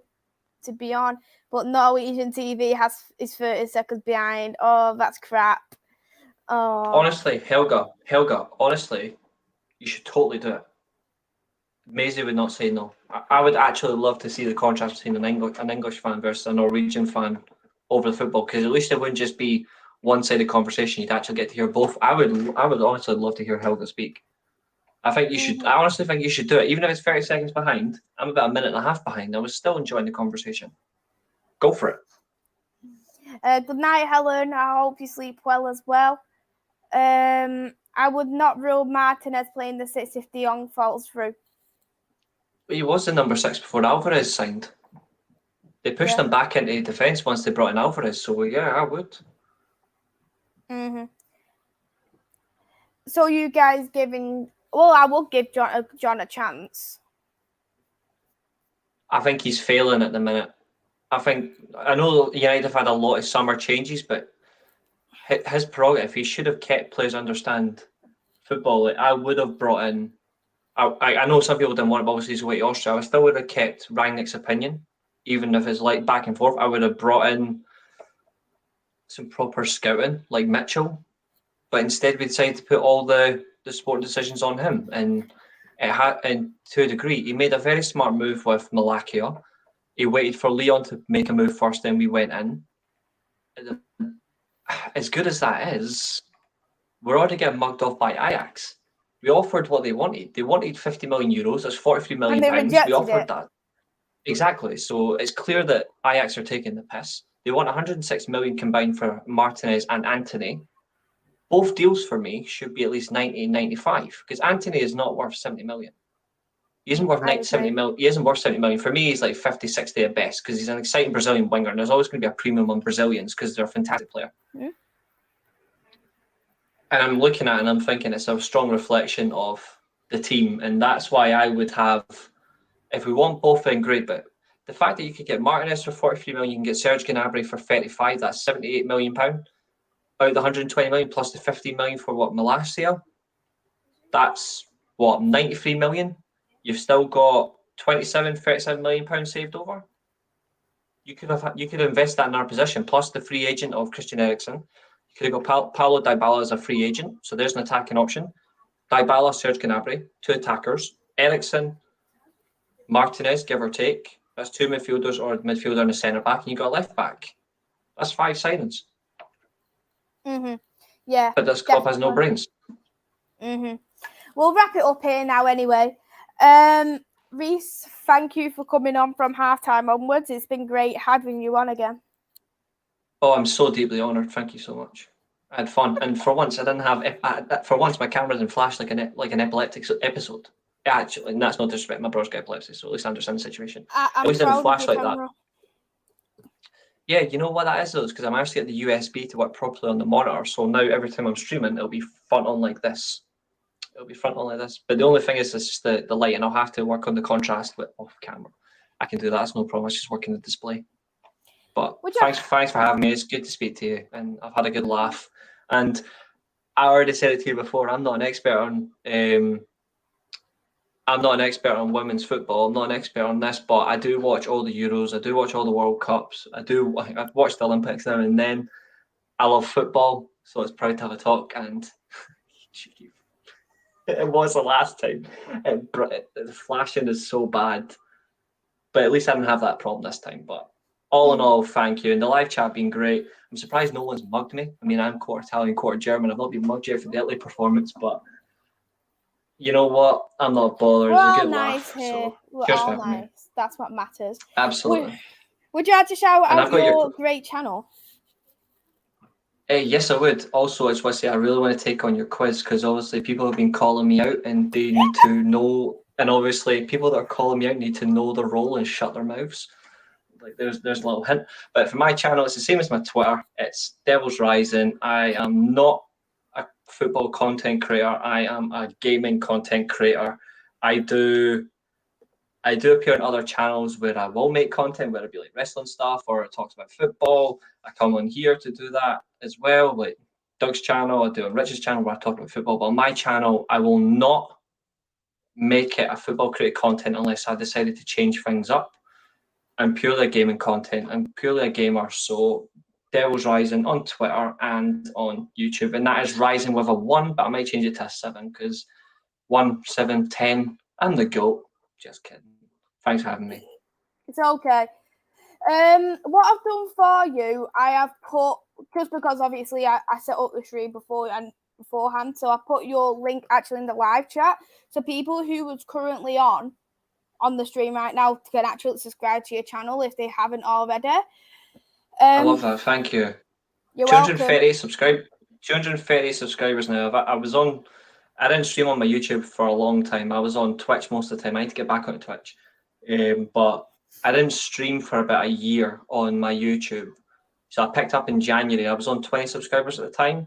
be on, but Norwegian TV is 30 seconds behind. Oh, that's crap. Oh. Honestly, Helga, honestly, you should totally do it. Maisy would not say no. I would actually love to see the contrast between an English fan versus a Norwegian fan over the football, because at least it wouldn't just be one-sided conversation. You'd actually get to hear both. I would honestly love to hear Helga speak. I think you should. I honestly think you should do it, even if it's 30 seconds behind. I'm about a minute and a half behind. I was still enjoying the conversation. Go for it. Good night, Helen. I hope you sleep well as well. I would not rule Martinez playing the 6 if De Jong falls through. He was the number 6 before Alvarez signed. They pushed him back into defence once they brought in Alvarez. So yeah, I would. So you guys giving? Well, I will give John a chance. I think he's failing at the minute. I know United have had a lot of summer changes, but his prerogative, he should have kept players understand football. Like, I would have brought in. I know some people didn't want it, but obviously he's away to Austria. I still would have kept Rangnick's opinion, even if it's like back and forth. I would have brought in some proper scouting, like Mitchell, but instead we decided to put all the sporting decisions on him, and to a degree, he made a very smart move with Malakia. He waited for Leon to make a move first, then we went in. As good as that is, we're already getting mugged off by Ajax. We offered what they wanted. They wanted 50 million euros. That's 43 million pounds. We offered that. Exactly. So it's clear that Ajax are taking the piss. They want 106 million combined for Martinez and Antony. Both deals for me should be at least 90 and 95, because Antony is not worth 70 million. He isn't worth 70 million. He isn't worth 70 million. For me, he's like 50, 60 at best, because he's an exciting Brazilian winger, and there's always going to be a premium on Brazilians because they're a fantastic player. Yeah. And I'm looking at it and I'm thinking it's a strong reflection of the team, and that's why I would have, if we want both, then great, but the fact that you could get Martinez for 43 million, you can get Serge Gnabry for 35, that's 78 million pound out of the 120 million, plus the 15 million for Malacia, that's 93 million. You've still got 37 million pounds saved over. You could invest that in our position, plus the free agent of Christian Eriksen. You could have got Paulo Dybala as a free agent, so there's an attacking option. Dybala, Serge Gnabry, 2 attackers. Eriksen, Martinez, give or take. That's 2 midfielders or a midfielder and a centre back, and you got a left back. That's 5 signings. Yeah. But this club has no brains. we'll wrap it up here now anyway. Reese, thank you for coming on from halftime onwards. It's been great having you on again. Oh, I'm so deeply honoured. Thank you so much. I had fun, and for once, I didn't have. For once, my camera didn't flash like an epileptic episode. Actually, and that's not disrespect. My brother's got epilepsy, so at least I understand the situation. I'm at least it didn't proud of flash your like camera. that. Yeah, you know what that is though, is because I managed to get the USB to work properly on the monitor. So now every time I'm streaming, it'll be front on like this. It'll be front on like this. But the only thing is, it's just the light, and I'll have to work on the contrast with off camera. I can do that. It's no problem. It's just working the display. But thanks for having me. It's good to speak to you, and I've had a good laugh. And I already said it to you before. I'm not an expert on. I'm not an expert on women's football. I'm not an expert on this, but I do watch all the Euros. I do watch all the World Cups. I've watched the Olympics now and then. I love football, so it's proud to have a talk. And it was the last time. The flashing is so bad, but at least I didn't have that problem this time. But all in all, thank you. And the live chat been great. I'm surprised no one's mugged me. I mean, I'm quarter Italian, quarter German. I've not been mugged yet for the Italy performance, but you know what? I'm not bothered. We're It's a all good nice laugh. here. So We're cheers all for having me. nice. That's what matters. Absolutely. Would you like to shout And out I've got your great channel? Yes, I would. Also, I just want to say I really want to take on your quiz, because obviously people have been calling me out and they need to know. And obviously people that are calling me out need to know their role and shut their mouths. Like there's a little hint. But for my channel, it's the same as my Twitter. It's Devil's Rising. I am not a football content creator. I am a gaming content creator. I do appear on other channels where I will make content, whether it be like wrestling stuff or it talks about football. I come on here to do that as well, like Doug's channel. I do on Rich's channel where I talk about football. But on my channel, I will not make it a football created content unless I decided to change things up. I'm purely a gaming content. I'm purely a gamer. So Devil's Rising on Twitter and on YouTube. And that is Rising with a 1, but I might change it to a 7 because 1, 7, 10, I'm the GOAT. Just kidding. Thanks for having me. It's okay. What I've done for you, I have put, just because obviously I set up the stream beforehand, so I put your link actually in the live chat, so people who was currently on the stream right now can actually subscribe to your channel if they haven't already. I love that. Thank you. You're 230 subscribers now. I didn't stream on my YouTube for a long time. I was on Twitch most of the time. I need to get back on Twitch. But I didn't stream for about a year on my YouTube. So I picked up in January. I was on 20 subscribers at the time,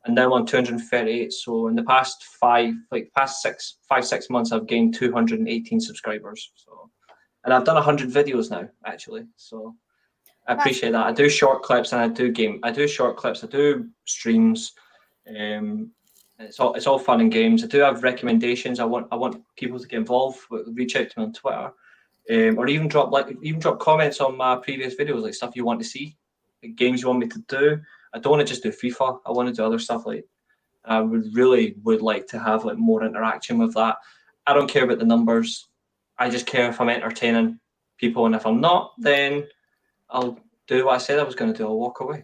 and now I'm on 238. So in the past 6 months, I've gained 218 subscribers. So, and I've done 100 videos now, actually. So I appreciate that. I do short clips and I do short clips. I do streams. It's all fun and games. I do have recommendations. I want people to get involved. Reach out to me on Twitter, or even drop comments on my previous videos, like stuff you want to see, like games you want me to do. I don't want to just do FIFA. I want to do other stuff. Like I would like to have like more interaction with that. I don't care about the numbers. I just care if I'm entertaining people, and if I'm not, then I'll do what I said I was going to do. I'll walk away.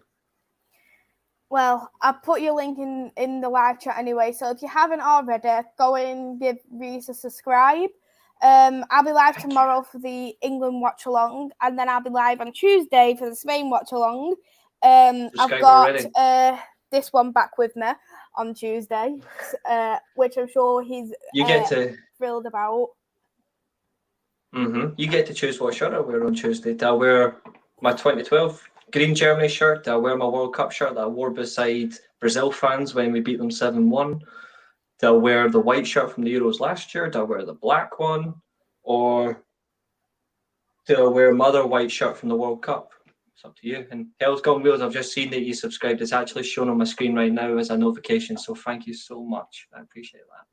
Well, I'll put your link in the live chat anyway. So if you haven't already, go and give Reese a subscribe. I'll be live tomorrow for the England Watchalong, and then I'll be live on Tuesday for the Spain Watchalong. I've got this one back with me on Tuesday, which I'm sure he's thrilled about. You get to choose what shirt I wear on Tuesday. Do I wear my 2012 Green Germany shirt? Do I wear my World Cup shirt that I wore beside Brazil fans when we beat them 7-1? Do I wear the white shirt from the Euros last year? Do I wear the black one? Or do I wear my other white shirt from the World Cup? It's up to you. And Hell's Gone Wheels, I've just seen that you subscribed. It's actually shown on my screen right now as a notification. So thank you so much. I appreciate that.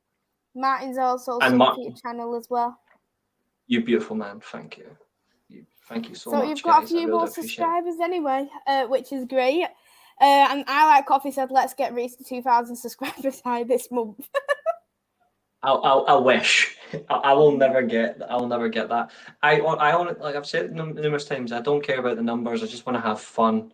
Martin's also subbed to your channel as well. You beautiful man. Thank you. Thank you so much. So you've got a few more subscribers anyway, which is great. And I Like Coffee said, let's get Reese to 2,000 subscribers high this month. I wish. I will never get that. I like I've said numerous times, I don't care about the numbers. I just want to have fun.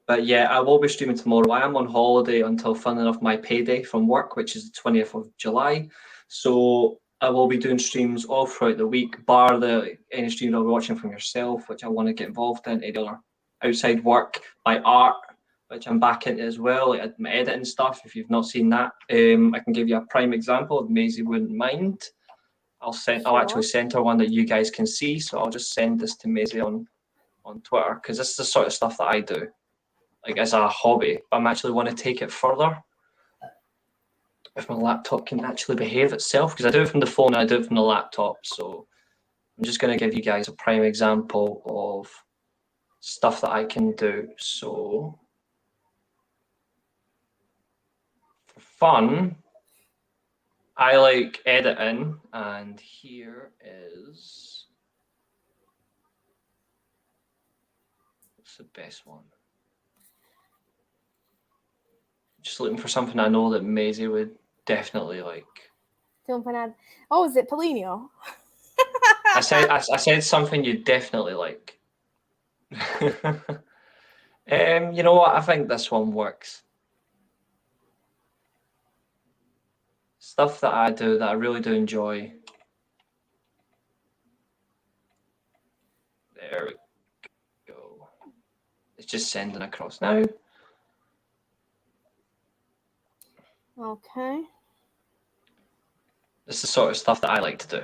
But yeah, I will be streaming tomorrow. I am on holiday until, fun enough, my payday from work, which is the 20th of July. So I will be doing streams all throughout the week, bar any streams I'll be watching from yourself, which I want to get involved in, any other outside work, my art, which I'm back into as well, like my editing stuff. If you've not seen that, I can give you a prime example if Maisy wouldn't mind. I'll actually send her one that you guys can see. So I'll just send this to Maisy on Twitter, because this is the sort of stuff that I do, like as a hobby. But I'm actually want to take it further. If my laptop can actually behave itself, because I do it from the phone and I do it from the laptop. So I'm just going to give you guys a prime example of stuff that I can do. So for fun, I like editing, and here is, what's the best one? Just looking for something I know that Maisy would definitely like. Oh, is it Polino? I said something you definitely like. You know what? I think this one works. Stuff that I do that I really do enjoy. There we go. It's just sending across now. Okay. This is the sort of stuff that I like to do.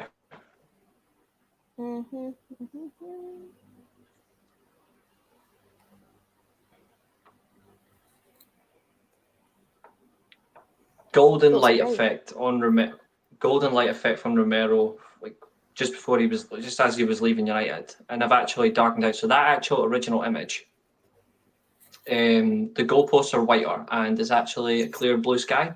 Golden light effect from Romero, like just as he was leaving United, and I've actually darkened out. So that actual original image, the goalposts are whiter and there's actually a clear blue sky.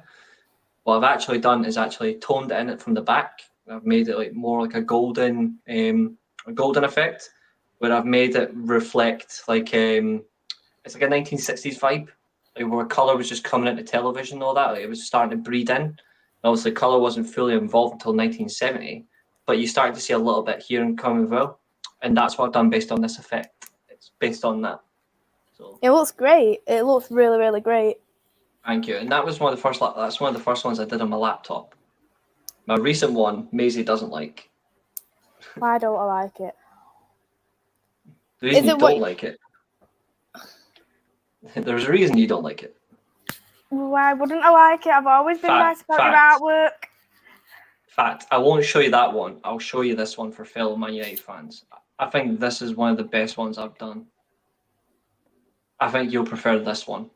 What I've actually done is actually toned it in it from the back. I've made it like more like a golden effect, where I've made it reflect like it's like a 1960s vibe, like where colour was just coming into television and all that. Like it was starting to breed in. And obviously, colour wasn't fully involved until 1970, but you started to see a little bit here and come as well. And that's what I've done based on this effect. It's based on that. So it looks great. It looks really, really great. Thank you. And that was one of the first. That's one of the first ones I did on my laptop. My recent one, Maisy doesn't like. Why don't I like it? The reason you don't like it. There's a reason you don't like it. Why wouldn't I like it? I've always been nice about your artwork. Fact, I won't show you that one. I'll show you this one for fellow Man United fans. I think this is one of the best ones I've done. I think you'll prefer this one.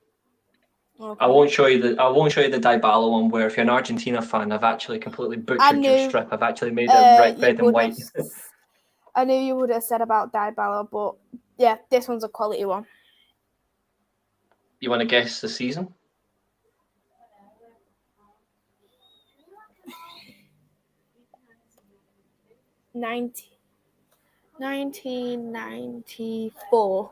Okay. I won't show you the Dybala one, where if you're an Argentina fan, I've actually completely butchered your strip. I've actually made it red and white. I knew you would have said about Dybala, but yeah, this one's a quality one. You want to guess the season? $1994.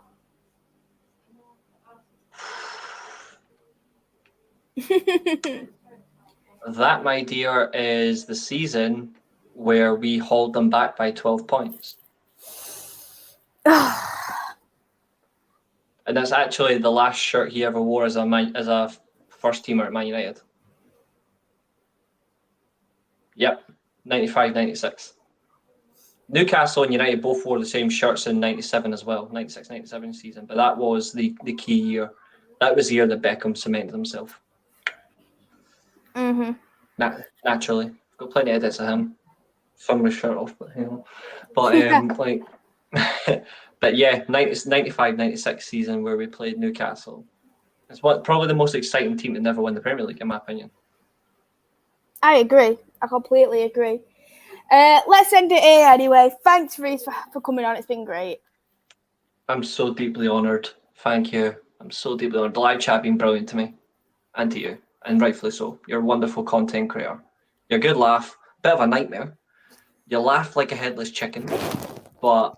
That, my dear, is the season where we hauled them back by 12 points. And that's actually the last shirt he ever wore as a first teamer at Man United. Yep, 95-96. Newcastle and United both wore the same shirts in 97 as well, 96-97 season. But that was the key year. That was the year that Beckham cemented himself. Naturally. I've got plenty of edits of him. Some with shirt off, but you know. But like but yeah, 95-96 season where we played Newcastle. It's probably the most exciting team to never win the Premier League, in my opinion. I agree. I completely agree. Let's end it here anyway. Thanks, Reece, for coming on. It's been great. I'm so deeply honoured. Thank you. I'm so deeply honoured. The live chat been brilliant to me and to you, and rightfully so. You're a wonderful content creator. You're a good laugh. Bit of a nightmare. You laugh like a headless chicken, but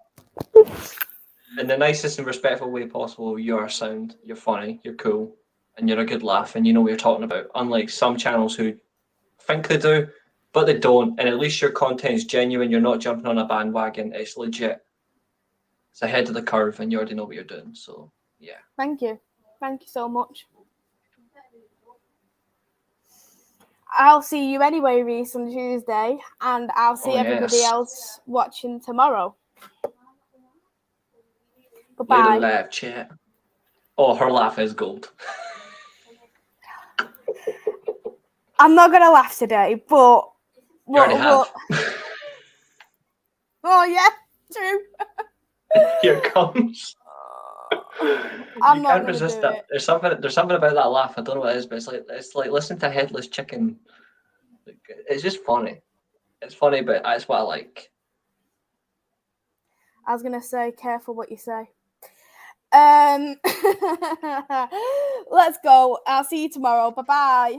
in the nicest and respectful way possible. You're sound, you're funny, you're cool, and you're a good laugh, and you know what you're talking about. Unlike some channels who think they do, but they don't, and at least your content is genuine. You're not jumping on a bandwagon. It's legit. It's ahead of the curve, and you already know what you're doing. So, yeah. Thank you. Thank you so much. I'll see you anyway, Reese, on Tuesday, and I'll see everybody yes. else watching tomorrow. Later, Goodbye. live chat. Oh, her laugh is gold. I'm not going to laugh today, but... You already have. Oh, yeah, true. Here it comes. I'm You not can't gonna resist do that. it. There's something about that laugh. I don't know what it is, but it's like listening to Headless Chicken. It's just funny. It's funny, but that's what I like. I was going to say, careful what you say. Let's go. I'll see you tomorrow. Bye-bye.